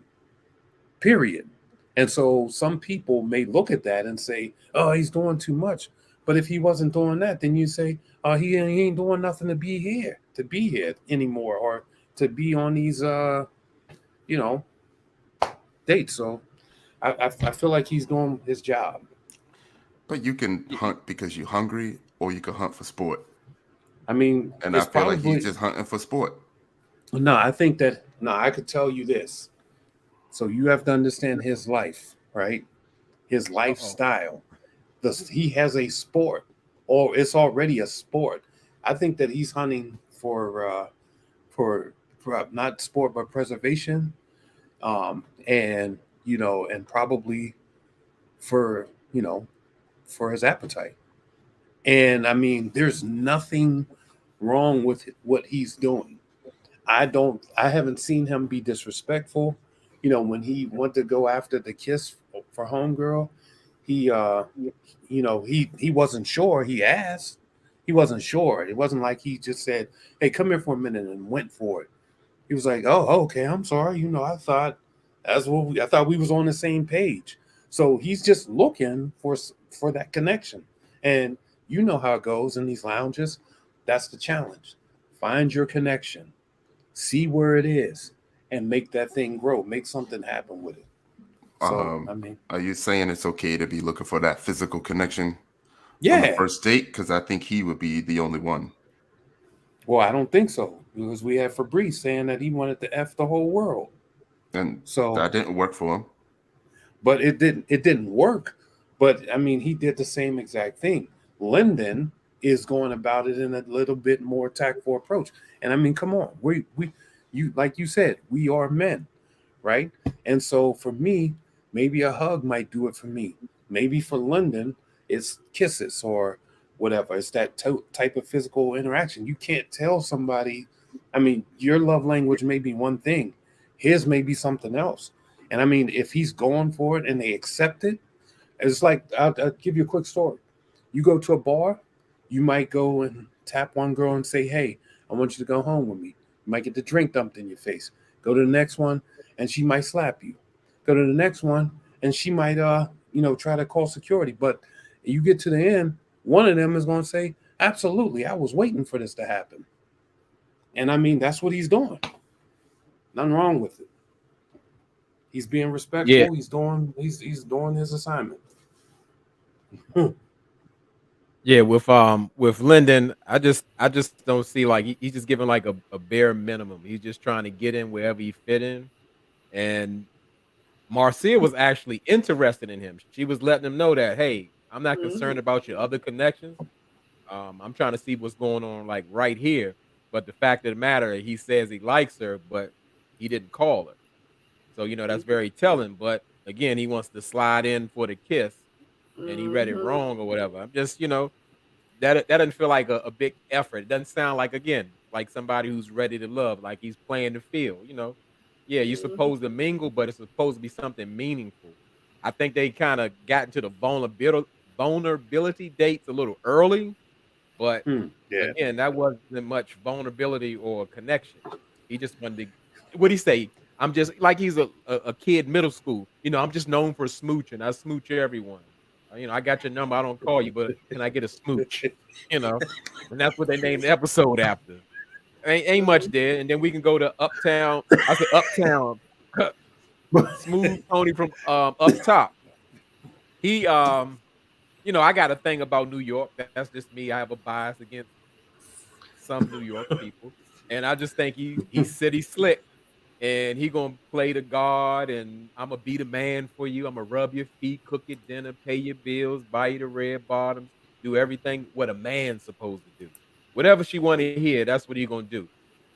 Period. And so some people may look at that and say, "Oh, he's doing too much." But if he wasn't doing that, then you say, "Oh, he ain't doing nothing to be here anymore, or to be on these you know, dates." So I feel like he's doing his job. But you can hunt because you're hungry, or you can hunt for sport. I mean, And I it's feel like he's probably just hunting for sport. no. I think that no. I could tell you this. So you have to understand his life, right? His Uh-oh. lifestyle. He has a sport, or it's already a sport. I think that he's hunting for not sport but preservation, and and probably for for his appetite. And I mean, there's nothing wrong with what he's doing. I haven't seen him be disrespectful. When he went to go after the kiss for homegirl, he he wasn't sure. He asked. He wasn't sure. It wasn't like he just said, "Hey, come here for a minute," and went for it. He was like, "Oh, okay, I'm sorry. I thought we was on the same page." So he's just looking for that connection. And you know how it goes in these lounges. That's the challenge. Find your connection, see where it is, and make that thing grow. Make something happen with it. So I mean, Are you saying it's okay to be looking for that physical connection on the yeah. first date? Because I think he would be the only one. Well, I don't think so, because we had Fabrice saying that he wanted to F the whole world. And So, that didn't work for him. but it didn't work. But I mean, he did the same exact thing. Lyndon is going about it in a little bit more tactful approach. And I mean, come on, you like you said, we are men, right? And so for me, maybe a hug might do it for me. Maybe for Lyndon, it's kisses or whatever. It's that type of physical interaction. You can't tell somebody. I mean, your love language may be one thing, his may be something else. And I mean, if he's going for it and they accept it, it's like I'll give you a quick story. You go to a bar, you might go and tap one girl and say, "Hey, I want you to go home with me." You might get the drink dumped in your face. Go to the next one, and she might slap you. Go to the next one, and she might try to call security. But you get to the end, one of them is going to say, "Absolutely, I was waiting for this to happen." And I mean, that's what he's doing. Nothing wrong with it. He's being Yeah, respectful. He's doing his assignment. yeah. With Lyndon, I just don't see like he's just giving like a bare minimum. He's just trying to get in wherever he fit in. And Marcia was actually interested in him. She was letting him know that, hey, I'm not Mhm. concerned about your other connections. I'm trying to see what's going on like right here. But the fact of the matter, he says he likes her, but he didn't call her. So, that's very telling. But again, he wants to slide in for the kiss and he read it Mhm. wrong or whatever. I'm just, that doesn't feel like a big effort. It doesn't sound like, again, like somebody who's ready to love, like he's playing the field, you know. Yeah, you're supposed to mingle, but it's supposed to be something meaningful. I think they kind of got into the vulnerability dates a little early, but Yeah. again, that wasn't much vulnerability or connection. He just wanted to, what'd he say? I'm just like he's a kid middle school. You know, I'm just known for smooching. I smooch everyone. You know, I got your number. I don't call you, but can I get a smooch? You know, and that's what they named the episode after. Ain't much there. And then we can go to Uptown. I said Uptown. Smooth Tony from Up Top. He you know, I got a thing about New York. That's just me. I have a bias against some New York people. And I just think he's city slick. And he gonna play the guard, and I'm gonna be the man for you. I'm gonna rub your feet, cook your dinner, pay your bills, buy you the red bottoms, do everything what a man's supposed to do. Whatever she want to hear, that's what he gonna do.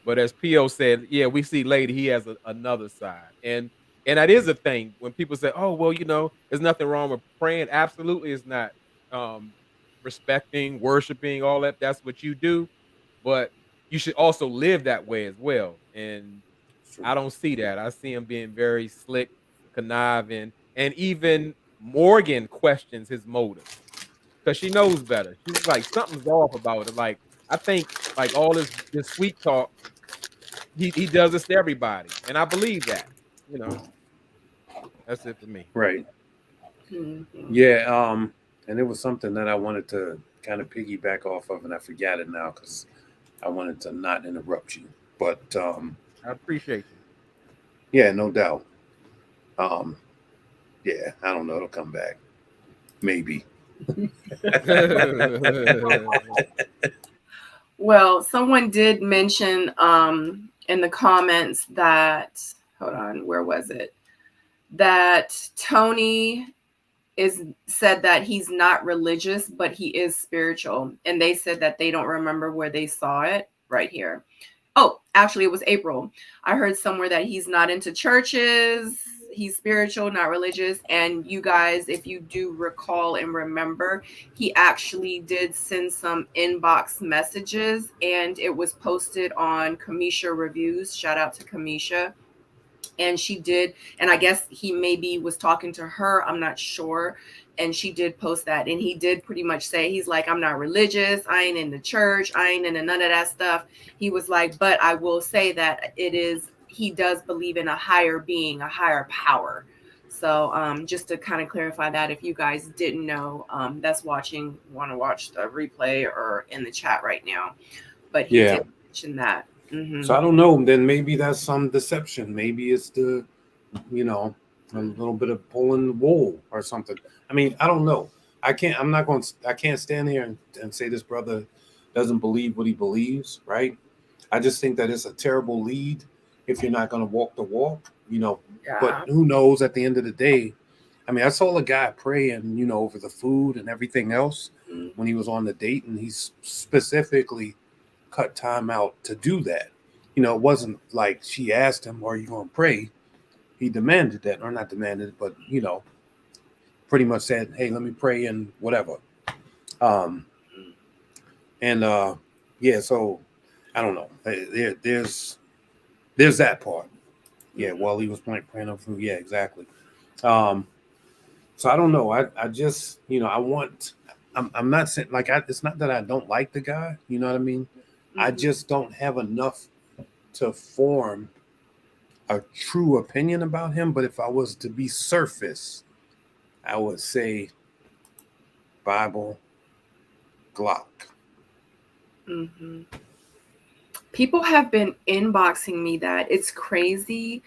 But as P.O. said, yeah, we see later he has another side, and that is a thing when people say, "Oh, well, you know, there's nothing wrong with praying." Absolutely, it's not. Um, Respecting, worshiping, all that. That's what you do, but you should also live that way as well. And I don't see that. I see him being very slick, conniving, and even Morgan questions his motives because she knows better. She's like, something's off about it. Like, I think like all this sweet talk, he does this to everybody, and I believe that. You know, that's it for me. Right. Mhm. Yeah. And it was something that I wanted to kind of piggyback off of, and I forgot it now because I wanted to not interrupt you. But I appreciate you. yeah, no doubt. Yeah, I don't know. It'll come back. Maybe. Well, someone did mention in the comments that, hold on, where was it? That Tony said that he's not religious, but he is spiritual. And they said that they don't remember where they saw it. Right here. Oh, actually, it was April. I heard somewhere that he's not into churches. He's spiritual, not religious. And you guys, if you do recall and remember, he actually did send some inbox messages, and it was posted on Kamisha Reviews. Shout out to Kamisha. And she did, and I guess he maybe was talking to her, I'm not sure. And she did post that, and he did pretty much say, he's like, I'm not religious, I ain't in the church, I ain't into none of that stuff. He was like, but I will say that he does believe in a higher being, a higher power. So just to kind of clarify that, if you guys didn't know, that's want to watch the replay or in the chat right now. But he did mention that. Mm-hmm. So I don't know. Then maybe that's some deception. Maybe it's a little bit of pulling the wool or something. I mean, I don't know. I can't stand here and say this brother doesn't believe what he believes, right? I just think that it's a terrible lead if you're not going to walk the walk, you know. Yeah. But who knows at the end of the day? I mean, I saw a guy praying, you know, over the food and everything else when he was on the date, and he's specifically cut time out to do that. You know, it wasn't like she asked him, are you going to pray? He demanded that, or not demanded, but, you know, pretty much said, hey, let me pray and whatever. Yeah, so I don't know. There's that part. Yeah, while he was praying up food. Yeah, exactly. So I don't know. I just, you know, I'm not saying like it's not that I don't like the guy, you know what I mean? I just don't have enough to form a true opinion about him. But if I was to be surface, I would say Bible, Glock. Mm-hmm. People have been inboxing me that. It's crazy.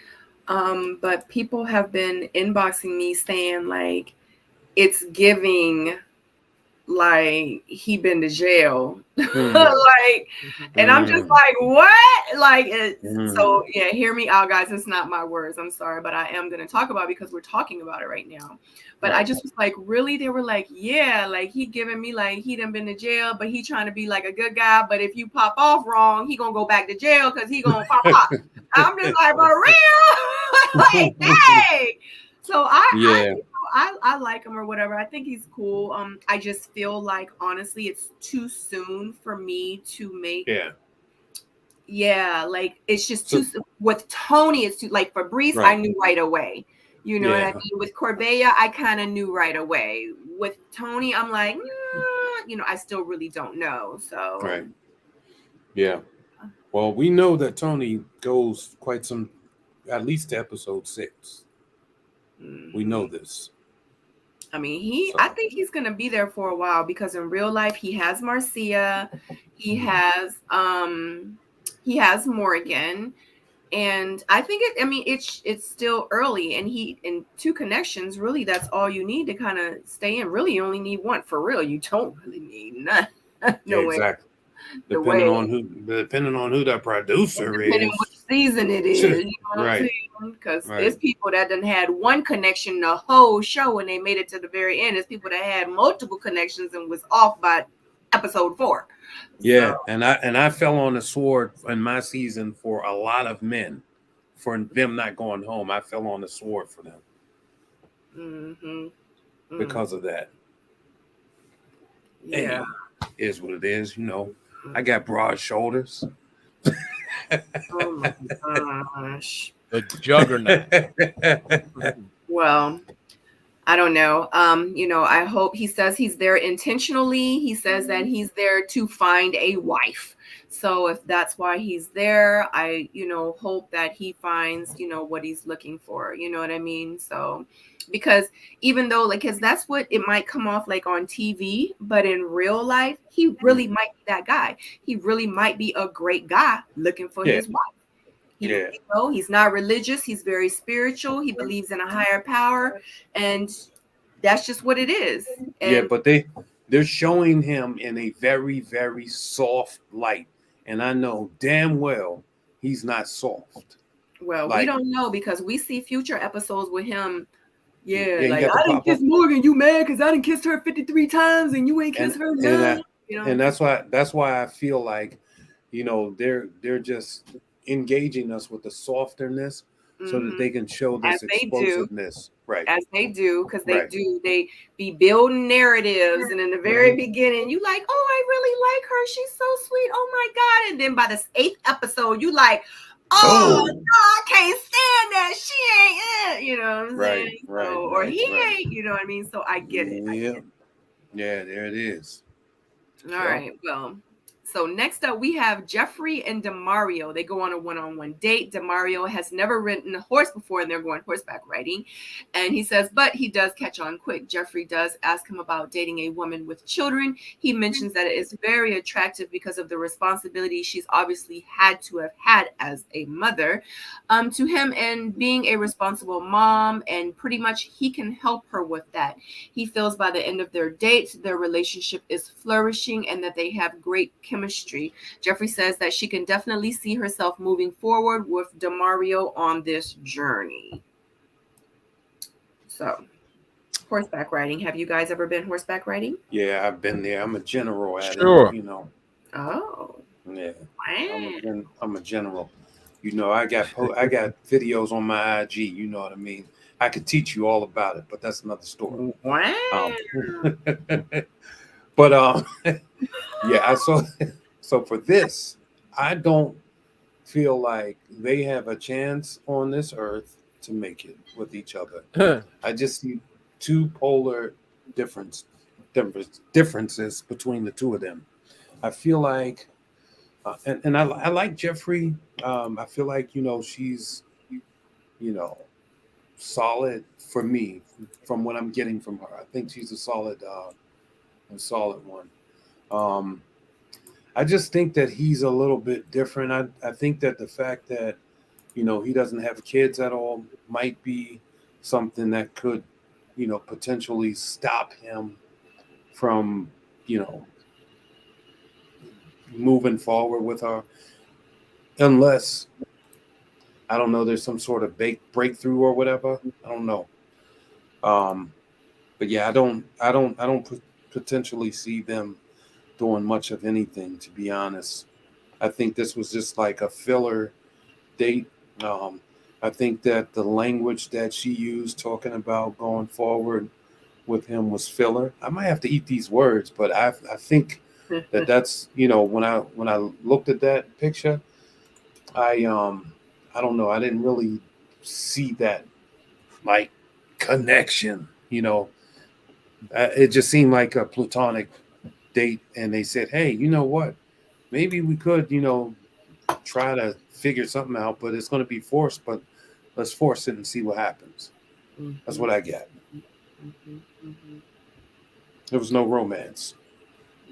But people have been inboxing me saying like it's giving like he been to jail. Like, and I'm just like, what? Like, so yeah, hear me out, guys. It's not my words. I'm sorry, but I am going to talk about it because we're talking about it right now. But I just was like, really? They were like, yeah, like he giving me like he done been to jail, but he trying to be like a good guy. But if you pop off wrong, he gonna go back to jail because he gonna pop off. I'm just like, for real? Like, hey. So I like him or whatever. I think he's cool. I just feel like honestly, it's too soon for me to make Yeah, like it's just too with Tony, it's too like Fabrice, I knew right away. You know what I mean? With Corbella, I kind of knew right away. With Tony, I'm like, you know, I still really don't know. So Right. Yeah. Well, we know that Tony goes quite some, at least to episode 6. We know this. I mean, I think he's gonna be there for a while because in real life he has Marcia, he has Morgan, and I think it's still early, and in 2 connections, really that's all you need to kind of stay in. Really, you only need one for real. You don't really need none. No way. Exactly. Depending on who that producer depending is, which season it is, you know what I'm saying? Because there's people that done had one connection the whole show and they made it to the very end. There's people that had multiple connections and was off by episode 4. Yeah, so. and I fell on the sword in my season for a lot of men, for them not going home. I fell on the sword for them because of that. Yeah, hey, is what it is, you know. I got broad shoulders. Oh my gosh. The juggernaut. Well, I don't know. You know, I hope he says he's there intentionally. He says that he's there to find a wife. So if that's why he's there, I, you know, hope that he finds, you know, what he's looking for. You know what I mean? So because even though like, cause that's what it might come off like on TV, but in real life, he really might be that guy. He really might be a great guy looking for his wife. You know, he's not religious. He's very spiritual. He believes in a higher power, and that's just what it is. And but they're showing him in a very, very soft light, and I know damn well he's not soft. Well, we don't know because we see future episodes with him. Yeah, like I didn't kiss Morgan. You mad because I didn't kiss her 53 times and you ain't kissed her none. You know, and that's why I feel like, you know, they're just engaging us with the softerness so that they can show this explosiveness, right? As they do, because they be building narratives, and in the very beginning, you like, oh, I really like her. She's so sweet. Oh my god! And then by the 8th episode, you like, oh, no, I can't stand that. She ain't it. You know what I'm saying? Or he ain't. You know what I mean? So I get it. Yeah, there it is. All right. Well. So next up, we have Jeffrey and Demario. They go on a one-on-one date. Demario has never ridden a horse before, and they're going horseback riding. And he says, but he does catch on quick. Jeffrey does ask him about dating a woman with children. He mentions that it is very attractive because of the responsibility she's obviously had to have had as a mother to him, and being a responsible mom, and pretty much he can help her with that. He feels by the end of their date, their relationship is flourishing and that they have great chemistry. Jeffrey says that she can definitely see herself moving forward with Demario on this journey. So, horseback riding. Have you guys ever been horseback riding? Yeah, I've been there. I'm a general at it, you know. Oh. Yeah. Wow. I'm a general. You know, I got videos on my IG, you know what I mean? I could teach you all about it, but that's another story. Wow. But yeah, so for this, I don't feel like they have a chance on this earth to make it with each other. I just see 2 polar differences between the 2 of them. I feel like, and I like Jeffrey. I feel like, you know, she's, you know, solid for me from what I'm getting from her. I think she's a solid one. I just think that he's a little bit different. I think that the fact that, you know, he doesn't have kids at all might be something that could, you know, potentially stop him from, you know, moving forward with her, unless, I don't know, there's some sort of breakthrough or whatever. I don't know. But yeah, I don't potentially see them doing much of anything, to be honest. I think this was just like a filler date. I think that the language that she used talking about going forward with him was filler. I might have to eat these words, but I think that's, you know, when I looked at that picture, I don't know. I didn't really see that like connection. It just seemed like a platonic date, and they said, "Hey, you know what? Maybe we could, try to figure something out, but it's going to be forced. But let's force it and see what happens." That's what I get. There was no romance.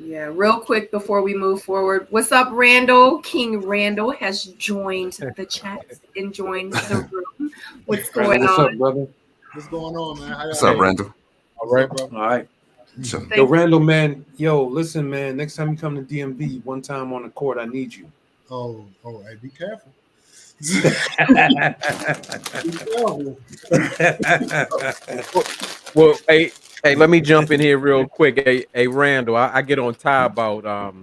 Yeah, real quick before we move forward. What's up, Randall? King Randall has joined the chat and joined the room. What's going Randall, what's on? up, brother? What's going on, man? How What's y'all up, doing? Randall? All right, What's up, all right. Sure. Yo, Randall, man. Yo, listen, man. Next time you come to DMV, one time on the court, I need you. Oh, hey, be careful. Well, hey, let me jump in here real quick. Hey, Randall, I get on tie about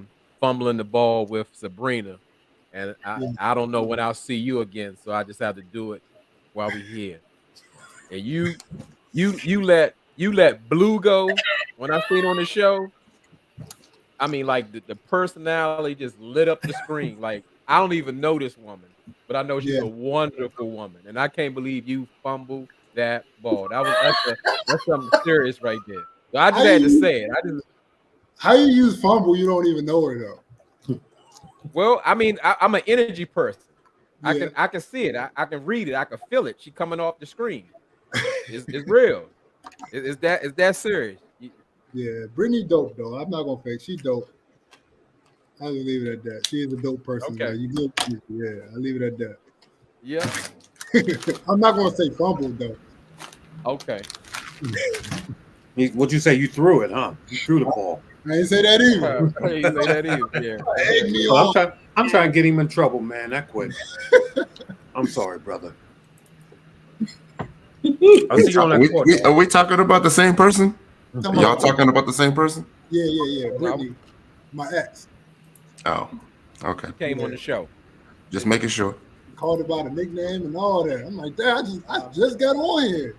fumbling the ball with Sabrina, and I don't know when I'll see you again, so I just have to do it while we here. And you let Blue go when I seen on the show. I mean, like the personality just lit up the screen. Like I don't even know this woman, but I know she's Yeah. a wonderful woman, and I can't believe you fumbled that ball. That's something serious right there. So I just had to say it. How you use fumble? You don't even know it though. Well, I mean, I'm an energy person. Yeah. I can see it. I can read it. I can feel it. She coming off the screen. It's real. Is that serious? Yeah, Brittany dope though. I'm not gonna fake. She dope. I'll leave it at that. She is a dope person. Okay. Like, you good. Yeah, I'll leave it at that. Yeah. I'm not gonna say fumble though. Okay. What'd you say? You threw it, huh? You threw the ball. I didn't say that either. I didn't say that either. Yeah. Egg me So on. I'm trying to get him in trouble, man. I quit. I'm sorry, brother. I'll see you on that court. Are we talking about the same person? Come Y'all on. talking about the same person? Yeah. Brittany, my ex. Oh, okay. Came on the show. Just making sure. Called her by the nickname and all that. I'm like, Dad, I just got on here.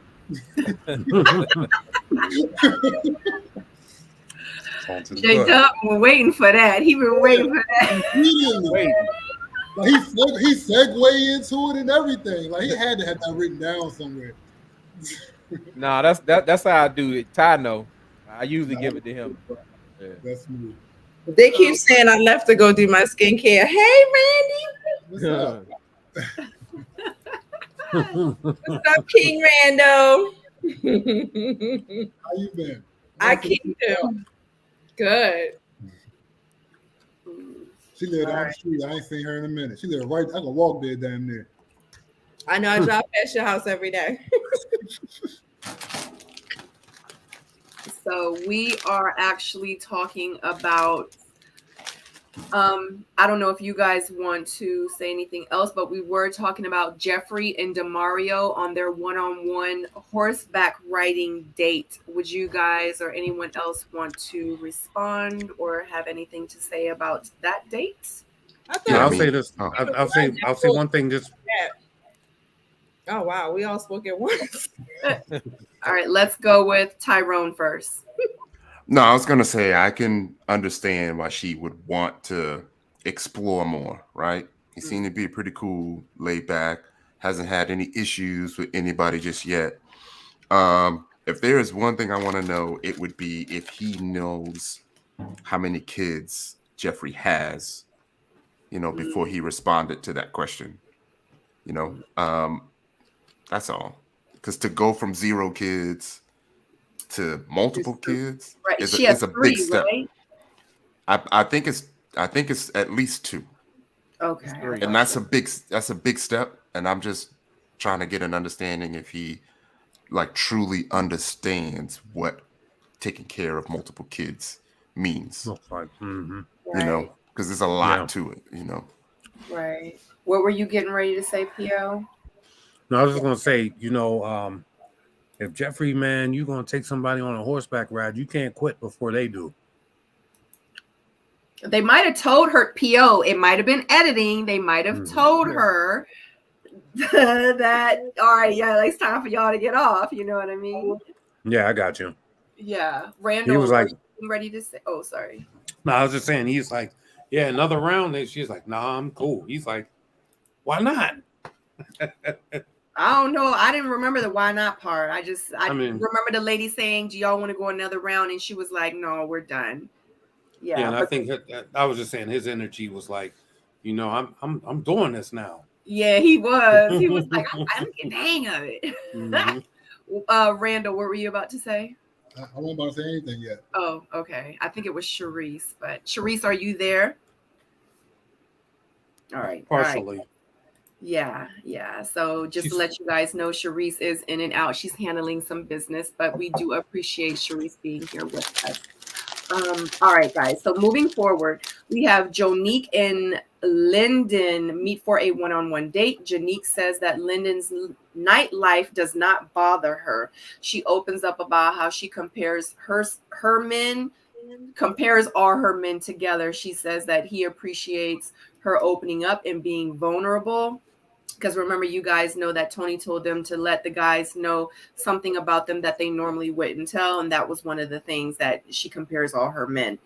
J-Dub, we're waiting for that. He been waiting for that. Immediately. Like he segued into it and everything. Like he had to have that written down somewhere. Nah, that's how I do it. Ty know. I usually give it to him. Yeah. That's me. They keep saying I left to go do my skincare. Hey, Randy. What's up? What's up, King Rando? How you been? I keep him. Good. She lived down the street. I ain't seen her in a minute. She lived right. I can walk there down there. I know I drive past your house every day. So we are actually talking about I don't know if you guys want to say anything else, but we were talking about Jeffrey and Demario on their one-on-one horseback riding date. Would you guys or anyone else want to respond or have anything to say about that date? I'll say this. I'll say one thing. Just oh wow, we all spoke at once. All right, let's go with Tyrone first. No, I was gonna say I can understand why she would want to explore more, right? He seemed to be pretty cool, laid back, hasn't had any issues with anybody just yet. If there is one thing I want to know, it would be if he knows how many kids Jeffrey has, before he responded to that question. That's all. Because to go from 0 kids to multiple kids is a big step. Right? I think it's at least 2. Okay. And that's a big step. And I'm just trying to get an understanding if he like truly understands what taking care of multiple kids means. Mm-hmm. Because there's a lot to it, Right. What were you getting ready to say, P.O.? No, I was just gonna say, if Jeffrey, man, you're gonna take somebody on a horseback ride, you can't quit before they do. They might have told her, P.O., it might have been editing. They might have told her that, all right, yeah, it's time for y'all to get off. You know what I mean? Yeah, I got you. Yeah. Randall, he was like, ready to say, oh, sorry. No, I was just saying, he's like, yeah, another round. And she's like, nah, I'm cool. He's like, Why not? I don't know. I didn't remember the why not part. I mean, remember the lady saying, "Do y'all want to go another round?" And she was like, "No, we're done." Yeah, and I think I was just saying his energy was like, you know, I'm doing this now. Yeah, he was. He was like, I'm getting the hang of it. Mm-hmm. Randall, what were you about to say? I wasn't about to say anything yet. Oh, okay. I think it was Sharice, but Sharice, are you there? All right. Partially. All right. Yeah. So just to let you guys know, Sharice is in and out. She's handling some business, but we do appreciate Sharice being here with us. All right, guys. So moving forward, we have Jonique and Lyndon meet for a one-on-one date. Jonique says that Lyndon's nightlife does not bother her. She opens up about how she compares compares all her men together. She says that he appreciates her opening up and being vulnerable. Because remember, you guys know that Tony told them to let the guys know something about them that they normally wouldn't tell. And that was one of the things that she compares all her men.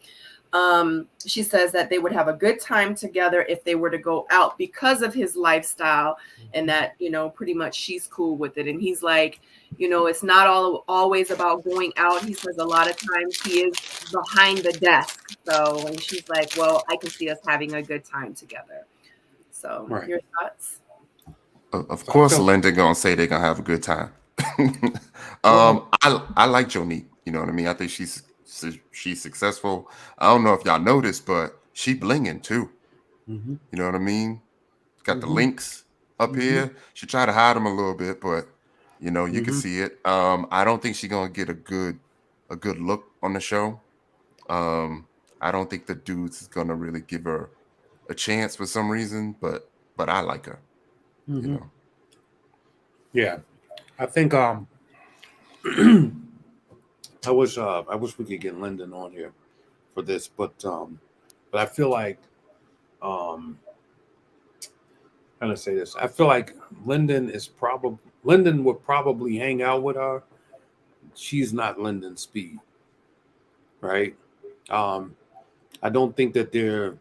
She says that they would have a good time together if they were to go out because of his lifestyle, and that, you know, pretty much she's cool with it. And he's like, you know, it's not always about going out. He says a lot of times he is behind the desk. So, and she's like, well, I can see us having a good time together. So your thoughts? Of course, Linda gonna say they're gonna have a good time. I like Jonique. You know what I mean? I think she's successful. I don't know if y'all noticed, but she blinging too. Mm-hmm. You know what I mean? Got the links up here. She tried to hide them a little bit, but you know, you can see it. I don't think she's gonna get a good look on the show. I don't think the dudes is gonna really give her a chance for some reason, but I like her. You know. Yeah, I think I wish we could get Lyndon on here for this, but I feel like how to say this. I feel like Lyndon would probably hang out with her. She's not Lyndon's speed, right? I don't think that there's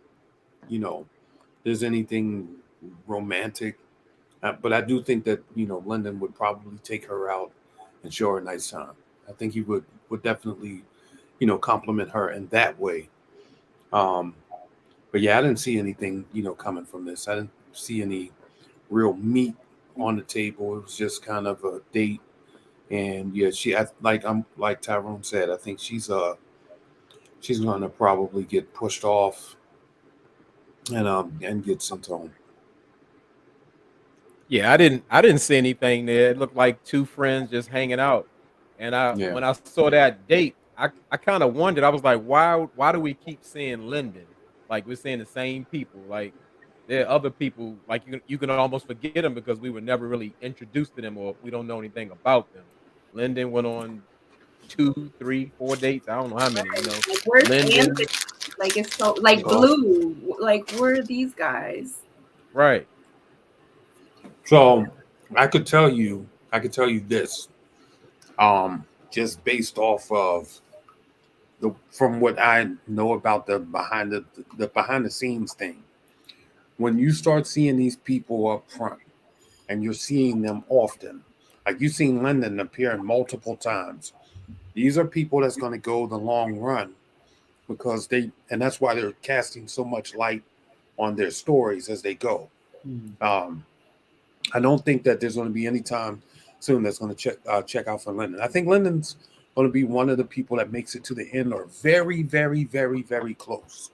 anything romantic. But I do think that, you know, Lyndon would probably take her out and show her a nice time. I think he would definitely, you know, compliment her in that way. But yeah, I didn't see anything, you know, coming from this. I didn't see any real meat on the table. It was just kind of a date. And yeah, like Tyrone said, I think she's going to probably get pushed off and get sent home. Yeah, I didn't see anything there. It looked like two friends just hanging out. And when I saw that date, I kind of wondered. I was like, why do we keep seeing Lyndon? Like we're seeing the same people. Like there are other people, like you can almost forget them because we were never really introduced to them or we don't know anything about them. Lyndon went on 2, 3, 4 dates. I don't know how many, you know. Like, where's Lyndon, Anthony? Like, it's so like Blue. Like, where are these guys? right. So I could tell you this, just based off of from what I know about the behind the scenes thing. When you start seeing these people up front and you're seeing them often, like you've seen Lyndon appear multiple times, these are people that's going to go the long run because and that's why they're casting so much light on their stories as they go. I don't think that there's going to be any time soon that's going to check out for Lyndon. I think Lyndon's going to be one of the people that makes it to the end or very, very, very, very close.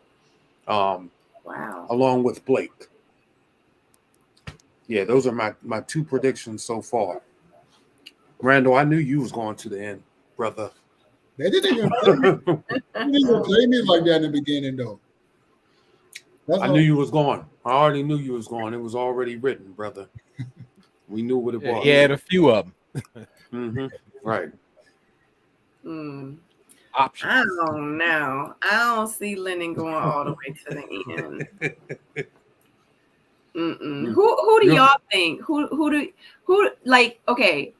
Wow. Along with Blake. Yeah, those are my two predictions so far. Randall, I knew you was going to the end, brother. They didn't even play me like that in the beginning, though. I knew you was going. I already knew you was going. It was already written, brother. We knew what it was. He had a few of them. Right. Options. I don't know. I don't see Lyndon going all the way to the end. Who do y'all think? Who like? Okay,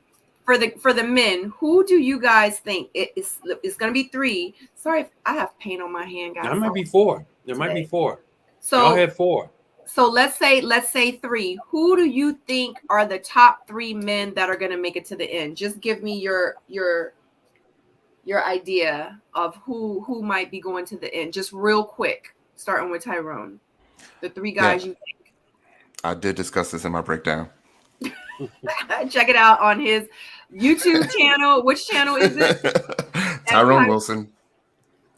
for the men, who do you guys think it's going to be 3? Sorry if I have paint on my hand, guys. There might be 4. There might be 4. So y'all had 4. So let's say 3. Who do you think are the top 3 men that are gonna make it to the end? Just give me your idea of who might be going to the end, just real quick, starting with Tyrone. The 3 guys you I did discuss this in my breakdown. check it out on his YouTube channel. Which channel is it? Tyrone Wilson.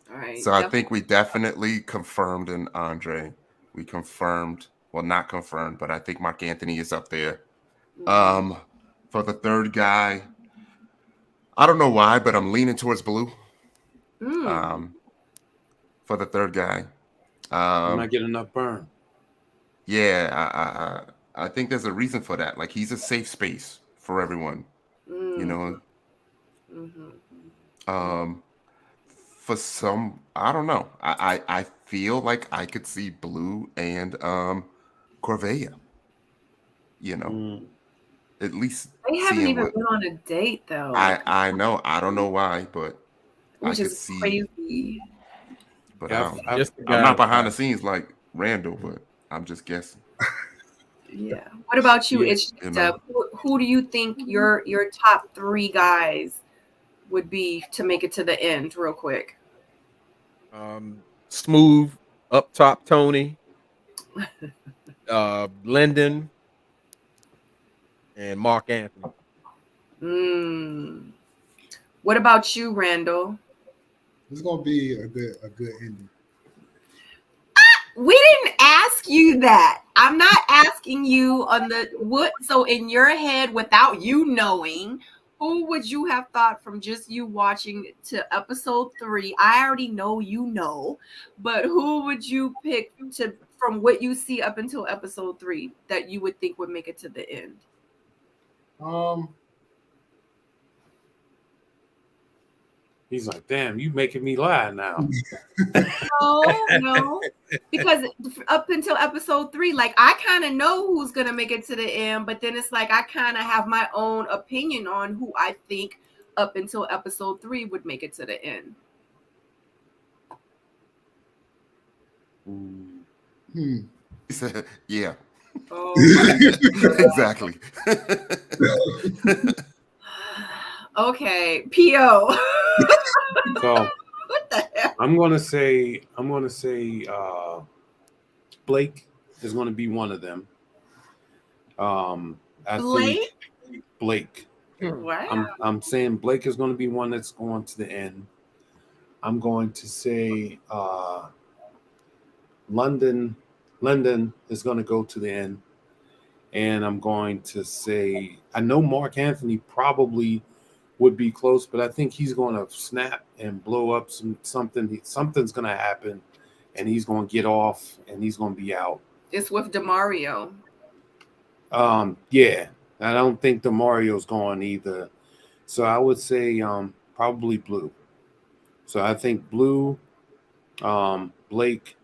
All right. So I think we definitely confirmed in Andre. We confirmed, well, not confirmed, but I think Mark Anthony is up there. For the 3rd guy, I don't know why, but I'm leaning towards Blue. For the 3rd guy, not getting enough burn. Yeah, I think there's a reason for that. Like, he's a safe space for everyone, you know. For some, I don't know. I feel like I could see Blue and Corvea. You know, at least they haven't even been on a date though. I know. I don't know why, but which I is could crazy. See, but Yeah, I'm not behind the scenes like Randall, but I'm just guessing. Yeah. What about you? It's who do you think your top 3 guys would be to make it to the end, real quick? Smooth up top Tony, Lyndon, and Mark Anthony. What about you, Randall? It's gonna be a good ending. We didn't ask you that. I'm not asking you on the what. So in your head, without you knowing, who would you have thought from just you watching to episode 3? I already know you know, but who would you pick to from what you see up until episode 3 that you would think would make it to the end? He's like, damn, you making me lie now. No, because up until episode 3, like I kind of know who's gonna make it to the end, but then it's like I kind of have my own opinion on who I think up until episode 3 would make it to the end. He said, yeah. Oh. Exactly. Okay, PO. So what the hell? I'm gonna say Blake is gonna be one of them. I Blake? think Blake. Wow. I'm saying Blake is gonna be one that's going to the end. I'm going to say Lyndon is gonna go to the end. And I'm going to say, I know Mark Anthony probably would be close, but I think he's going to snap and blow up something. Something's going to happen, and he's going to get off, and he's going to be out. It's with DeMario. Yeah, I don't think DeMario's going either. So I would say probably Blue. So I think Blue, Blake,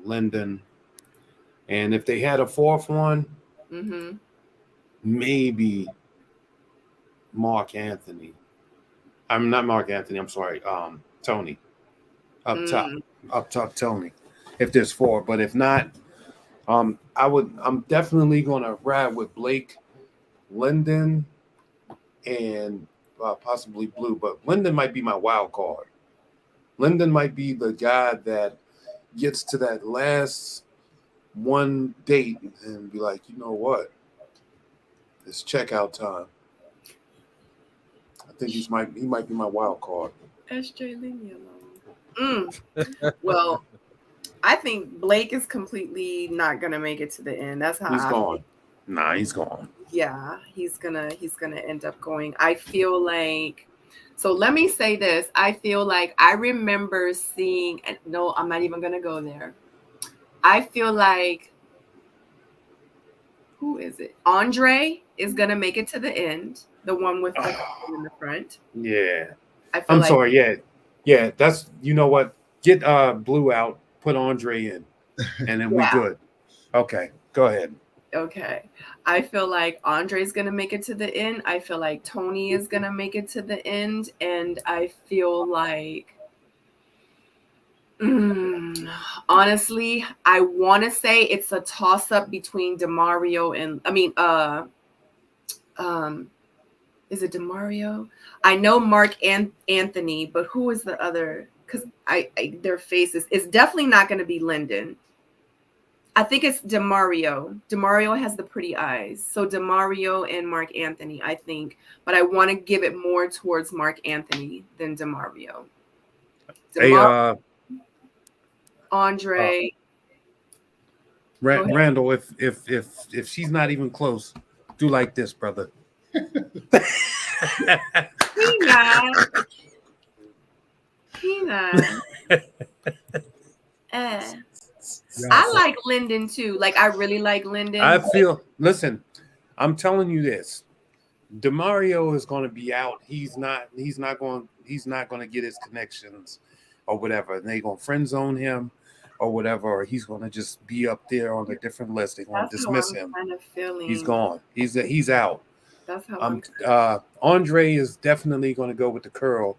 Lyndon, and if they had a 4th one, maybe Mark Anthony. I'm not Mark Anthony. I'm sorry. Tony. Up top, Tony. If there's 4, but if not, I'm definitely gonna ride with Blake, Lyndon, and possibly Blue. But Lyndon might be my wild card. Lyndon might be the guy that gets to that last one date and be like, you know what? It's checkout time. I think he might be my wild card. SJ, leave me alone. Well, I think Blake is completely not gonna make it to the end. That's how he's gone. Nah, he's gone. Yeah, he's gonna end up going. I feel like. So let me say this. I feel like I remember seeing. No, I'm not even gonna go there. I feel like. Who is it? Andre is gonna make it to the end. The one with the in the front. Yeah. I'm like, sorry. Yeah. That's, you know what? Get Blue out. Put Andre in, and then we good. Okay, go ahead. Okay. I feel like Andre's gonna make it to the end. I feel like Tony is gonna make it to the end, and I feel like Honestly, I want to say it's a toss up between Demario and is it Demario? I know Mark and Anthony, but who is the other? Because their faces. It's definitely not going to be Lyndon. I think it's Demario. Demario has the pretty eyes. So Demario and Mark Anthony, I think. But I want to give it more towards Mark Anthony than Demario. Hey, Andre. Randall, if she's not even close, do like this, brother. He not. I like Lyndon too. Like I really like Lyndon. Listen, I'm telling you this. Demario is going to be out. He's not going to get his connections or whatever. And they're going to friend zone him or whatever, or he's going to just be up there on a different list. They're going to dismiss him. Kind of feeling. He's gone. He's out. That's how Andre is definitely going to go with the curl.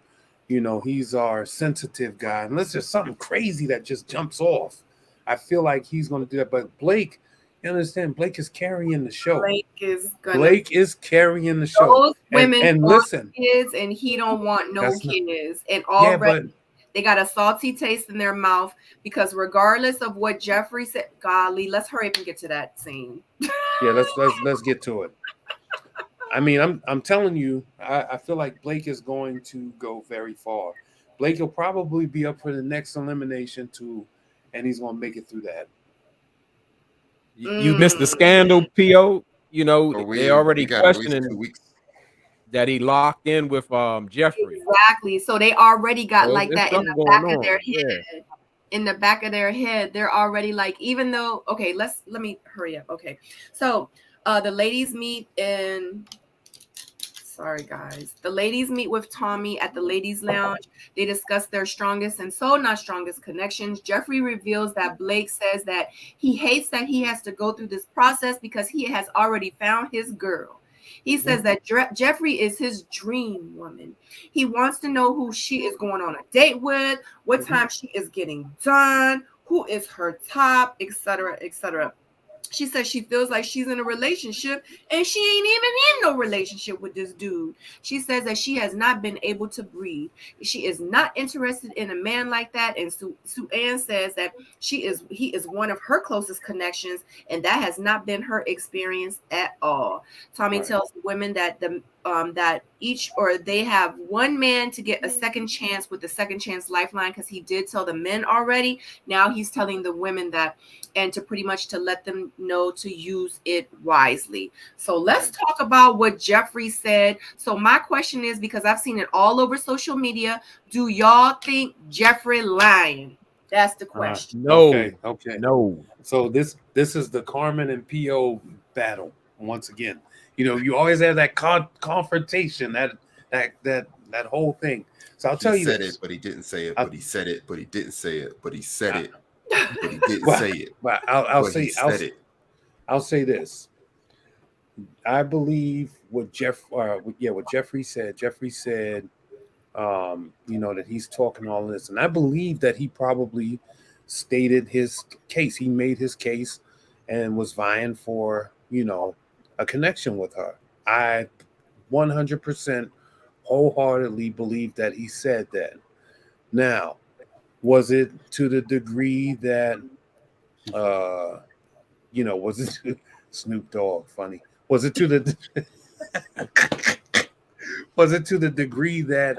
You know, he's our sensitive guy. Unless there's something crazy that just jumps off, I feel like he's going to do that. But Blake, you understand, Blake is carrying the show. Blake is carrying the show. Those women and want listen, kids, and he don't want no kids. And already they got a salty taste in their mouth because regardless of what Jeffrey said, golly, let's hurry up and get to that scene. Yeah, let's get to it. I mean, I'm telling you, I feel like Blake is going to go very far. Blake will probably be up for the next elimination too, and he's going to make it through that. You missed the scandal, P.O. You know, they already questioning that he locked in with Jeffrey. Exactly. So they already got like that in the back of their head. Yeah. In the back of their head, they're already like, even though, okay, let me hurry up. Okay. So the ladies meet sorry guys. The ladies meet with Tommy at the ladies lounge. They discuss their strongest and so not strongest connections. Jeffrey reveals that Blake says that he hates that he has to go through this process because he has already found his girl. He says that Jeffrey is his dream woman. He wants to know who she is going on a date with, what time she is getting done, who is her top, etc., etc. She says she feels like she's in a relationship and she ain't even in no relationship with this dude. She says that she has not been able to breathe. She is not interested in a man like that. And Sue Ann says that he is one of her closest connections, and that has not been her experience at all. Tommy tells women that that they have one man to get a second chance with the second chance lifeline, because he did tell the men already. Now he's telling the women that, and to pretty much to let them know to use it wisely. So let's talk about what Jeffrey said. So my question is, because I've seen it all over social media, do y'all think Jeffrey lying? That's the question. No. Okay. No. So this is the Carmen and P.O. battle once again. You know, you always have that confrontation, that whole thing. So I'll tell you this. He said it, but he didn't say it. But he said it, but he didn't say it. But he said it, but he didn't say it. But I'll say this. I believe what Jeffrey said. Jeffrey said, you know, that he's talking all this, and I believe that he probably stated his case. He made his case and was vying for, you know, a connection with her. I 100% wholeheartedly believe that he said that. Now, was it to the degree that, you know, was it to Snoop Dogg? Funny. Was it to the degree that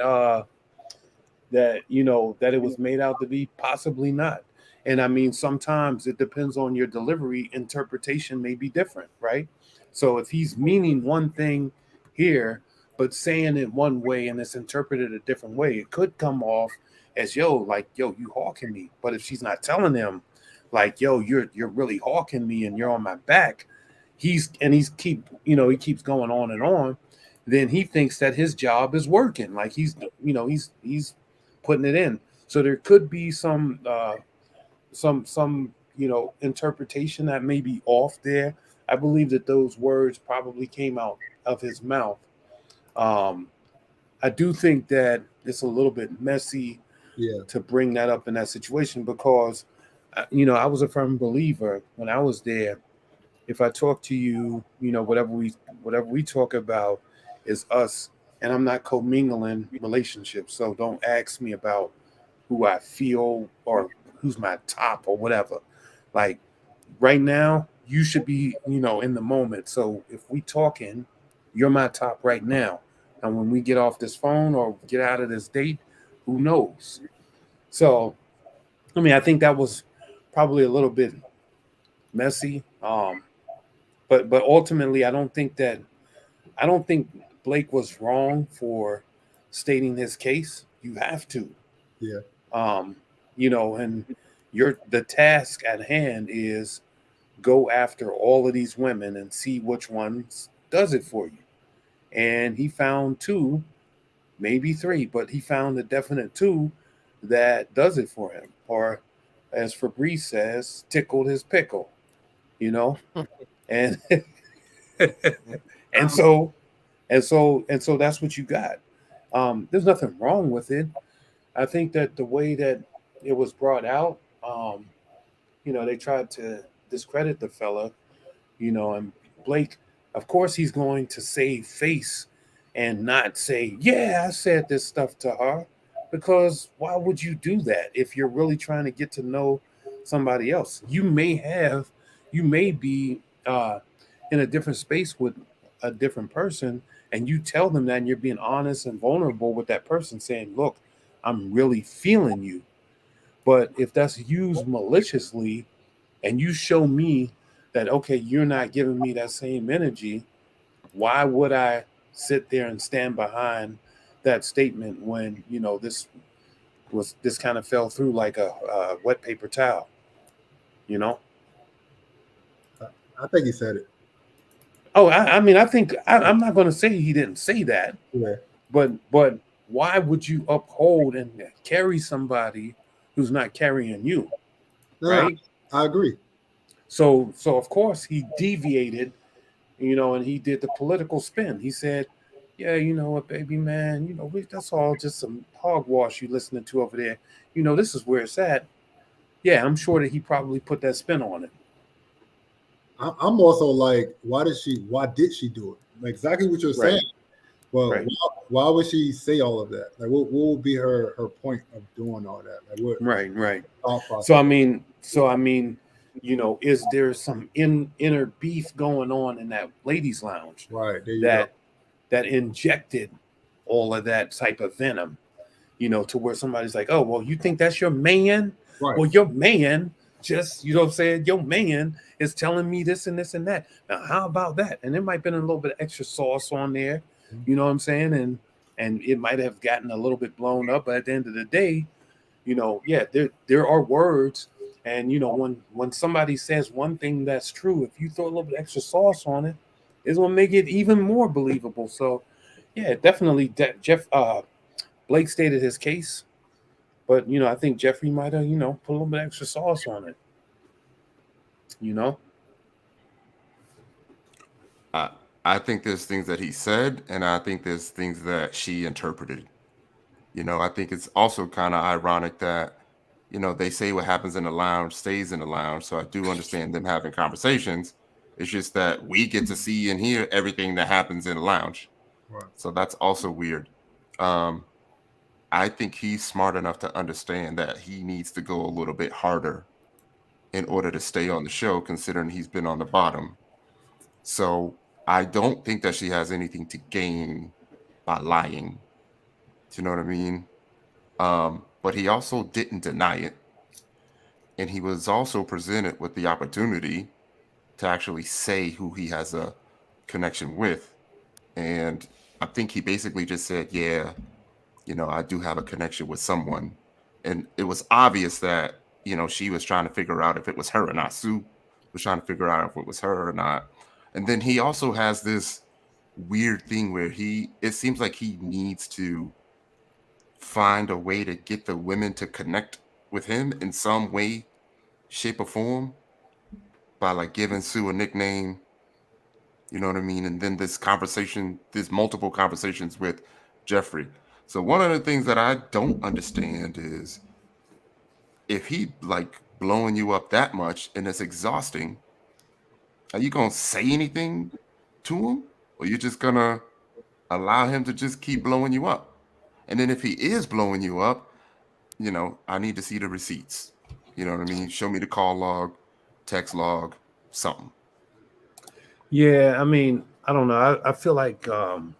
that, you know, that it was made out to be? Possibly not. And I mean, sometimes it depends on your delivery. Interpretation may be different, right? So if he's meaning one thing here, but saying it one way and it's interpreted a different way, it could come off as, yo, you hawking me. But if she's not telling him, like, yo, you're really hawking me and you're on my back, he keeps going on and on, then he thinks that his job is working. Like he's putting it in. So there could be some you know, interpretation that may be off there. I believe that those words probably came out of his mouth. I do think that it's a little bit messy to bring that up in that situation, because I was a firm believer when I was there. If I talk to you, whatever we talk about is us, and I'm not commingling relationships. So don't ask me about who I feel or who's my top or whatever. Like right now, you should be, in the moment. So if we talking, you're my top right now. And when we get off this phone or get out of this date, who knows? So, I mean, I think that was probably a little bit messy. But ultimately, I don't think Blake was wrong for stating his case. You have to, Yeah. and the task at hand is go after all of these women and see which ones does it for you. And he found two, maybe three, but he found a definite two that does it for him. Or as Fabrice says, tickled his pickle, you know? And and Um, so and so that's what you got. There's nothing wrong with it. I think that the way that it was brought out, they tried to discredit the fella, and Blake, of course, he's going to save face and not say, yeah, I said this stuff to her, because why would you do that if you're really trying to get to know somebody else? You may be in a different space with a different person, and you tell them that, and you're being honest and vulnerable with that person, saying, look, I'm really feeling you. But if that's used maliciously, and you show me that, okay, you're not giving me that same energy, why would I sit there and stand behind that statement when this kind of fell through like a wet paper towel, you know? I think he said it. Oh, I mean, I think I'm not going to say he didn't say that, Yeah. but why would you uphold and carry somebody who's not carrying you, No, right? I agree. So of course he deviated, and he did the political spin. He said, yeah, you know what, baby man, that's all just some hogwash you listening to over there. This is where it's at. Yeah, I'm sure that he probably put that spin on it. I'm also like, why did she do it? Like, exactly what you're Right. saying. Well, Right. why would she say all of that? Like, what would be her point of doing all that? Like, what Right. thought process? So I mean, is there some inner beef going on in that ladies' lounge Right, there you that that injected all of that type of venom, to where somebody's like, oh, well, you think that's your man? go. Right. Well, your man just, what I'm saying, your man is telling me this and this and that. Now, how about that? And there might have been a little bit of extra sauce on there, you know what I'm saying? And it might have gotten a little bit blown up, but at the end of the day, yeah, there are words. And when somebody says one thing that's true, if you throw a little bit extra sauce on it, it's gonna make it even more believable. So yeah, definitely Blake stated his case, but I think Jeffrey might have put a little bit extra sauce on it. I I think there's things that he said, and I think there's things that she interpreted. I think it's also kind of ironic that, they say what happens in the lounge stays in the lounge. So I do understand them having conversations. It's just that we get to see and hear everything that happens in the lounge. Right. So that's also weird. Um, I think he's smart enough to understand that he needs to go a little bit harder in order to stay on the show, considering he's been on the bottom. So I don't think that she has anything to gain by lying. Do you know what I mean? But he also didn't deny it. And he was also presented with the opportunity to actually say who he has a connection with. And I think he basically just said, yeah, I do have a connection with someone. And it was obvious that, she was trying to figure out if it was her or not. Sue was trying to figure out if it was her or not. And then he also has this weird thing where it seems like he needs to find a way to get the women to connect with him in some way, shape, or form by like giving Sue a nickname. You know what I mean? And then there's multiple conversations with Jeffrey. So one of the things that I don't understand is if he like blowing you up that much and it's exhausting, are you going to say anything to him? Or you just going to allow him to just keep blowing you up? And then if he is blowing you up, I need to see the receipts. You know what I mean? Show me the call log, text log, something. Yeah, I mean, I don't know. I feel like I'm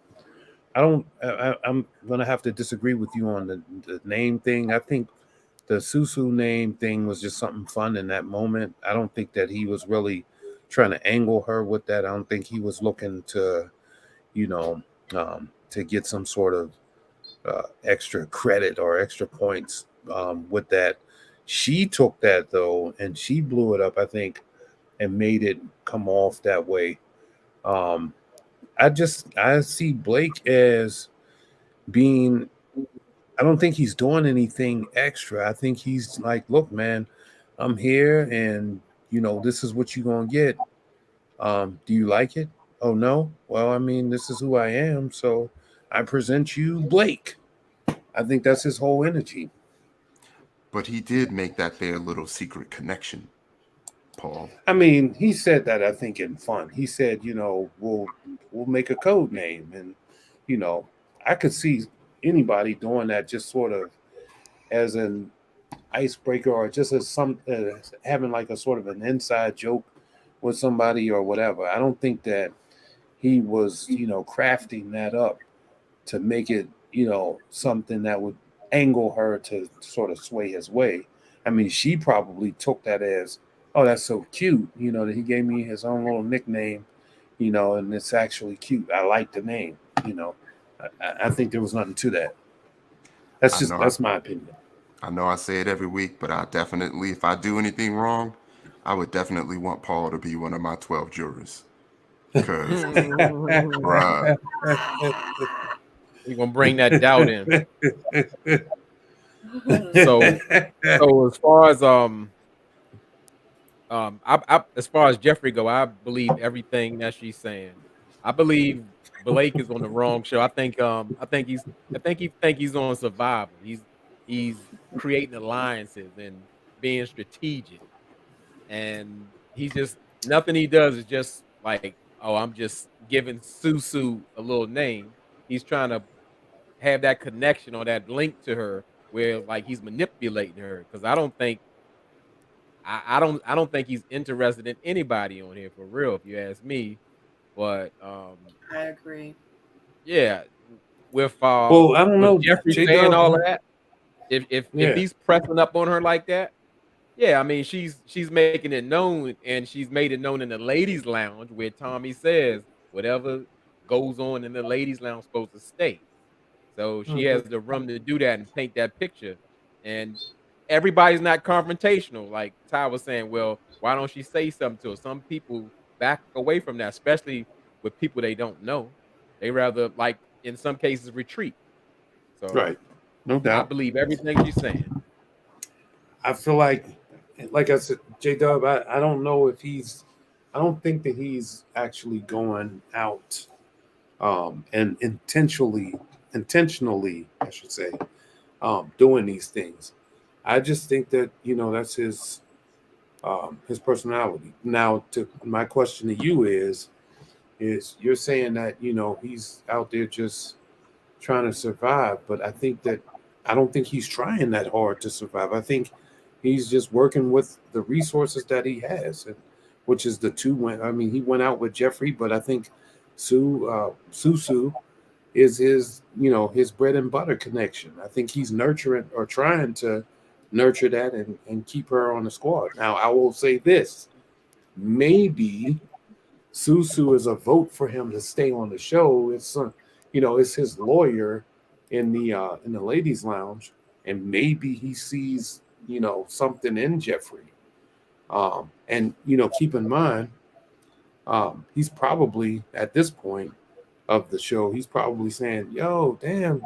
gonna have to disagree with you on the name thing. I think the Susu name thing was just something fun in that moment. I don't think that he was really trying to angle her with that. I don't think he was looking to, you know, to get some sort of extra credit or extra points with that. She took that though, and she blew it up, I think, and made it come off that way. Um, I see Blake as being. I don't think he's doing anything extra. I think he's like, look, man, I'm here, and this is what you're gonna get. Do you like it? Oh no. Well, I mean, this is who I am, so I present you Blake. I think that's his whole energy. But he did make that their little secret connection, Paul. I mean, he said that, I think, in fun. He said, we'll make a code name, and I could see anybody doing that just sort of as an icebreaker or just as having like a sort of an inside joke with somebody or whatever. I don't think that he was, crafting that up to make it, something that would angle her to sort of sway his way. I mean, she probably took that as, oh, that's so cute, that he gave me his own little nickname, and it's actually cute. I like the name, I think there was nothing to that. That's my opinion. I know I say it every week, but I definitely, if I do anything wrong, I would definitely want Paul to be one of my 12 jurors. Because, bruh. We're going to bring that doubt in. So as far as as far as Jeffrey go, I believe everything that she's saying. I believe Blake is on the wrong show. I think he's on Survivor. He's creating alliances and being strategic, and he's just nothing he does is just like, oh, I'm just giving Susu a little name. He's trying to have that connection or that link to her where like he's manipulating her, because I don't think he's interested in anybody on here for real, if you ask me. But I agree. Yeah, with well, I don't know, Jeffrey saying all that, if he's pressing up on her like that, yeah, I mean she's making it known, and she's made it known in the ladies' lounge where Tommy says whatever goes on in the ladies' lounge is supposed to stay. So she has the room to do that and paint that picture. And everybody's not confrontational. Like Ty was saying, well, why don't she say something to her? Some people back away from that, especially with people they don't know. They rather, like, in some cases, retreat. So, right, no doubt. I believe everything she's saying. I feel like I said, J-Dub, I don't know if I don't think that he's actually going out and intentionally, I should say, doing these things. I just think that, that's his personality. Now, to my question to you is you're saying that, he's out there just trying to survive, but I don't think he's trying that hard to survive. I think he's just working with the resources that he has, which is the two. I mean, he went out with Jeffrey, but I think Susu is his, his bread and butter connection. I think he's nurturing or trying to nurture that and keep her on the squad. Now, I will say this: maybe Susu is a vote for him to stay on the show. It's his lawyer in the ladies' lounge, and maybe he sees something in Jeffrey. And keep in mind, he's probably at this point of the show, he's probably saying, "Yo, damn,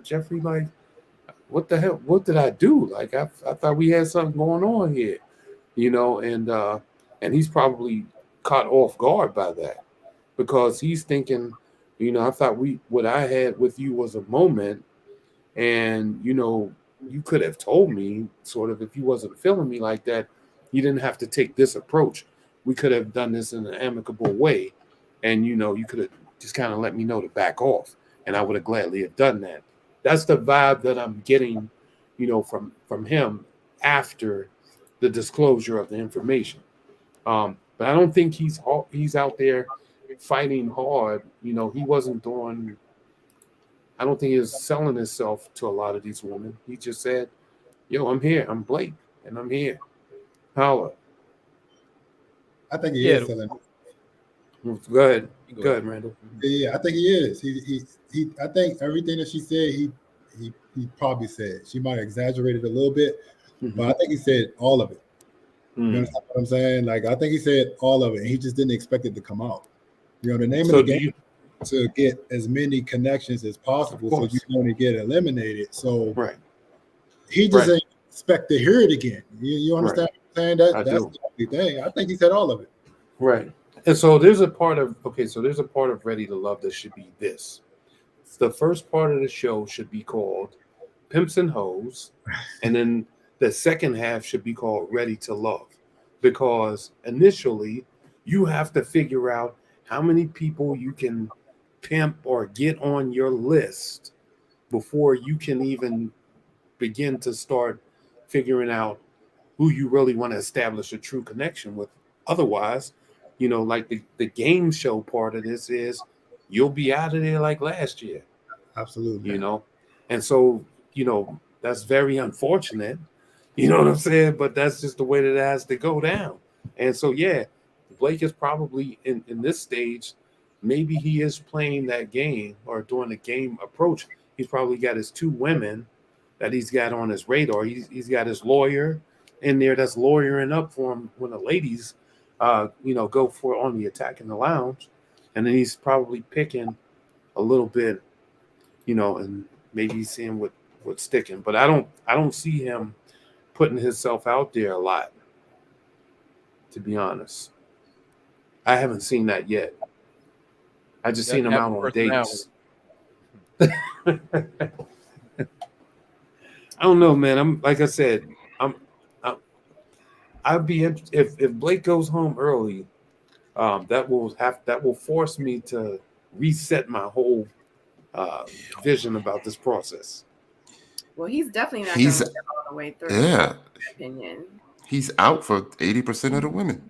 Jeffrey, like, what the hell? What did I do? Like, I thought we had something going on here, and he's probably caught off guard by that because he's thinking, I thought what I had with you was a moment, and you could have told me sort of if you wasn't feeling me like that, you didn't have to take this approach. We could have done this in an amicable way, and you could have just kind of let me know to back off, and I would have gladly have done that. That's the vibe that I'm getting, from him after the disclosure of the information. But I don't think he's out there fighting hard. He wasn't doing. I don't think he was selling himself to a lot of these women. He just said, "Yo, I'm here. I'm Blake, and I'm here. Holla." I think he is selling. Go ahead, Randall. Yeah, I think he is. He. I think everything that she said, he probably said. She might have exaggerated a little bit, but I think he said all of it. You understand what I'm saying? Like, I think he said all of it. And he just didn't expect it to come out. The name of the game is to get as many connections as possible, so you only get eliminated. So he just ain't expect to hear it again. You understand what I'm saying? That's the only thing. I think he said all of it. Right. And so there's a part of Ready to Love that should be this. The first part of the show should be called Pimps and Hoes, and then the second half should be called Ready to Love, because initially you have to figure out how many people you can pimp or get on your list before you can even begin to start figuring out who you really want to establish a true connection with. Otherwise, like the game show part of this is you'll be out of there like last year. Absolutely. And so, that's very unfortunate. You know what I'm saying? But that's just the way that it has to go down. And so, yeah, Blake is probably in this stage, maybe he is playing that game or doing the game approach. He's probably got his two women that he's got on his radar. He's got his lawyer in there that's lawyering up for him when the ladies, go for on the Attack in the Lounge. And then he's probably picking a little bit, and maybe he's seeing what's sticking. But I don't see him putting himself out there a lot, to be honest. I haven't seen that yet. I just seen him out on dates. I don't know, man. I'm like I said, I'd be if Blake goes home early, that will force me to reset my whole vision about this process. Well, he's definitely not going to get all the way through. Yeah. In my opinion. He's out for 80% of the women.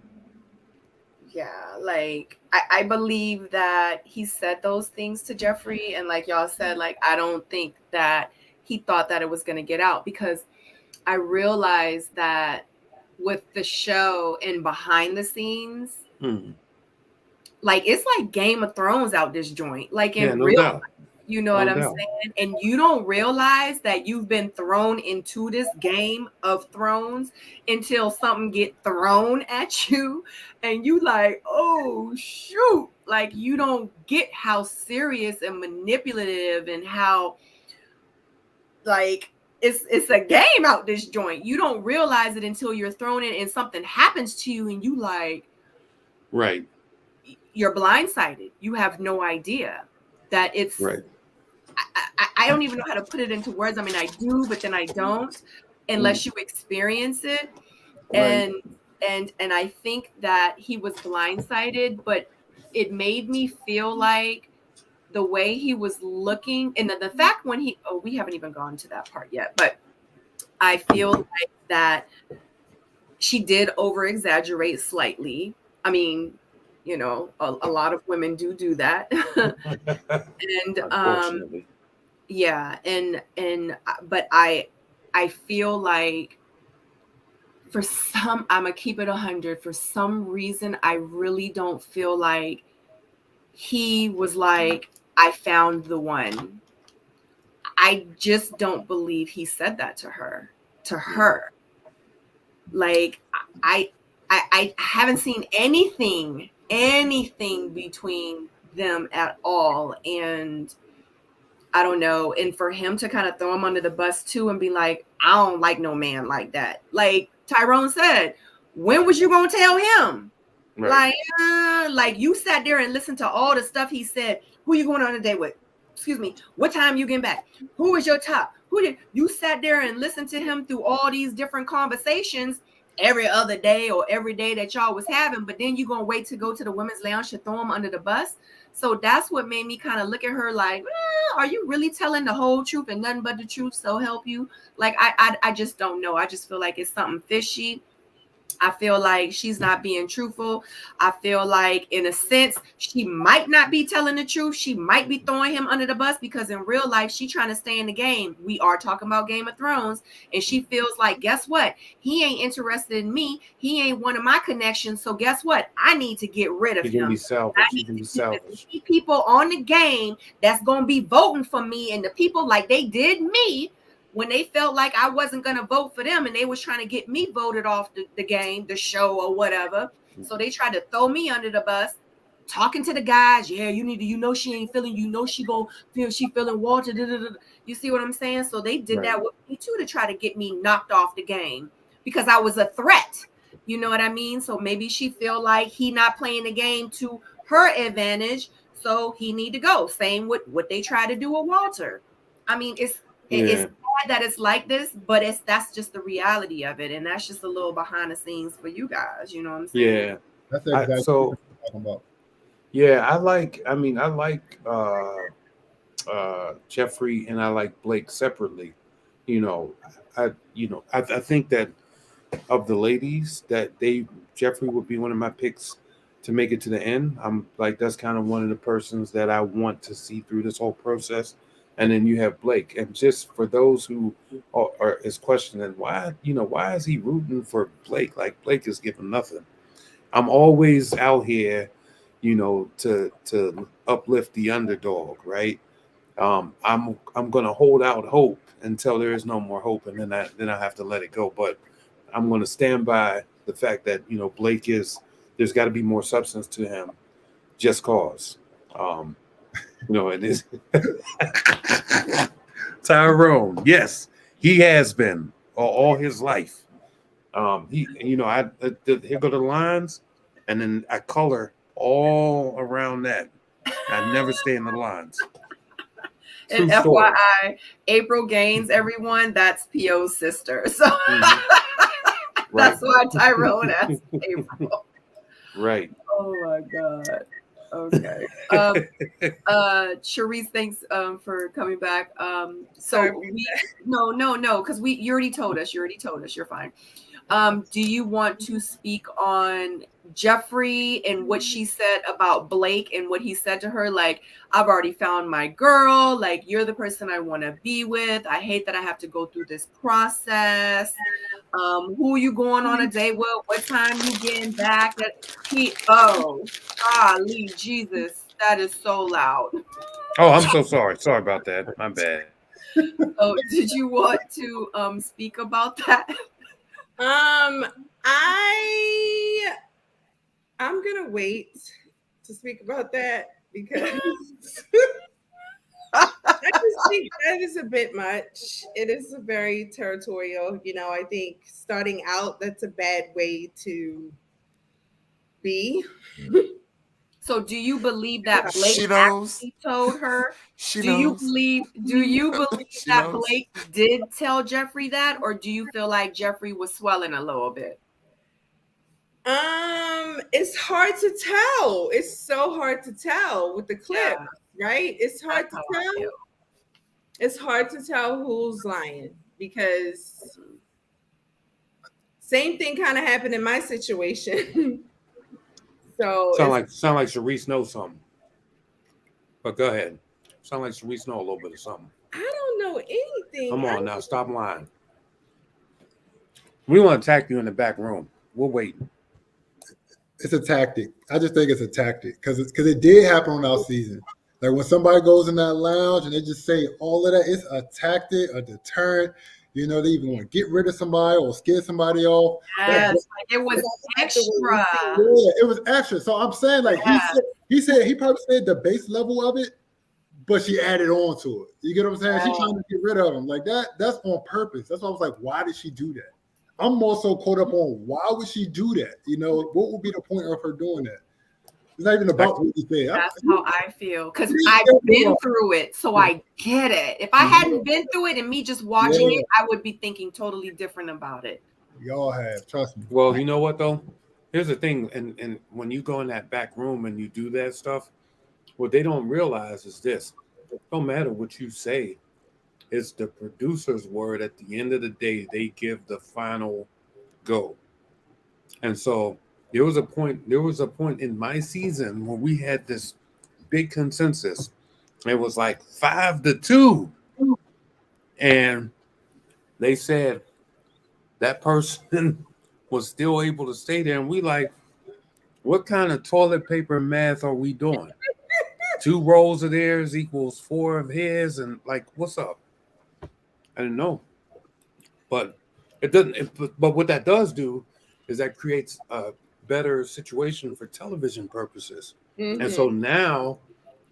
Yeah, like I believe that he said those things to Jeffrey, and like y'all said, like I don't think that he thought that it was going to get out, because I realized that with the show and behind the scenes, like it's like Game of Thrones out this joint, like in real life. You know what I'm saying? And you don't realize that you've been thrown into this Game of Thrones until something get thrown at you and you like, oh shoot. Like you don't get how serious and manipulative and how like it's a game out this joint. You don't realize it until you're thrown in and something happens to you and you like, right. You're blindsided. You have no idea that it's right. I don't even know how to put it into words. I mean, I do, but then I don't, unless you experience it. And I think that he was blindsided, but it made me feel like the way he was looking, and the fact when we haven't even gone to that part yet, but I feel like that she did over exaggerate slightly. I mean, a lot of women do that. And yeah, but I feel like I'm gonna keep it 100. For some reason, I really don't feel like he was like, I found the one. I just don't believe he said that to her. Like I haven't seen anything between them at all. And I don't know. And for him to kind of throw him under the bus too and be like, I don't like no man like that. Like Tyrone said, when was you going to tell him? Right. Like you sat there and listened to all the stuff he said. Who you going on a date with? Excuse me. What time you getting back? Who is your top? who did you sat there and listened to him through all these different conversations every other day or every day that y'all was having, but then you gonna wait to go to the women's lounge to throw him under the bus? So that's what made me kind of look at her like, are you really telling the whole truth and nothing but the truth? So help you? Like, I just don't know. I just feel like it's something fishy. I feel like she's not being truthful. I feel like, in a sense, she might not be telling the truth. She might be throwing him under the bus because in real life, she's trying to stay in the game. We are talking about Game of Thrones. And she feels like, guess what? He ain't interested in me. He ain't one of my connections. So guess what? I need to get rid of You can him. be selfish. I You need can to be keep selfish. the people on the game that's going to be voting for me. And the people like they did me, when they felt like I wasn't going to vote for them and they was trying to get me voted off the game, the show or whatever. So they tried to throw me under the bus, talking to the guys. Yeah, you need to, she ain't feeling, she gonna feel she feeling Walter. You see what I'm saying? So they did that with me too, to try to get me knocked off the game because I was a threat. You know what I mean? So maybe she feel like he not playing the game to her advantage. So he need to go. Same with what they try to do with Walter. I mean, it's sad that it's like this, but that's just the reality of it, and that's just a little behind the scenes for you guys. You know what I'm saying? Yeah. That's exactly what I'm talking about. Yeah, I like Jeffrey and I like Blake separately. I think that of the ladies that Jeffrey would be one of my picks to make it to the end. I'm like, that's kind of one of the persons that I want to see through this whole process. And then you have Blake. And just for those who is questioning why is he rooting for Blake? Like, Blake is giving nothing. I'm always out here, to uplift the underdog, right? I'm gonna hold out hope until there is no more hope, and then I have to let it go. But I'm gonna stand by the fact that Blake there's got to be more substance to him, just cause. It is Tyrone. Yes, he has been all his life. Here go the lines, and then I color all around that. I never stay in the lines. And FYI, April Gaines, everyone, that's P.O.'s sister. So that's why Tyrone asked April. Right. Oh my God. Okay. Sharice, thanks for coming back. Because you already told us. You're fine. Do you want to speak on Jeffrey and what she said about Blake and what he said to her? Like, I've already found my girl. Like, you're the person I want to be with. I hate that I have to go through this process. Who you going on a date with? What time you getting back? Golly, Jesus, that is so loud. Oh, I'm so sorry. Sorry about that. My bad. Oh, did you want to speak about that? I'm gonna wait to speak about that because I just think that is a bit much. It is very territorial. I think starting out, that's a bad way to be. So do you believe that Blake actually told her? Do you believe that Blake did tell Jeffrey that, or do you feel like Jeffrey was swelling a little bit? It's hard to tell. It's so hard to tell with the clip, right? It's hard to tell. It's hard to tell who's lying because same thing kind of happened in my situation. So sound like Sharice knows something. But go ahead. Sound like Sharice know a little bit of something. I don't know anything. Come on now, stop lying. We want to attack you in the back room. We're waiting. It's a tactic. I just think it's a tactic because it did happen on our season. Like when somebody goes in that lounge and they just say all of that, it's a tactic, a deterrent. They even want to get rid of somebody or scare somebody off. Yes, it was extra. Yeah, it was extra. So I'm saying, like, he probably said the base level of it, but she added on to it. You get what I'm saying? She's trying to get rid of him. Like that's on purpose. That's why I was like, why did she do that? I'm more so caught up on why would she do that? What would be the point of her doing that? It's not even about what you say. That's how I feel, because I've been through it, so I get it. If I hadn't been through it and me just watching it, I would be thinking totally different about it. Y'all have, trust me. Well, you know what though? Here's the thing, and when you go in that back room and you do that stuff, what they don't realize is this: don't matter what you say, it's the producer's word. At the end of the day, they give the final go. And so there was a point. There was a point in my season when we had this big consensus. It was like 5-2, and they said that person was still able to stay there, and we like, what kind of toilet paper math are we doing? 2 rolls of theirs equals 4 of his, and like, what's up? I didn't know, but it doesn't. But what that does do is that creates a better situation for television purposes, and so now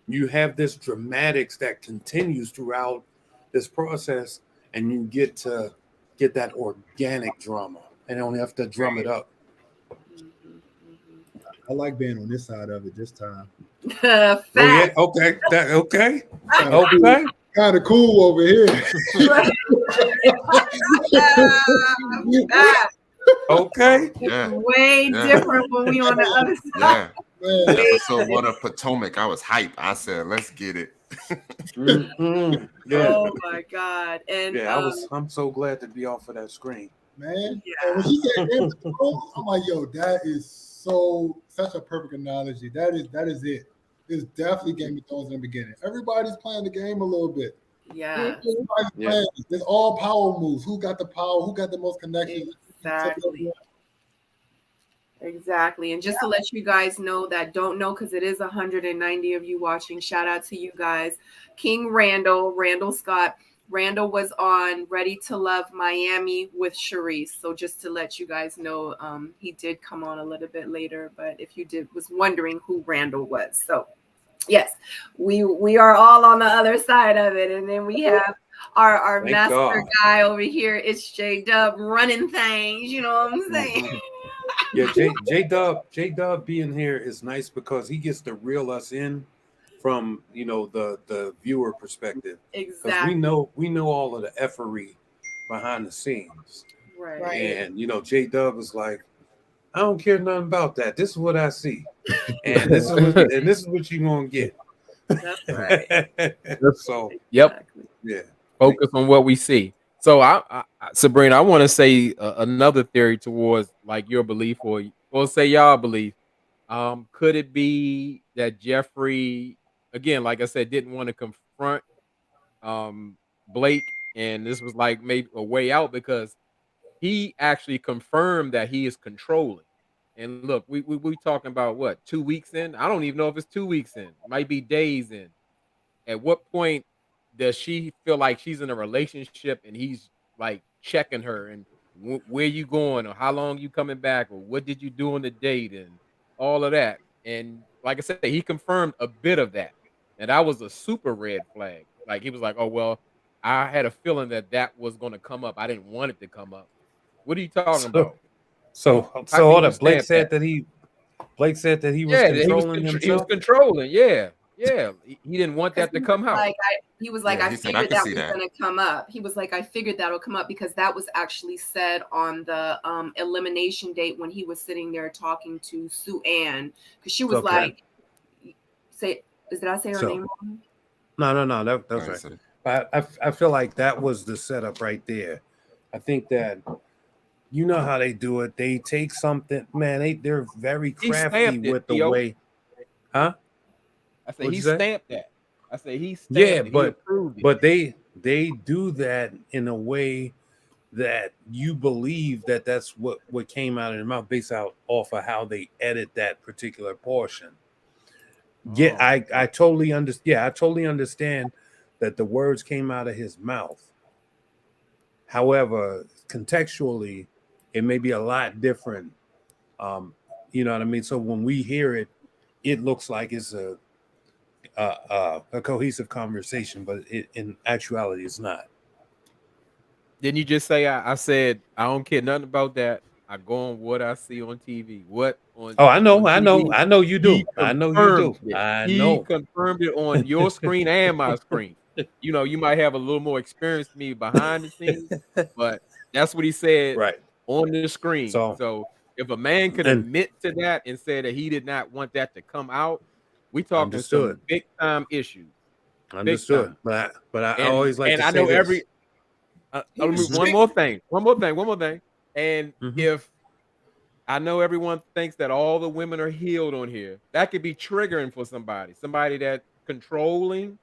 you have this dramatics that continues throughout this process, and you get to get that organic drama, and don't have to drum it up. I like being on this side of it this time. Oh yeah, okay, okay. Kind of cool over here. Okay. Yeah. Way different when we on the other side. Yeah. Episode 1 of Potomac, I was hyped. I said, let's get it. Yeah. Oh my God. And yeah, I'm so glad to be off of that screen. Man, Yeah. when she said Game of Thrones, I'm like, yo, that is such a perfect analogy. That is it. It's definitely Game of Thrones in the beginning. Everybody's playing the game a little bit. Yeah. Everybody's playing. There's all power moves. Who got the power? Who got the most connections? Exactly. And just to let you guys know that don't know, because it is 190 of you watching, shout out to you guys. King Randall Scott. Randall was on Ready to Love Miami with Charisse. So just to let you guys know, he did come on a little bit later, but if you was wondering who Randall was. So yes, we are all on the other side of it. And then we have our Thank master God. guy over here. It's J-Dub running things. You know what I'm saying? Yeah, J-Dub being here is nice because he gets to reel us in from, you know, the viewer perspective. Exactly. Because we know all of the effery behind the scenes. Right. And you know, J-Dub is like, I don't care nothing about that. This is what I see. And this is what you're gonna get. That's right. So Exactly. yeah. Focus on what we see. So I Sabrina, I want to say another theory towards like your belief or say y'all belief. Could it be that Jeffrey, again, like I said, didn't want to confront Blake, and this was like maybe a way out because he actually confirmed that he is controlling. And look, we talking about what, 2 weeks in? I don't even know if it's 2 weeks in. It might be days in. At what point does she feel like she's in a relationship and he's like checking her and where you going or how long you coming back or what did you do on the date and all of that? And like I said, he confirmed a bit of that, and that was a super red flag. Like he was like, "Oh well, I had a feeling that was going to come up. I didn't want it to come up." What are you talking about? So How all can you that Blake stamp said that? Blake said that he was Yeah, controlling he was himself. controlling. Yeah. He didn't want that to come out. He was like, Yeah, I he said, "I figured can that see was that." going to come up. He was like, I figured that would come up because that was actually said on the elimination date when he was sitting there talking to Sue Ann, because she was like, did I say her name wrong? No, that's right. But I feel like that was the setup right there. I think that you know how they do it. They take something, man. They're very crafty with the way, huh? I say he stamped that. I say he stamped yeah, it. He approved it. but they do that in a way that you believe that that's what came out of their mouth based off of how they edit that particular portion. Yeah, I totally understand. Yeah, I totally understand that the words came out of his mouth. However, contextually, it may be a lot different. You know what I mean? So when we hear it, it looks like it's a cohesive conversation, but in actuality, it's not. Didn't you just say I said I don't care nothing about that? I go on what I see on TV. What on Oh, I know, on I know, TV, I know you do. he I know you do. confirmed it. I He know. confirmed it on your screen and my screen. You know, you might have a little more experience than me behind the scenes, but that's what he said Right. on the screen. So, So if a man can and admit to that and say that he did not want that to come out, we talking understood, some big time issues. Big understood. time. But I And always like and to I say know this. He was Mhm, one more thing. One more thing. And mhm. if I know everyone thinks that all the women are healed on here, that could be triggering for somebody that controlling,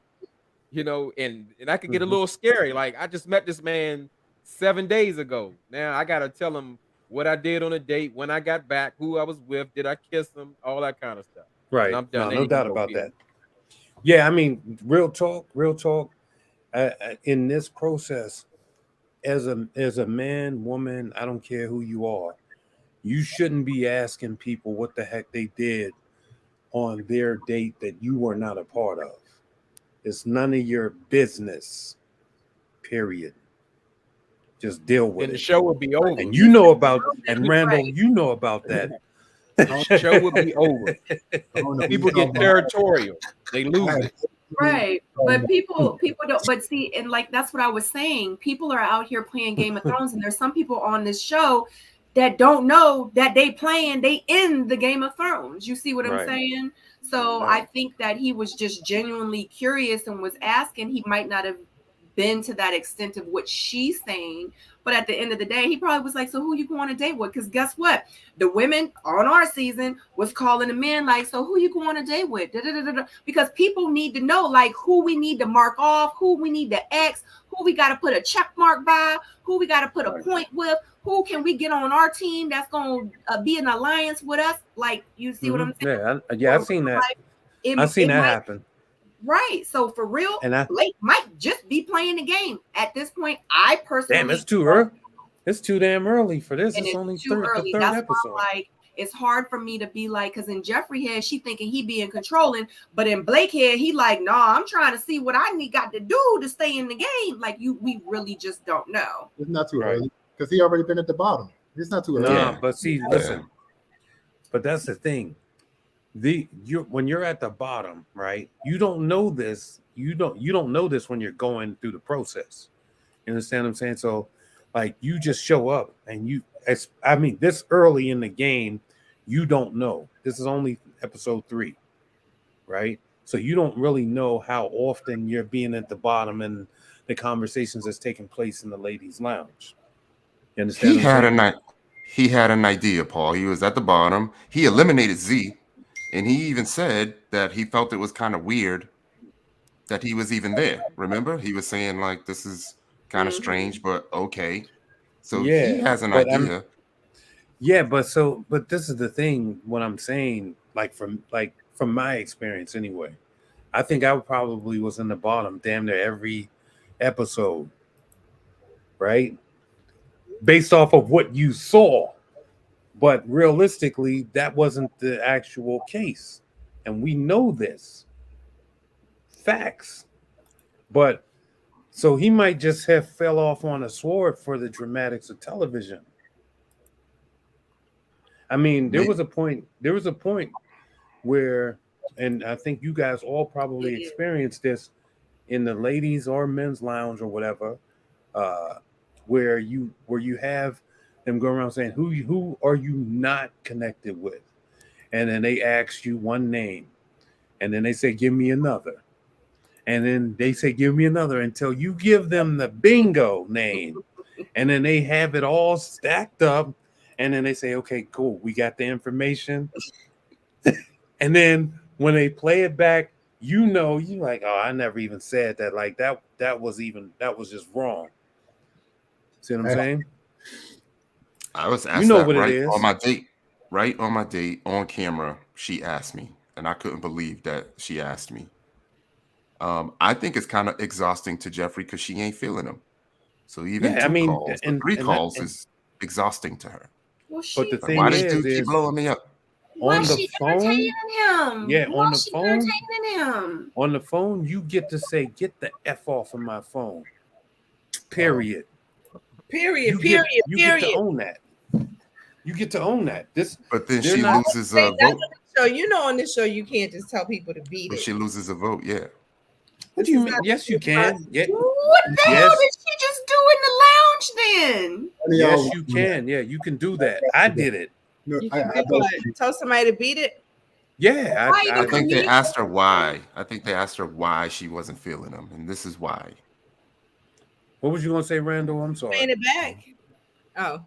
you know, and that could get a Mhm. little scary. Like I just met this man 7 days ago. Now I gotta tell him what I did on a date, when I got back, who I was with, did I kiss him, all that kind of stuff. And Right. I'm done. No, Then no you can doubt go about build. that. Yeah, I mean, real talk, real talk. In this process, as a man, woman, I don't care who you are, you shouldn't be asking people what the heck they did on their date that you were not a part of. It's none of your business. Period. Just deal with Then the it. show would be over. And You you know said about, and something Randall, right. you know about that. The show would be over. I don't know. People get territorial. They lose it. Right. But people don't, but see, and like that's what I was saying. People are out here playing Game of Thrones, and there's some people on this show that don't know that they in the Game of Thrones. You see what I'm Right. saying? So No. I think that he was just genuinely curious and was asking. He might not have been to that extent of what she's saying, but at the end of the day, he probably was like, so who you going on a date with? Because guess what? The women on our season was calling the men like, so who you going on a date with? Da, da, da, da, da. Because people need to know like who we need to mark off, who we need to X, who we got to put a check mark by, who we got to put a point with, who can we get on our team that's going to be an alliance with us. Like, you see what I'm saying? Yeah, I've seen that. I've seen that happen. Right. So for real, And Blake might just be playing the game. At this point, I personally damn, it's too early. It's too damn early for this. and It's only too early. the third That's episode. why I'm like, it's hard for me to be like, because in Jeffrey head, she thinking he being controlling, but in Blake head, he like, nah, I'm trying to see what I got to do to stay in the game. Like we really just don't know. It's not too early because he already been at the bottom. It's not too early. Nah, but see, listen. But that's the thing. When you're at the bottom, right? You don't know this. You don't know this when you're going through the process. You understand what I'm saying? So, like, you just show up and this early in the game, you don't know. This is only episode 3, right? So you don't really know how often you're being at the bottom and the conversations that's taking place in the ladies' lounge. You understand? He had an idea, Paul. He was at the bottom. He eliminated Z, and he even said that he felt it was kind of weird that he was even there. Remember, he was saying like, "This is kind of strange, but okay." So he has an idea. But this is the thing. What I'm saying, from my experience, anyway, I think I probably was in the bottom damn near every episode, right? Based off of what you saw. But realistically, that wasn't the actual case. And we know this. Facts. But so he might just have fell off on a sword for the dramatics of television. I mean, there was a point where, and I think you guys all probably experienced this in the ladies or men's lounge or whatever, where you have them go around saying, who are you not connected with? And then they ask you one name, and then they say, give me another. And then they say, give me another until you give them the bingo name. And then they have it all stacked up. And then they say, okay, cool, we got the information. And then when they play it back, you're like, oh, I never even said that. Like that was just wrong. See what I'm saying? I was asked what right it is. on my date. Right on my date, on camera, she asked me, and I couldn't believe that she asked me. I think it's kind of exhausting to Jeffrey because she ain't feeling him. So even 2 calls, 3 calls is exhausting to her. Well, but the Like, thing why does dude keep blowing me up? Why On the she phone, entertaining him? yeah, Why on the she phone, entertaining him? on the phone, you get to say, "Get the F off of my phone." Period. Period. You get to own that. You get to own that. But then they're she not- loses Say a that vote. on the show. You know, on this show, you can't just tell people to beat If it. she loses a vote, yeah. What do you mean? Yes, you can. Yeah. What the hell Yes. did she just do in the lounge then? Yes, you can. Yeah, you can do that. I did it. No, You I can do don't what? Tell somebody to beat it. Yeah, Why I you think they beat- asked her why. I think they asked her why she wasn't feeling them, and this is why. What was you gonna say, Randall? I'm sorry. Paying it back. Oh,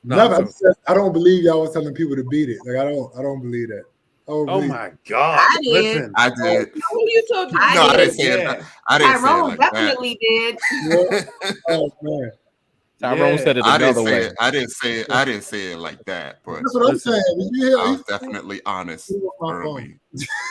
No, Never. I'm sorry. I don't believe y'all was telling people to beat it. Like I don't believe that. I don't Oh believe my God! I did. Listen, I did. who you told you? I No, I did. didn't say it. Yeah. I didn't say it Tyrone like definitely did. that. Oh man, Tyrone Yeah. said it I didn't another say way. it. I didn't say it. I didn't say it like that. But that's what Listen, I'm saying. Did you hear? I He was definitely honest said, "My phone."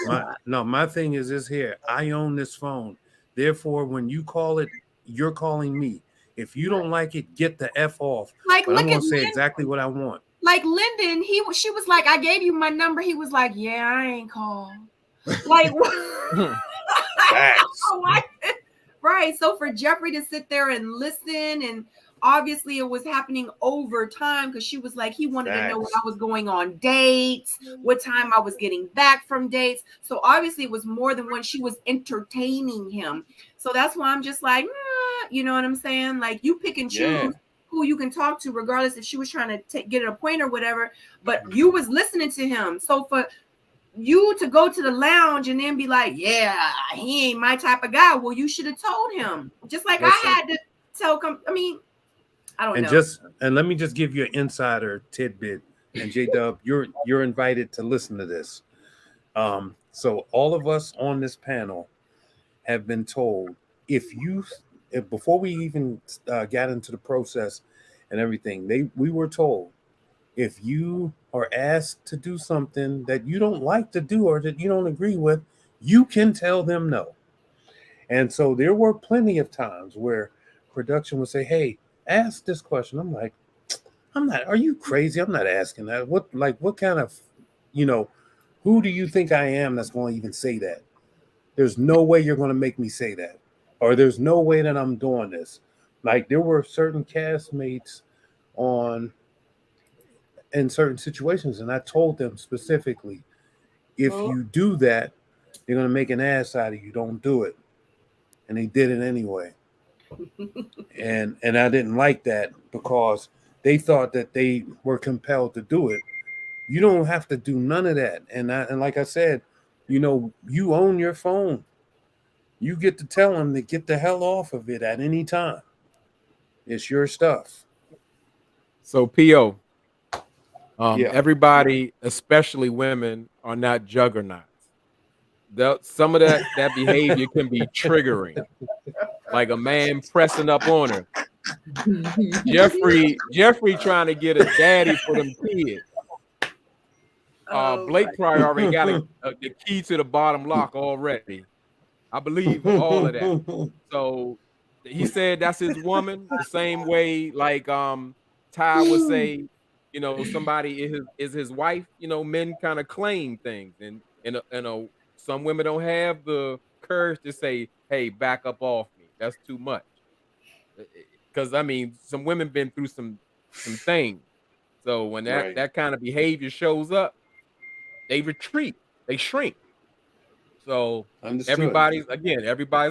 early. my thing is this here. I own this phone. Therefore, when you call it, you're calling me. If you don't like it, get the F off. Like, But I'm look gonna at say Lyndon. exactly what I want. Like Lyndon, she was like, I gave you my number. He was like, yeah, I ain't called. Like, Facts. right. So for Jeffrey to sit there and listen, and obviously it was happening over time because she was like, he wanted to know when I was going on dates, what time I was getting back from dates. So obviously it was more than when she was entertaining him. So that's why I'm just like, you know what I'm saying? Like, you pick and choose. Yeah. Who you can talk to, regardless if she was trying to get a point or whatever, but you was listening to him. So for you to go to the lounge and then be like, yeah, he ain't my type of guy. Well, you should have told him. Just like Listen. I had to tell I mean, I don't And know. and let me just give you an insider tidbit. And J-Dub, you're invited to listen to this. So all of us on this panel have been told if before we even got into the process and everything, we were told if you are asked to do something that you don't like to do or that you don't agree with, you can tell them no. And so there were plenty of times where production would say, hey, ask this question. I'm like, are you crazy? I'm not asking that. What kind of, who do you think I am that's going to even say that? There's no way you're going to make me say that. Or there's no way that I'm doing this. Like, there were certain castmates in certain situations, and I told them specifically, if you do that, they're going to make an ass out of you. Don't do it. And they did it anyway. and I didn't like that because they thought that they were compelled to do it. You don't have to do none of that. And like I said, you own your phone. You get to tell them to get the hell off of it at any time. It's your stuff. So PO, Yeah. everybody, especially women, are not juggernauts. Some of that behavior can be triggering, like a man pressing up on her. Jeffrey trying to get a daddy for them kids. Blake probably already got the key to the bottom lock already. I believe all of that. So he said that's his woman, the same way like Ty would say, somebody is his wife. Men kind of claim things, and some women don't have the courage to say, hey, back up off me. That's too much. Because I mean, some women been through some things. So when that kind of behavior shows up, they retreat, they shrink. So everybody's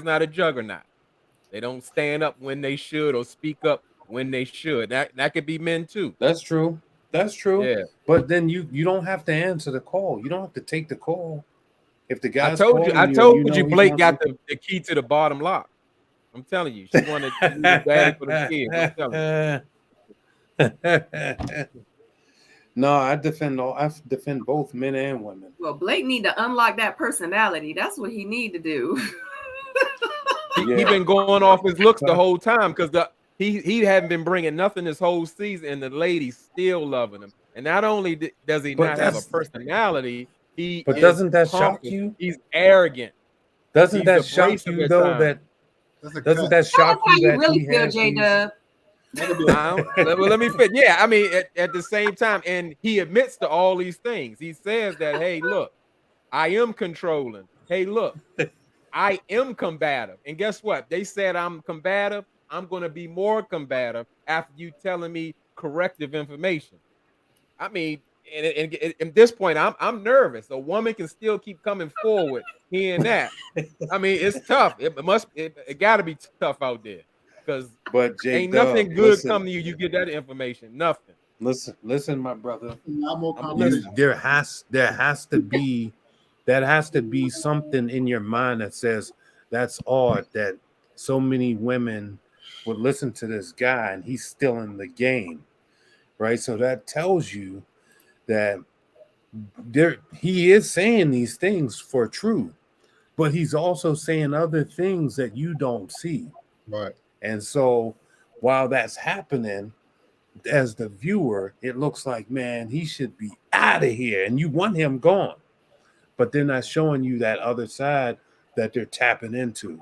not a juggernaut. They don't stand up when they should or speak up when they should. That could be men too. That's true. Yeah. But then you don't have to answer the call. You don't have to take the call. If the guy's I told you Blake got the key to the bottom lock. I'm telling you, she wanted to be the daddy for the kids. I'm telling you. No, I defend both men and women. Well, Blake need to unlock that personality. That's what he need to do. He been going off his looks the whole time because he hadn't been bringing nothing this whole season, and the ladies still loving him. And not only does he not have a personality, doesn't that shock you? He's arrogant. Doesn't that shock you though? Doesn't that shock you? How you really feel, J-Dub? Well, let me fit. Yeah, I mean, at the same time, and he admits to all these things. He says that, hey, look, I am controlling. Hey, look, I am combative. And guess what? They said I'm combative. I'm going to be more combative after you telling me corrective information. I mean, and at this point, I'm nervous. A woman can still keep coming forward, hearing that. I mean, it's tough. It got to be tough out there because But J ain't Dub, nothing good come to you. You get that information. Nothing. listen, my brother. A lot more I'm conversation. listening. There has to be something in your mind that says that's odd that so many women would listen to this guy and he's still in the game, right? So that tells you that he is saying these things for true, but he's also saying other things that you don't see. Right. And so while that's happening, as the viewer, it looks like, man, he should be out of here and you want him gone. But they're not showing you that other side that they're tapping into.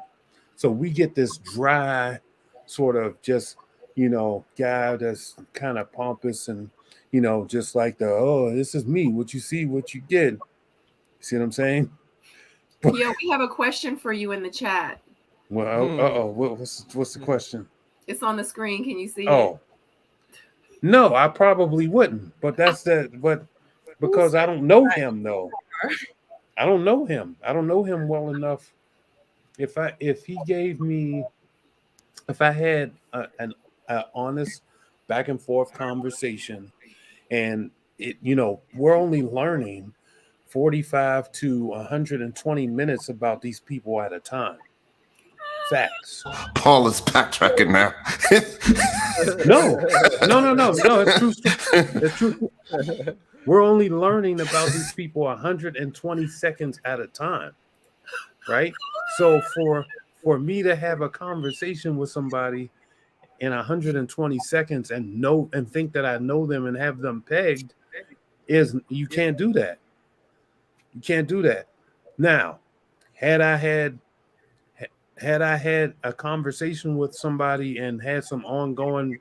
So we get this dry sort of just, guy that's kind of pompous and, just like this is me. What you see, what you get. See what I'm saying? Yeah, we have a question for you in the chat. Well, what's the question? It's on the screen. Can you see it? Oh, no, I probably wouldn't. But because I don't know him though. I don't know him. I don't know him well enough. If I had an honest back and forth conversation, and we're only learning 45 to 120 minutes about these people at a time. Facts. Paul is backtracking now. No. It's true. We're only learning about these people 120 seconds at a time, right? So for me to have a conversation with somebody in 120 seconds and think that I know them and have them pegged you can't do that. You can't do that. Now, had I had a conversation with somebody and had some ongoing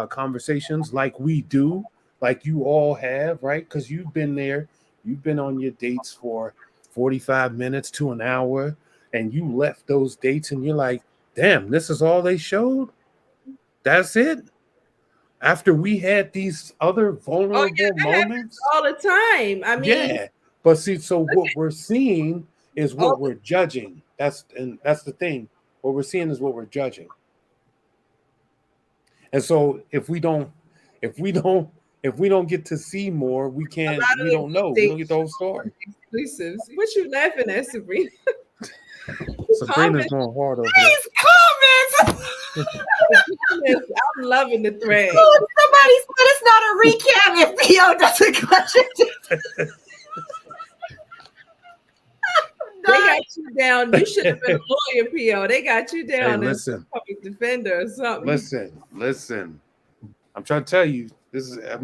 conversations like we do, like you all have, right? Because you've been there, you've been on your dates for 45 minutes to an hour, and you left those dates and you're like, damn, this is all they showed? That's it? After we had these other vulnerable moments? All the time. I mean, yeah. But see, so what we're seeing is what we're judging. That's the thing. What we're seeing is what we're judging. And so if we don't get to see more, we don't know. We don't get the whole story. Exclusives. What you laughing at, Sabrina? Sabrina's going hard over These comments. I'm loving the thread. Oh, somebody said it's not a recap if P.O. doesn't question. They got you down. You should have been a lawyer, P.O. They got you down as a public defender or something. Listen. I'm trying to tell you, there's a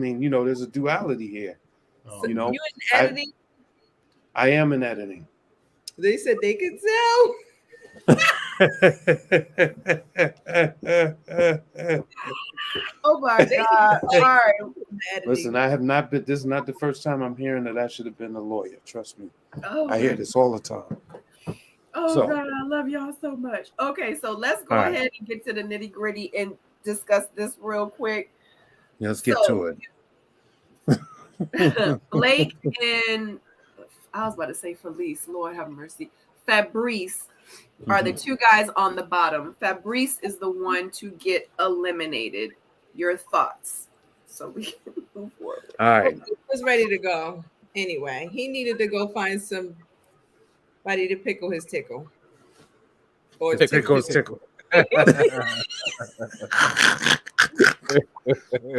duality here. So you in editing? I am in editing. They said they could tell. Oh my God. All right. Listen, I have not been. This is not the first time I'm hearing that I should have been a lawyer. Trust me. Oh, I hear this all the time. Oh God, I love y'all so much. Okay, so let's go ahead and get to the nitty gritty and discuss this real quick. Yeah, let's get to it. Blake and I was about to say Felice, Lord have mercy. Fabrice are the two guys on the bottom. Fabrice is the one to get eliminated. Your thoughts? So we can move forward. All right. He was ready to go. Anyway, he needed to go find somebody to pickle his tickle. Or tickle his tickle.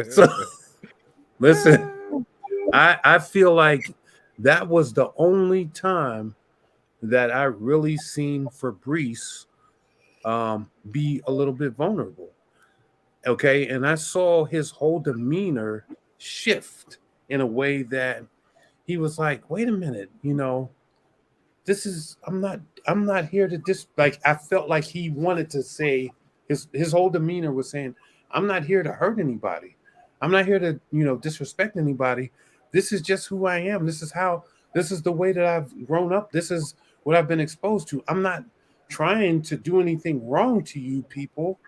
So, listen, I feel like that was the only time that I really seen Fabrice be a little bit vulnerable. Okay, and I saw his whole demeanor shift in a way that he was like, wait a minute, this is I'm not here to I felt like he wanted to say his whole demeanor was saying, I'm not here to hurt anybody. I'm not here to, disrespect anybody. This is just who I am. This is the way that I've grown up. This is what I've been exposed to. I'm not trying to do anything wrong to you people.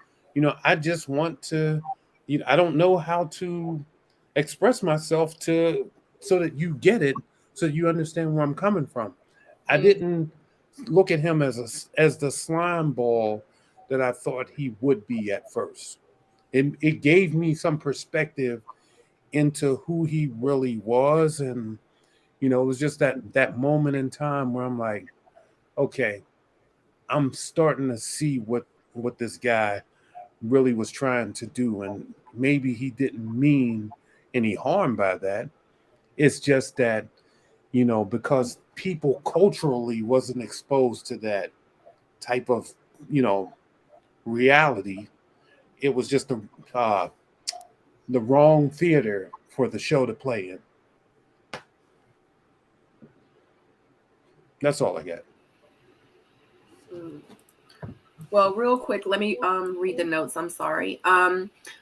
I just want to, I don't know how to express myself so that you get it, so that you understand where I'm coming from. I didn't look at him as the slime ball that I thought he would be at first. It gave me some perspective into who he really was, and it was just that moment in time where I'm like, okay, I'm starting to see what this guy really was trying to do, and maybe he didn't mean any harm by that. It's just that because people culturally wasn't exposed to that type of you know reality, it was just the wrong theater for the show to play in. That's all I got. Well, real quick, let me read the notes. I'm sorry.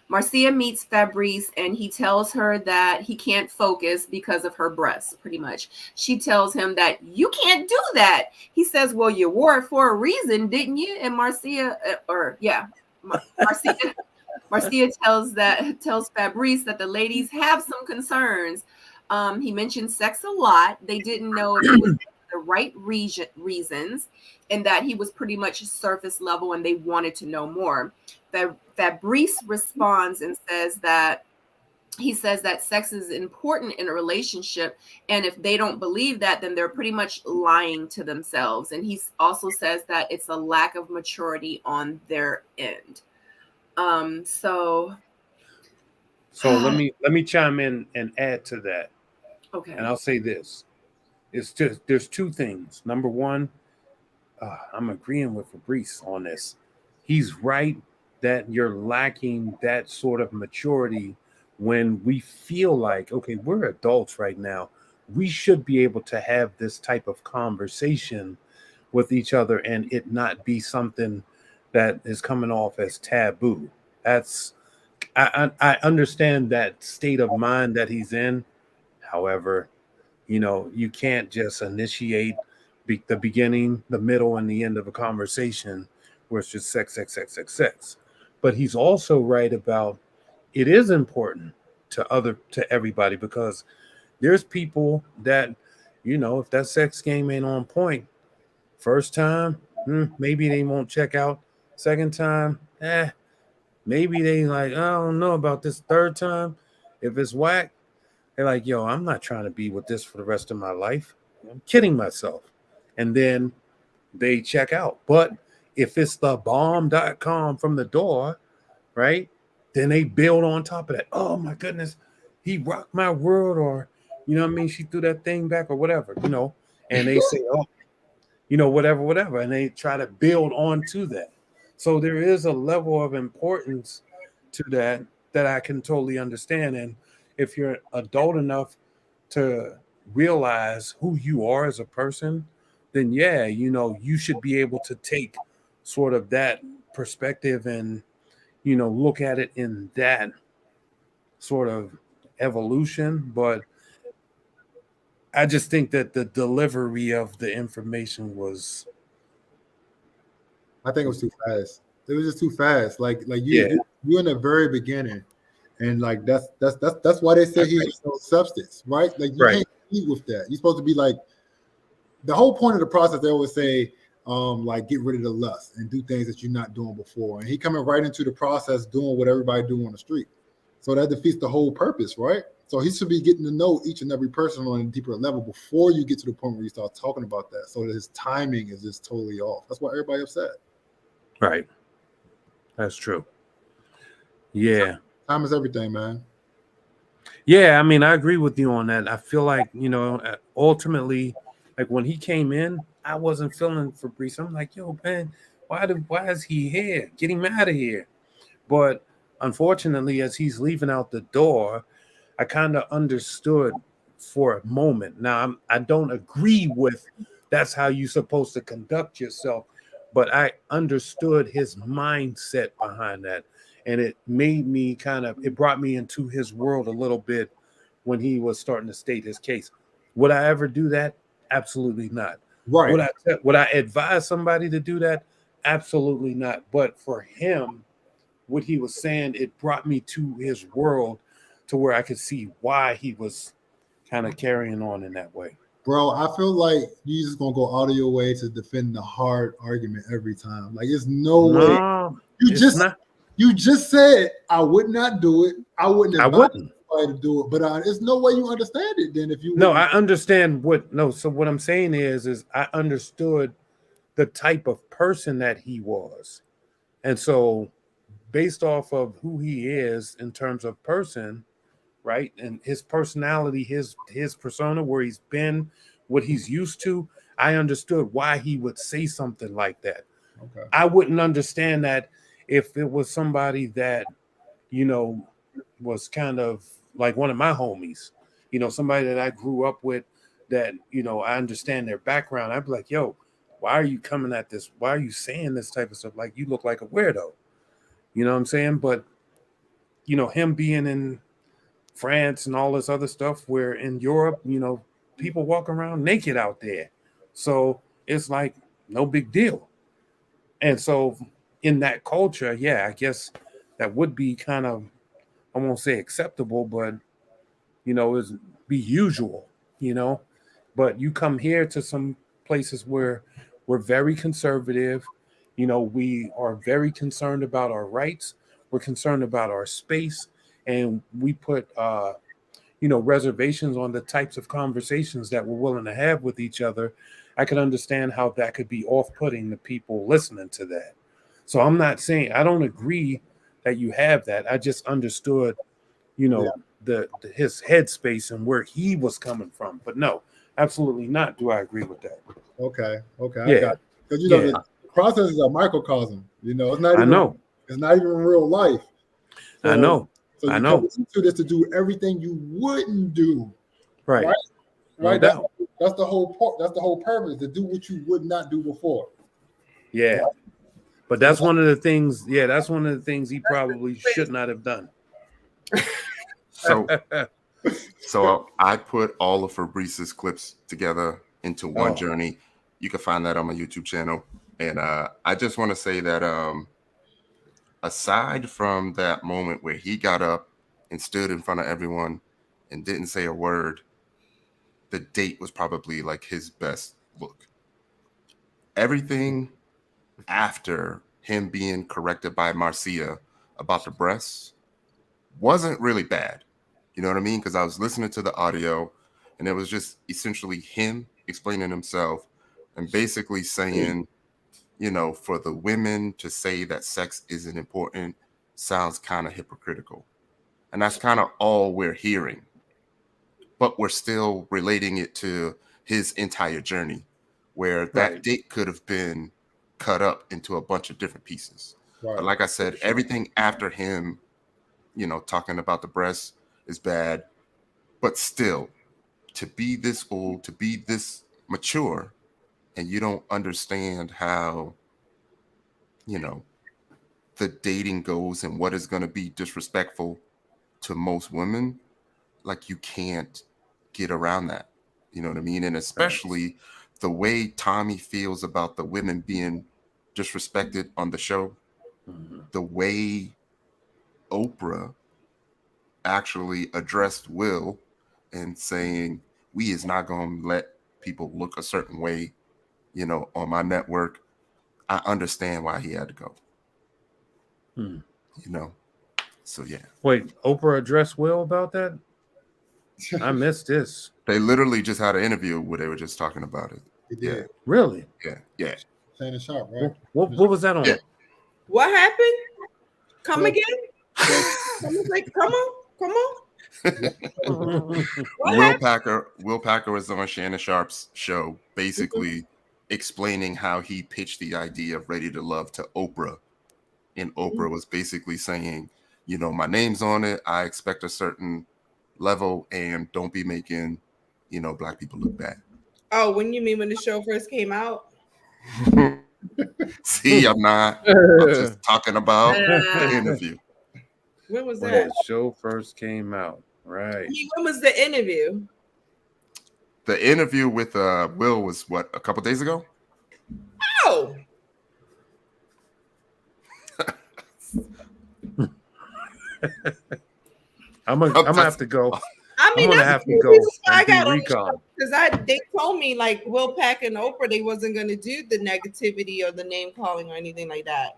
Marcia meets Fabrice and he tells her that he can't focus because of her breasts, pretty much. She tells him that you can't do that. He says, well, you wore it for a reason, didn't you? And Marcia tells Fabrice that the ladies have some concerns. He mentioned sex a lot. They didn't know if it was the right reasons, and that he was pretty much surface level and they wanted to know more. Fabrice responds and says that sex is important in a relationship, and if they don't believe that, then they're pretty much lying to themselves. And he also says that it's a lack of maturity on their end. So let me chime in and add to that. Okay. And I'll say this. There's two things. Number one, I'm agreeing with Fabrice on this. He's right that you're lacking that sort of maturity when we feel like, okay, we're adults right now. We should be able to have this type of conversation with each other and it not be something that is coming off as taboo. I understand that state of mind that he's in. However, you can't just initiate the beginning, the middle, and the end of a conversation where it's just sex, sex, sex, sex, sex. But he's also right about it is important to everybody, because there's people that, if that sex game ain't on point, first time, maybe they won't check out. Second time, maybe they like, I don't know about this. Third time, if it's whack, they're like, yo, I'm not trying to be with this for the rest of my life. I'm kidding myself. And then they check out. But if it's the bomb.com from the door, right, then they build on top of that. Oh, my goodness, he rocked my world, or, she threw that thing back or whatever, and they say, oh, whatever. And they try to build onto that. So there is a level of importance to that I can totally understand. And if you're adult enough to realize who you are as a person, then yeah, you should be able to take sort of that perspective and, look at it in that sort of evolution. But I just think that the delivery of the information was, I think it was too fast. It was just too fast. Like you in the very beginning, and like that's why they say he has no substance, right? Like you can't eat with that. You're supposed to be like, the whole point of the process. They always say, like, get rid of the lust and do things that you're not doing before. And he coming right into the process doing what everybody do on the street. So that defeats the whole purpose, right? So he should be getting to know each and every person on a deeper level before you get to the point where you start talking about that. So that his timing is just totally off. That's why everybody upset. Right. That's true. Yeah. Time is everything, man. Yeah, I mean, I agree with you on that. I feel like, ultimately, like when he came in, I wasn't feeling Fabrice. I'm like, yo, man, why is he here? Get him out of here. But unfortunately, as he's leaving out the door, I kind of understood for a moment. Now, I don't agree with that's how you're supposed to conduct yourself, but I understood his mindset behind that. And it made me it brought me into his world a little bit when he was starting to state his case. Would I ever do that? Absolutely not. Right. Would I advise somebody to do that? Absolutely not. But for him, what he was saying, it brought me to his world to where I could see why he was kind of carrying on in that way. Bro, I feel like you just gonna go out of your way to defend the hard argument every time. Like, there's no way. You just said I would not do it. I wouldn't advise anybody to do it. But there's no way you understand it. Then if you I understand what So what I'm saying is I understood the type of person that he was, and so based off of who he is in terms of person, right, and his personality, his persona, where he's been, what he's used to, I understood why he would say something like that. Okay. I wouldn't understand that if it was somebody that, you know, was kind of like one of my homies, you know, somebody that I grew up with, that, you know, I understand their background. I'd be like, yo, why are you coming at this? Why are you saying this type of stuff? Like, you look like a weirdo. You know what I'm saying? But, you know, him being in France and all this other stuff, where in Europe, you know, people walk around naked out there. So it's like no big deal. And so in that culture, yeah, I guess that would be kind of, I won't say acceptable, but, you know, is be usual, you know. But you come here to some places where we're very conservative, you know, we are very concerned about our rights, we're concerned about our space, and we put you know, reservations on the types of conversations that we're willing to have with each other. I can understand how that could be off-putting to people listening to that. So I'm not saying I don't agree that you have that. I just understood, you know, his headspace and where he was coming from. But no, absolutely not. Do I agree with that? Okay. Yeah. I got it. Because, you know, the process is a microcosm. You know, it's not even. It's not even real life. So, I know. So you come into this to do everything you wouldn't do. Right. Right. That's the whole point. That's the whole purpose, to do what you would not do before. Yeah. Right? But that's one of the things. Yeah, that's one of the things he probably should not have done. So I put all of Fabrice's clips together into one journey. You can find that on my YouTube channel. And I just want to say that aside from that moment where he got up and stood in front of everyone and didn't say a word, the date was probably like his best look. Everything after him being corrected by Marcia about the breasts wasn't really bad. You know what I mean? Because I was listening to the audio and it was just essentially him explaining himself and basically saying, you know, for the women to say that sex isn't important sounds kind of hypocritical. And that's kind of all we're hearing. But we're still relating it to his entire journey, where that date could have been cut up into a bunch of different pieces. Right. But like I said, everything after him, you know, talking about the breasts is bad. But still, to be this old, to be this mature, and you don't understand how, you know, the dating goes and what is going to be disrespectful to most women, like, you can't get around that. You know what I mean? And especially the way Tommy feels about the women being disrespected on the show, the way Oprah actually addressed Will and saying, we is not going to let people look a certain way, you know, on my network. I understand why he had to go. You know? So, yeah. Wait, Oprah addressed Will about that? I missed this. They literally just had an interview where they were just talking about it. Yeah. Really? Yeah. Shannon Sharp, right? What was that on? Yeah. What happened? Come again? Come on. Will Packer was on Shannon Sharp's show, basically explaining how he pitched the idea of Ready to Love to Oprah. And Oprah was basically saying, you know, my name's on it. I expect a certain level, and don't be making, you know, Black people look bad. Oh, when you mean when the show first came out? See, I'm just talking about the interview. When was when that? the show first came out, right? I mean, when was the interview? The interview with Will was what, a couple days ago? Oh. gonna have to go. I mean, I'm gonna that's have to the go reason why I and do got on the recon. show, because they told me like Will Pack and Oprah, they wasn't gonna do the negativity or the name calling or anything like that.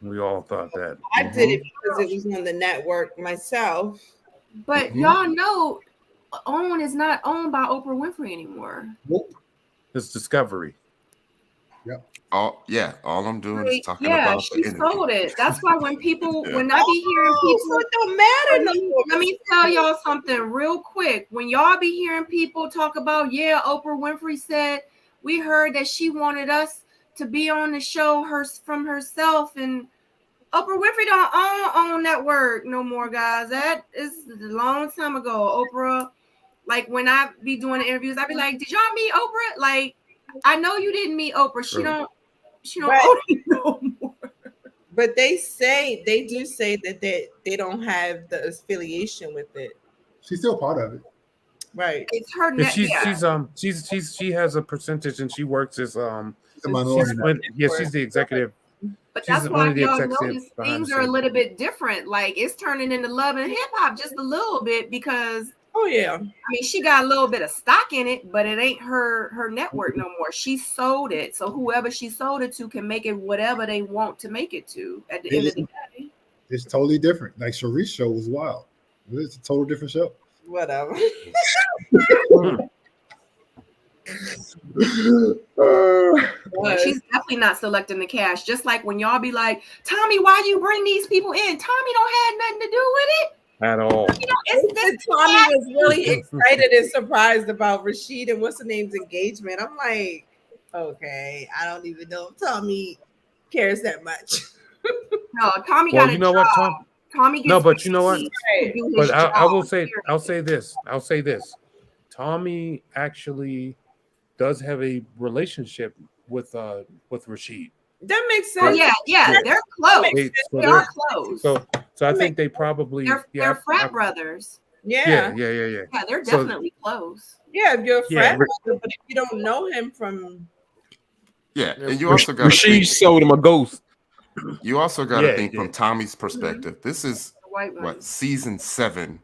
We all thought that. I did it because it was on the network myself. But y'all know, OWN is not owned by Oprah Winfrey anymore. Nope. It's Discovery. Yep. All I'm doing is talking Yeah, about she the energy. sold it. That's why when people, Yeah. when I be hearing So people, it don't matter no more. let me tell y'all something real quick. When y'all be hearing people talk about, yeah, Oprah Winfrey said, we heard that she wanted us to be on the show from herself, and Oprah Winfrey don't own network no more, guys. That is a long time ago. Oprah, like when I be doing the interviews, I be like, did y'all meet Oprah? Like, I know you didn't meet Oprah. True. She don't own it no more. But they do say that they don't have the affiliation with it. She's still part of it. Right. It's her If net. she has a percentage and she works as She's a minority. she's the executive. But She's that's one why of the y'all executives notice behind things the are a scenes. little bit different. Like it's turning into love and hip hop just a little bit because Oh yeah. I mean she got a little bit of stock in it, but it ain't her network no more. She sold it. So whoever she sold it to can make it whatever they want to make it to at the end of the day. It's totally different. Like Sharice's show was wild. It's a total different show. Whatever. She's definitely not selecting the cash. Just like when y'all be like, Tommy, why you bring these people in? Tommy don't have nothing to do with it At all. You know, it's Tommy was really excited and surprised about Rashid and what's the name's engagement. I'm like, okay, I don't even know if Tommy cares that much. No, Tommy Well, got you a know job. what, Tommy gets no, but you know what? to do his But I will job, say, period. I'll say this. Tommy actually does have a relationship with Rashid. That makes Oh sense. yeah, they're close. They are close. So I think they probably they're frat brothers. Yeah. Yeah, they're definitely close. Yeah, if you're a Yeah. frat brother, but if you don't know him from and you also got to Rasheed think. sold him a ghost. You also got to Yeah, think he from did. Tommy's perspective. This is The white one. what season 7,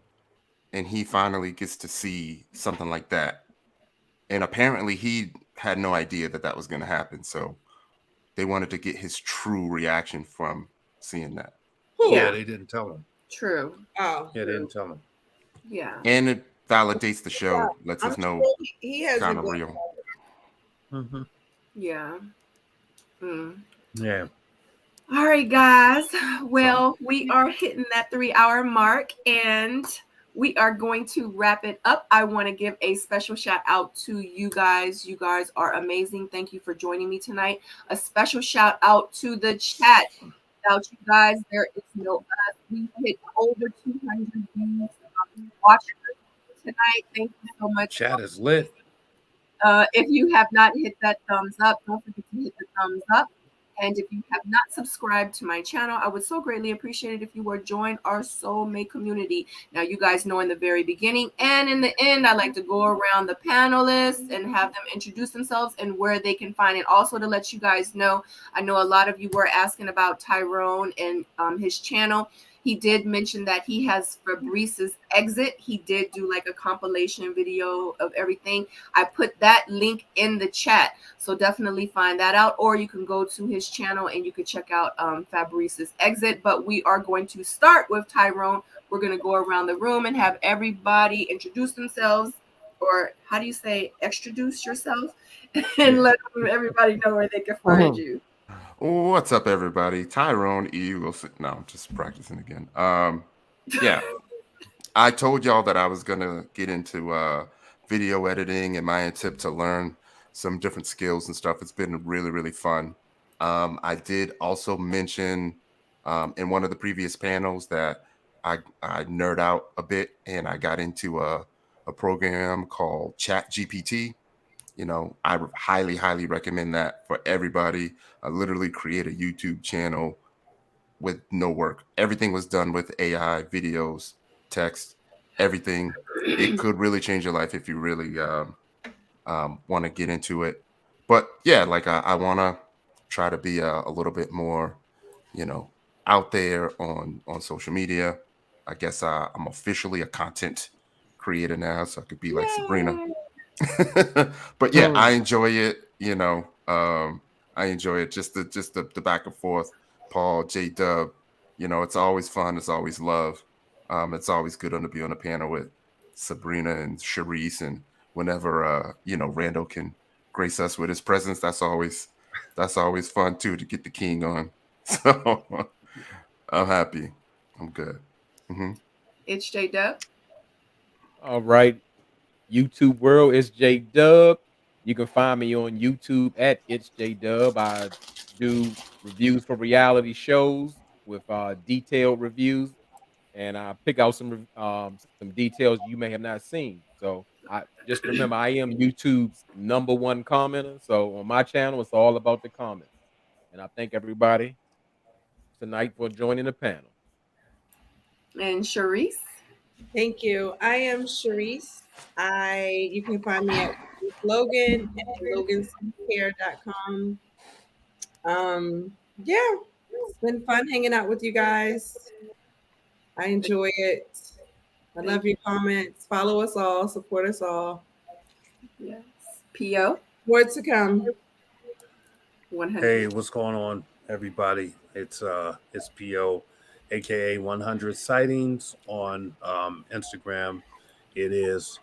and he finally gets to see something like that. And apparently, he had no idea that was going to happen. So they wanted to get his true reaction from seeing that. Yeah, they didn't tell him. True. Oh. Yeah, they didn't tell him. Yeah. And it validates the show, lets I'm us know sure he has kind a of good real. Mm-hmm. Yeah. Mm. Yeah. All right, guys. Well, we are hitting that 3-hour mark and we are going to wrap it up. I want to give a special shout out to you guys. You guys are amazing. Thank you for joining me tonight. A special shout out to the chat. Without you guys, there is no us. We hit over 200 views watching tonight. Thank you so much. Chat is lit. If you have not hit that thumbs up, don't forget to hit the thumbs up. And if you have not subscribed to my channel, I would so greatly appreciate it if you were join our Seoul Mate community. Now, you guys know in the very beginning and in the end, I like to go around the panelists and have them introduce themselves and where they can find it. Also, to let you guys know, I know a lot of you were asking about Tyrone and his channel. He did mention that he has Fabrice's exit. He did do like a compilation video of everything. I put that link in the chat. So definitely find that out. Or you can go to his channel and you can check out Fabrice's exit. But we are going to start with Tyrone. We're going to go around the room and have everybody introduce themselves. Or how do you say, extroduce yourself? And let everybody know where they can find you. What's up, everybody? Tyrone E. Wilson. No, I'm just practicing again. Yeah, I told y'all that I was gonna get into video editing and my tip to learn some different skills and stuff. It's been really, really fun. I did also mention in one of the previous panels that I nerd out a bit and I got into a program called Chat GPT. You know, I highly, highly recommend that for everybody. I literally create a YouTube channel with no work. Everything was done with AI, videos, text, everything. It could really change your life if you really want to get into it. But yeah, like I want to try to be a little bit more, you know, out there on social media. I guess I'm officially a content creator now, so I could be like Sabrina. But yeah, I enjoy it. I enjoy it. Just the back and forth. Paul, J Dub. It's always fun. It's always love. It's always good to be on a panel with Sabrina and Sharice, and whenever Randall can grace us with his presence, that's always fun too, to get the king on. So I'm happy. I'm good. It's J Dub. All right. YouTube world, it's J Dub. You can find me on YouTube at It's J Dub. I do reviews for reality shows with detailed reviews, and I pick out some details you may have not seen. So I just remember I am YouTube's #1 commenter. So on my channel, it's all about the comments. And I thank everybody tonight for joining the panel. And Sharice. Thank you. I am Sharice. You can find me at Logan at loganskincare.com. Yeah, it's been fun hanging out with you guys. I enjoy it. I love your comments. Follow us all. Support us all. Yes. PO. More to come. 100. Hey, what's going on, everybody? It's PO, aka 100 Sightings on Instagram. It is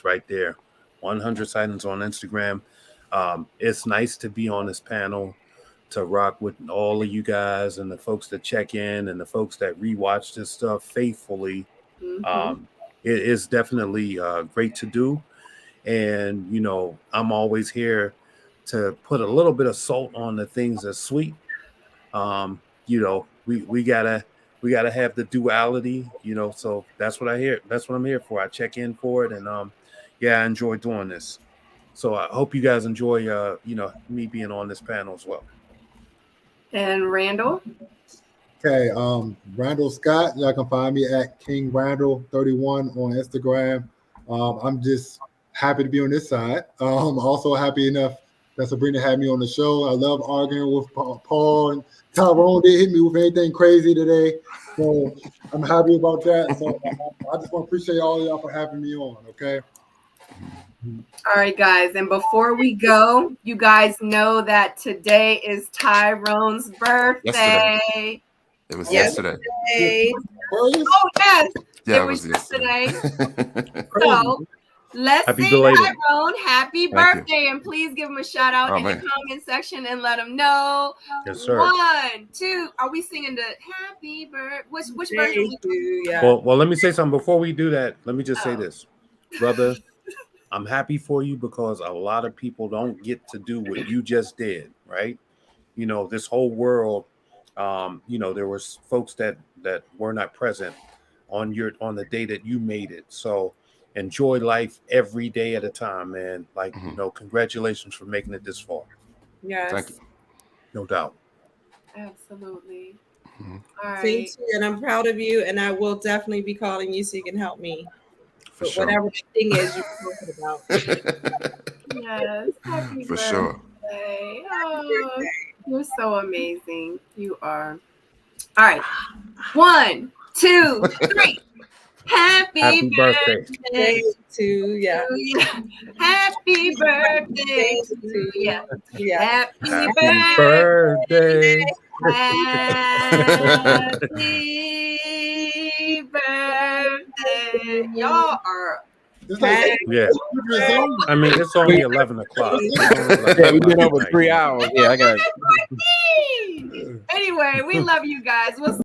right there. 100 Sightings on Instagram. It's nice to be on this panel, to rock with all of you guys and the folks that check in and the folks that rewatch this stuff faithfully. It is definitely great to do. And, I'm always here to put a little bit of salt on the things that's sweet. We gotta have the duality, so that's what I hear. That's what I'm here for. I check in for it. And I enjoy doing this. So I hope you guys enjoy me being on this panel as well. And Randall. Okay, Randall Scott. Y'all can find me at King Randall 31 on Instagram. I'm just happy to be on this side. I'm also happy enough that Sabrina had me on the show. I love arguing with Paul, and Tyrone did hit me with anything crazy today, so I'm happy about that. So I just want to appreciate all of y'all for having me on. Okay. All right, guys. And before we go, you guys know that today is Tyrone's birthday. It was yesterday. Oh, yes. Yeah, it was yesterday. Crazy. So let's Happy sing belated. Tyrone happy birthday. And please give him a shout out in man. the comment section and let him know. Yes, sir. 1, 2. Are we singing the happy birthday? Which version? Yeah. Well, let me say something before we do that. Let me just say this, brother. I'm happy for you because a lot of people don't get to do what you just did, right? This whole world, there was folks that were not present on the day that you made it. So enjoy life every day at a time, man. Like, congratulations for making it this far. Yes. Thank you. No doubt. Absolutely. Mhm. All Same right. to you, and I'm proud of you, and I will definitely be calling you so you can help me. For But sure. whatever the thing is you're talking about. Yes. Happy For birthday. sure. Oh, you're so amazing. You are. All right. 1, 2, 3. Happy birthday. birthday to you. to you. Happy birthday to you. Yeah. Happy Happy birthday. birthday. Happy birthday. Y'all are. It's like Yeah. your song. I mean, it's only 11 o'clock. Yeah, we've been over 3 hours. Yeah, I got it. Anyway, we love you guys. We'll